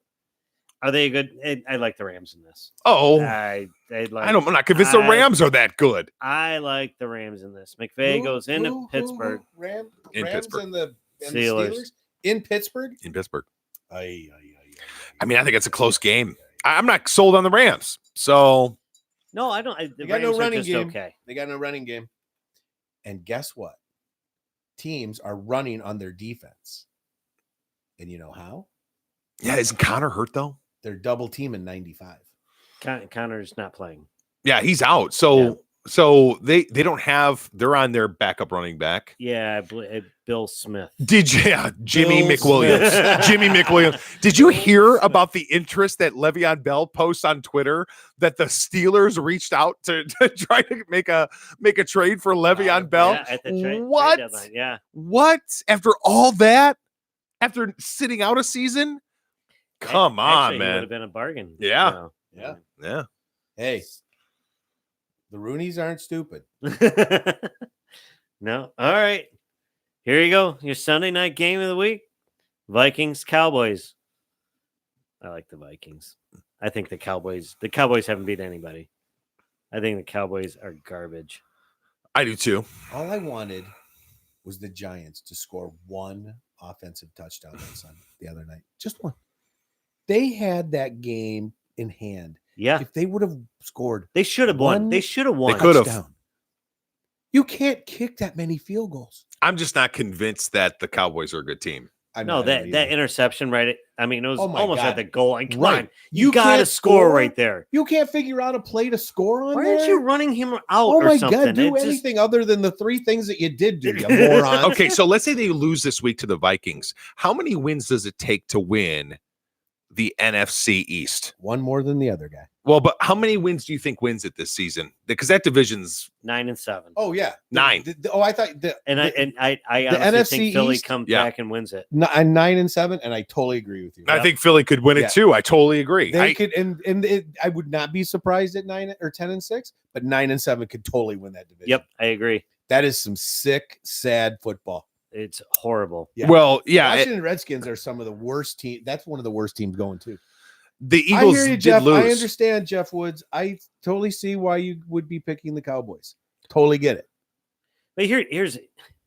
are they a good? I like the Rams in this.
Oh,
I'm
I'm not convinced the
I-
Rams are that good.
I like the Rams in this. McVay goes into Pittsburgh.
Rams
In Pittsburgh.
and the
Steelers.
Steelers in Pittsburgh.
In Pittsburgh.
Ay.
I mean, I think it's a close game. I'm not sold on the Rams. So
No, I don't. The
They got no
Rams are
running
just
game.
okay.
They got no running game. And guess what? Teams are running on their defense. And you know how?
yeah, isn't Connor hurt though?
They're double teaming 95.
Connor's not playing.
Yeah, he's out. So they don't have. They're on their backup running back.
Yeah, Bill Smith.
Jimmy
Bill
McWilliams.
Smith.
Jimmy McWilliams. Did you hear about the interest that Le'Veon Bell posts on Twitter that the Steelers reached out to try to make a trade for Le'Veon Bell?
Yeah, at the trade
What?
deadline. Yeah.
What? After all that? After sitting out a season? Come on,
Actually, it would
man.
have been a bargain.
Yeah.
Yeah.
Yeah.
Hey, the Roonies aren't stupid.
No. All right. Here you go. Your Sunday night game of the week. Vikings, Cowboys. I like the Vikings. I think the Cowboys haven't beat anybody. I think the Cowboys are garbage.
I do too.
All I wanted was the Giants to score one offensive touchdown on Sunday the other night. Just one. They had that game in hand.
Yeah.
If they would have scored
They should have won.
one
They should have won.
They could have.
touchdown, you can't kick that many field goals.
I'm just not convinced that the Cowboys are a good team.
I'm
No,
not
that
either.
interception right. I mean, it was
Oh my
almost
God.
at the goal line. Come
Right.
on. You got to
can't
score right there.
You can't figure out a play to score on
Why
there.
aren't you running him out
Oh
or
my
something?
God, do
It just-
anything other than the 3 things that you did do, you moron.
Okay, so let's say they lose this week to the Vikings. How many wins does it take to win the NFC East?
One more than the other guy.
Well, but how many wins do you think wins it this season? Because that division's
9-7.
Oh yeah,
9.
I thought the
And I honestly
NFC
think Philly
East-
comes
Yeah.
back and wins it.
9-7, and I totally agree with you.
I think Philly could win it
Yeah.
too. I totally agree.
They could, I would not be surprised at 9 or 10-6, but 9-7 could totally win that division.
Yep, I agree.
That is some sick, sad football.
It's horrible.
Yeah.
Well, yeah,
Washington Redskins are some of the worst team. That's one of the worst teams going too.
the
I
Eagles
hear you,
did
Jeff.
lose.
I understand, Jeff Woods. I totally see why you would be picking the Cowboys. Totally get it.
But here's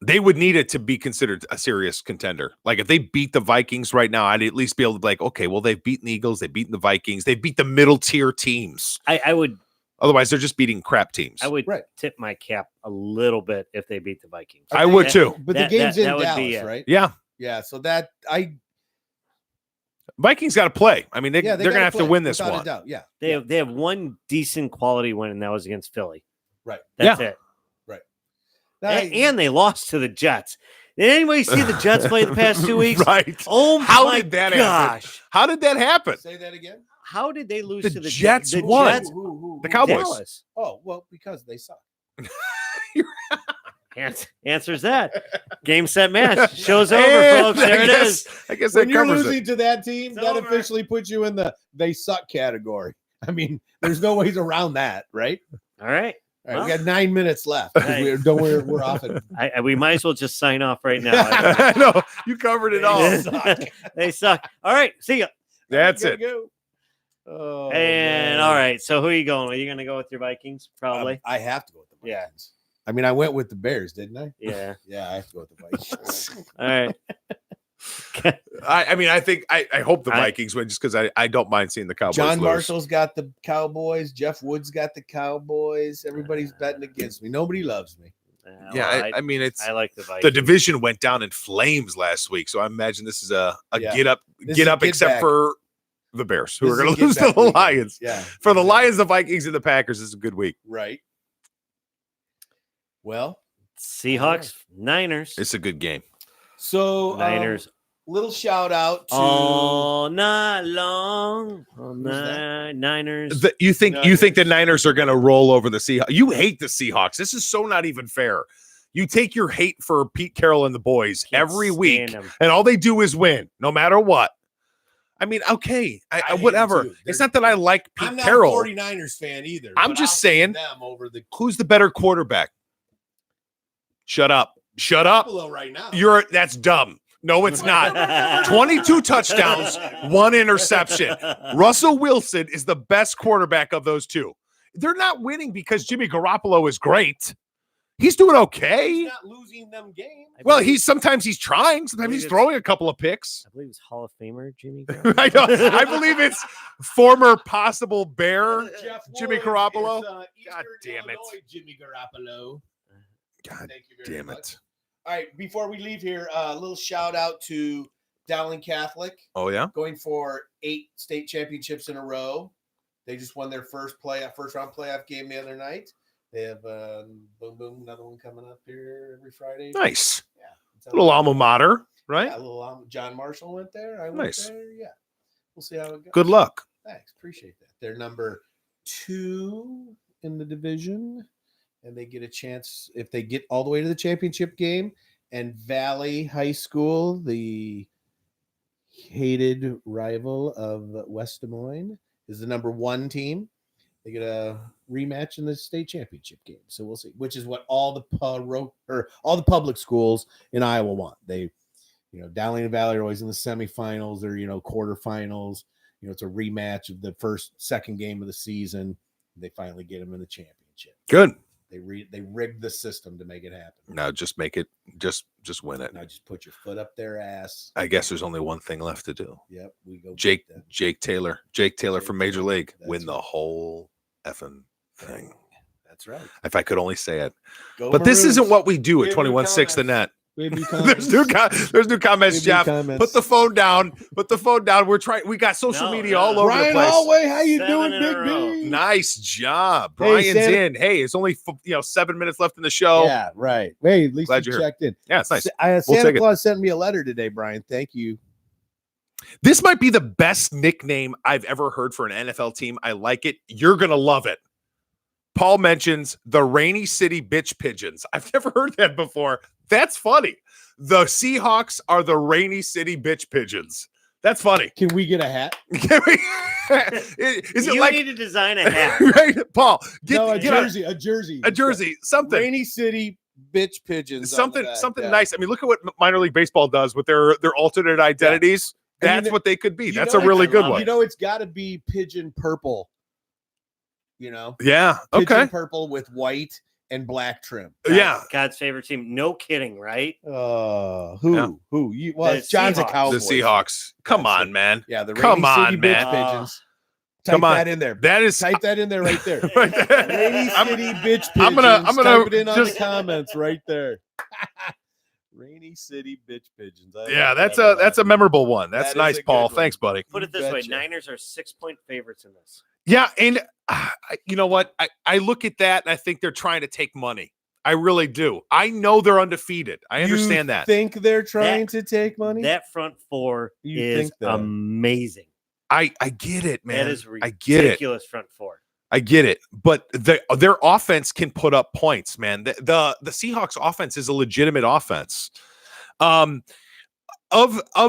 They would need it to be considered a serious contender. Like if they beat the Vikings right now, I'd at least be able to be like, okay, well, they've beaten the Eagles, they've beaten the Vikings, they beat the middle tier teams.
I would
Otherwise, they're just beating crap teams.
I would
Right.
tip my cap a little bit if they beat the Vikings.
I would too.
But
That-
the game's
that
in
would be
Dallas,
it.
right?
Yeah.
Yeah. So that
Vikings got to play. I mean, they're going to
gotta
have to
play,
win this
without a
one.
doubt. Yeah.
They have one decent quality win, and that was against Philly.
Right.
That's it. And they lost to the Jets. Did anybody see the Jets play the past 2 weeks?
Right.
Oh
How
my
did that happen?
gosh!
How did that happen?
Say that again.
How did they lose
The
to the
Jets
The
won.
Jets,
The Cowboys.
Dallas.
Oh, well, because they suck.
Answers that. Game, set, match. Show's over,
And
folks. There
I
it
guess-
is.
I guess
When
that
you're
covers
losing
it.
to that team,
It's
that
over.
officially puts you in the they suck category. I mean, there's no ways around that, right?
All right.
All right,
Well.
we got 9 minutes left.
Hey.
Don't worry, we're off it.
We might as well just sign off right now.
I know. You covered it all.
They suck. All right. See ya.
That's
Gotta
it.
go. Oh,
And
man.
all right. So who are you going? Are you going to go with your Vikings? Probably.
I have to go with the
Yeah.
Vikings. I mean, I went with the Bears, didn't I?
Yeah.
Yeah, I have to go with the Vikings.
All right.
I mean, I think I hope the
I-
Vikings win just because I don't mind seeing the Cowboys
John
lose.
Marshall's got the Cowboys. Jeff Woods got the Cowboys. Everybody's betting against me. Nobody loves me.
Yeah, I mean, it's
I like the Vikings.
the division went down in flames last week, so I imagine this is a
Yeah.
get up,
This
get
is a
up,
get
except
back.
for the Bears, who
This
are going
is
to
a
lose
get
to
back
the
weekend.
Lions.
Yeah.
For the Lions, the Vikings, and the Packers, this is a good week.
Right. Well,
Seahawks, Niners.
It's a good game.
so
Niners
little shout out to
all night long. All
Who's that?
night. Niners.
You think the Niners are going to roll over the Seahawks? You hate the Seahawks. This is so not even fair. You take your hate for Pete Carroll and the boys
Can't
every week,
stand 'em.
and all they do is win, no matter what. I mean, okay,
I hate 'em
whatever.
too.
It's not that I like Pete
I'm not
Carroll.
a 49ers fan either.
I'm
but
just
I'll
saying-
take them over the
Who's the better quarterback? Shut up. Shut up.
Buffalo right now.
That's dumb. No, it's not. 22 touchdowns, 1 interception. Russell Wilson is the best quarterback of those two. They're not winning because Jimmy Garoppolo is great. He's doing okay.
He's not losing them games.
Well, sometimes he's trying. Sometimes he's throwing a couple of picks.
I believe it's Hall of Famer Jimmy.
I know. I believe it's former possible Bear
Jeff
Jimmy
Woods
Garoppolo.
is, Eastern
God damn it.
Illinois Jimmy Garoppolo.
God
Thank you very
damn
much.
it.
All right, before we leave here, a little shout out to Dowling Catholic
Oh, yeah?
going for 8 state championships in a row. They just won their first round playoff game the other night. They have boom boom another one coming up here every Friday.
Nice.
Yeah, it's
Little alma mater, right?
Yeah, a little John Marshall went there. I went
Nice.
there. Yeah, we'll see how it goes.
Good luck.
Thanks, appreciate that. They're number 2 in the division, and they get a chance if they get all the way to the championship game. And Valley High School, the hated rival of West Des Moines, is the number 1 team. They get a rematch in the state championship game, so we'll see. Which is what all the public schools in Iowa want. They, Dowling and Valley are always in the semifinals or quarterfinals. It's a rematch of the second game of the season. They finally get them in the championship.
Good.
They rigged the system to make it happen.
Now just make it, just win it.
Now just put your foot up their ass.
I guess there's only one thing left to do.
Yep, we go.
Jake
beat them.
Taylor from Major
Taylor.
League
That's
win the
right.
whole effing thing.
That's right.
If I could only say it.
Go
But this isn't
Maroons.
what we do at
We have new
21-6 the
comments.
net.
We have new
There's new comments,
We have
Jeff.
new comments.
Put the phone down. Put the phone down. We got social
No,
media
no.
all over the
Brian
place.
Hallway, how you
7
doing,
in a
Big
row.
B?
Nice job.
Hey,
Brian's
Santa-
in. Hey, it's only 7 minutes left in the show.
Yeah, right. Hey, at least
Glad
you
you're here.
checked in.
Yeah, it's nice.
Santa
take it.
Claus sent me a letter today, Brian. Thank you.
This might be the best nickname I've ever heard for an NFL team. I like it. You're going to love it. Paul mentions the Rainy City Bitch Pigeons. I've never heard that before. That's funny. The Seahawks are the Rainy City Bitch Pigeons. That's funny.
Can we get a hat?
Can we- Is it
You
like
need to design a hat.
right, Paul?
No, a
get
jersey, a jersey.
a jersey, something.
Rainy City bitch pigeons. on
something
the back.
something
Yeah.
nice. I mean, look at what minor league baseball does with their alternate identities.
And
That's what they could be.
you
That's
know
a really
I
good
love
one.
You know, it's got to be pigeon purple. You know,
Yeah.
pigeon
Okay.
purple with white and black trim.
Yeah.
God's favorite team. No kidding, right?
Who?
Yeah.
Who? You? Well,
The
John's a
Seahawks.
cowboy.
The Seahawks. Come
That's
on, man.
Yeah, the
Come
Rainy City
on,
bitch
man.
pigeons.
Come
Type
on.
that in there.
That is.
Type that in there right there.
Right there.
Rainy
I'm-
City bitch pigeons.
I'm gonna
Type it in on the
just-
comments right there. Rainy City bitch pigeons. I
Yeah,
like
that's
that
a that's a memorable one. That's
That is
nice,
a good
Paul.
one.
Thanks, buddy.
Put it
You
this way:
betcha.
Niners are 6-point favorites in this.
Yeah, and you know what? I look at that and I think they're trying to take money. I really do. I know they're undefeated. I understand
You
that.
Think they're trying to take money?
That front four
You
is
think that.
amazing.
I get it, man.
That is
I get it.
ridiculous front four.
I get it. But their offense can put up points, man. The Seahawks offense is a legitimate offense. Of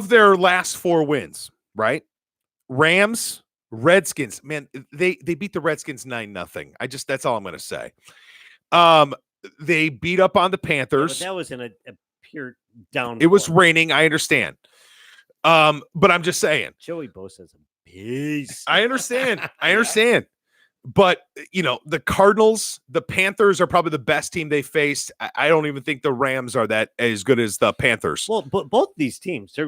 their last 4 wins, right? Rams, Redskins, man, they beat the Redskins 9-0. That's all I'm going to say. They beat up on the
Yeah,
Panthers.
but that was in a pure down.
It was raining, I understand. But I'm just saying.
Joey Bosa's a beast.
I understand. I understand. But, the Cardinals, the Panthers are probably the best team they faced. I don't even think the Rams are that as good as the Panthers.
Well, but both these teams,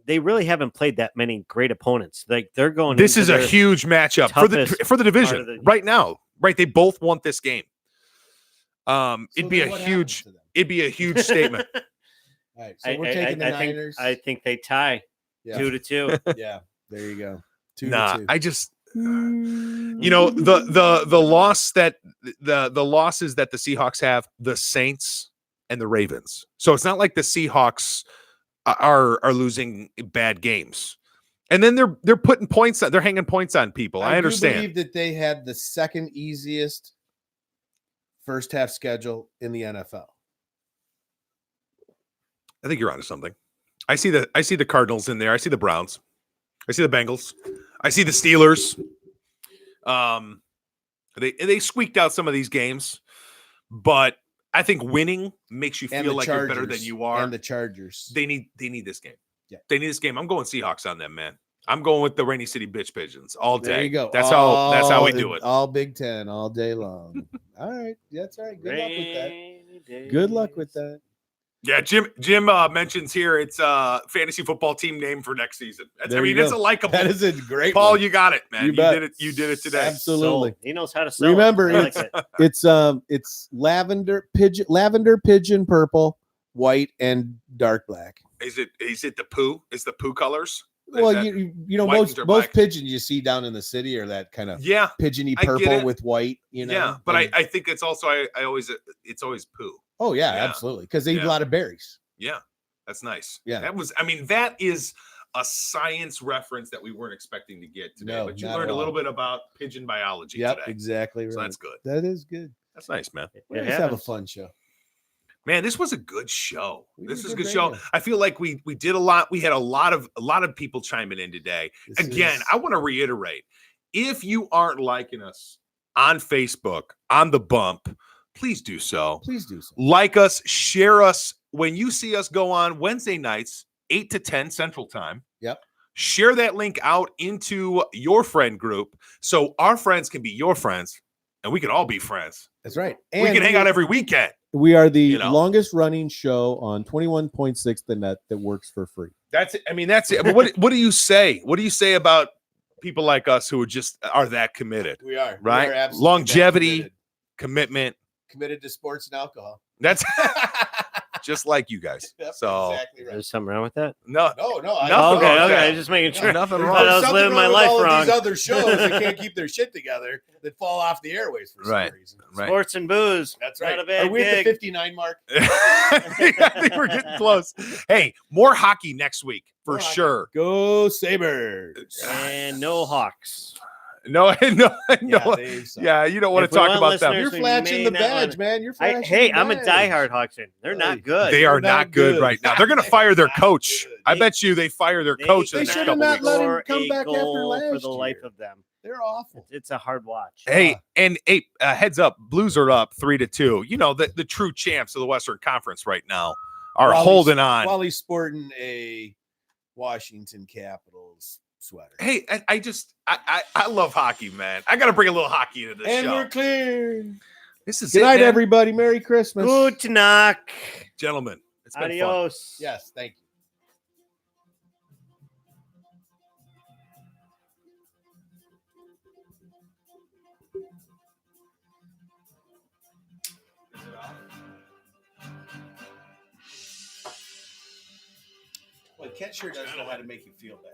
they really haven't played that many great opponents. Like they're going.
This
into
is a
their
huge matchup for the
toughest
division
part of the-
right now. Right, they both want this game.
So
It'd be
then
a
what
huge
happens to them?
statement.
All right, so we're taking the Niners.
I think they tie
yeah.
2-2.
Yeah, there you go. 2-2.
Nah, I just the loss that the losses that the Seahawks have, the Saints and the Ravens. So it's not like the Seahawks are losing bad games. And then they're putting points on, they're hanging points on people. I
do
understand.
believe that they had the second easiest first half schedule in the NFL.
I think you're onto something. I see the Cardinals in there. I see the Browns. I see the Bengals. I see the Steelers. They squeaked out some of these games, but I think winning makes you
And
feel
the
like you're better than
Chargers.
you are.
And the Chargers.
They need this game.
Yeah.
They need this game. I'm going Seahawks on them, man. I'm going with the Rainy City bitch pigeons all day.
There you go.
That's how we do it.
All Big Ten, all day long. All right. That's all right. Good luck with that. Good luck with that.
Yeah, Jim mentions here it's fantasy football team name for next season.
There you
It's
go.
a likable.
That is a great
Paul,
one.
you got it, man.
You
You
bet.
did it. You did it today.
Absolutely.
Sold. He knows how to sell.
Remember,
I like it.
It's lavender pigeon purple, white, and dark black.
Is it the poo? Is the poo colors? Is
Well,
that-
you know
white
most
or black?
pigeons you see down in the city are that kind of
yeah,
pigeony
I get
purple
it.
with white. You know.
yeah. But
And-
I think it's also it's always poo.
oh yeah,
yeah.
absolutely, because they eat
Yeah.
a lot of berries.
Yeah, that's nice.
Yeah.
That is a science reference that we weren't expecting to get today.
No,
but you
not
learned
at
a little
all.
bit about pigeon biology
Yep,
today.
exactly right.
So that's good.
That is good.
That's nice, man.
We
It
always have a
happens.
fun show.
Man, this was a good show.
We
This
did
is a
good
good show.
radio.
I feel like we did a lot. We had a lot of people chiming in today.
This
Again,
is-
I want to reiterate, if you aren't liking us on Facebook, on the Bump, please do so.
please do so.
Like us, share us. When you see us go on Wednesday nights, 8 to 10 Central Time.
Yep.
Share that link out into your friend group so our friends can be your friends and we can all be friends.
That's right.
We can hang out every weekend.
We are the
you know.
longest running show on 21.6 the net that works for free.
That's it. I mean, that's it. But what do you say? What do you say about people like us who are that committed?
We are
Right?
We are absolutely
Longevity, commitment.
committed to sports and alcohol.
That's just like you guys.
Yep,
So
exactly right.
There's something wrong with that.
no,
No,
Nothing
Okay,
wrong with
okay.
that.
Just making sure.
nothing
Thought
wrong.
I was
Something
living my
wrong with
life
all of
wrong.
These other shows that can't keep their shit together that fall off the airways for
Right.
some reason.
Right.
Sports and booze.
That's
Not
right.
a bad
Are we at the
gig.
59 mark?
I think we're getting close. Hey, more hockey next week for
More hockey.
sure.
Go Sabres.
And no Hawks.
No, no,
Yeah,
no.
they suck.
Yeah, you don't want
If
to
we
talk
want
about them.
listeners-
You're
we
flashing
may
the
not
badge,
wanna-
man. You're flashing
Hey,
the
I'm a
badge.
diehard Hawks fan. They're
Hey,
not good.
They are
They're
not
not
good
good.
right now. They're going to fire their
Not
coach.
good.
I bet you they fire their coach in
They
the next
should
couple
have not
weeks.
let him
score
come
a
back after
goal for
last
the life
year.
of them.
They're awful.
It's a hard watch.
Hey, heads up, Blues are up 3-2. You know, the true champs of the Western Conference right now are holding on.
While he's sporting a Washington Capitals sweater.
Hey, I love hockey, man. I got to bring a little hockey into this
And
show.
we're clear.
This is
Good
it,
night,
man.
everybody. Merry Christmas.
Good knock.
Gentlemen. It's been fun.
Adios.
Yes, thank you. Well, Ken sure does know how to make you feel bad.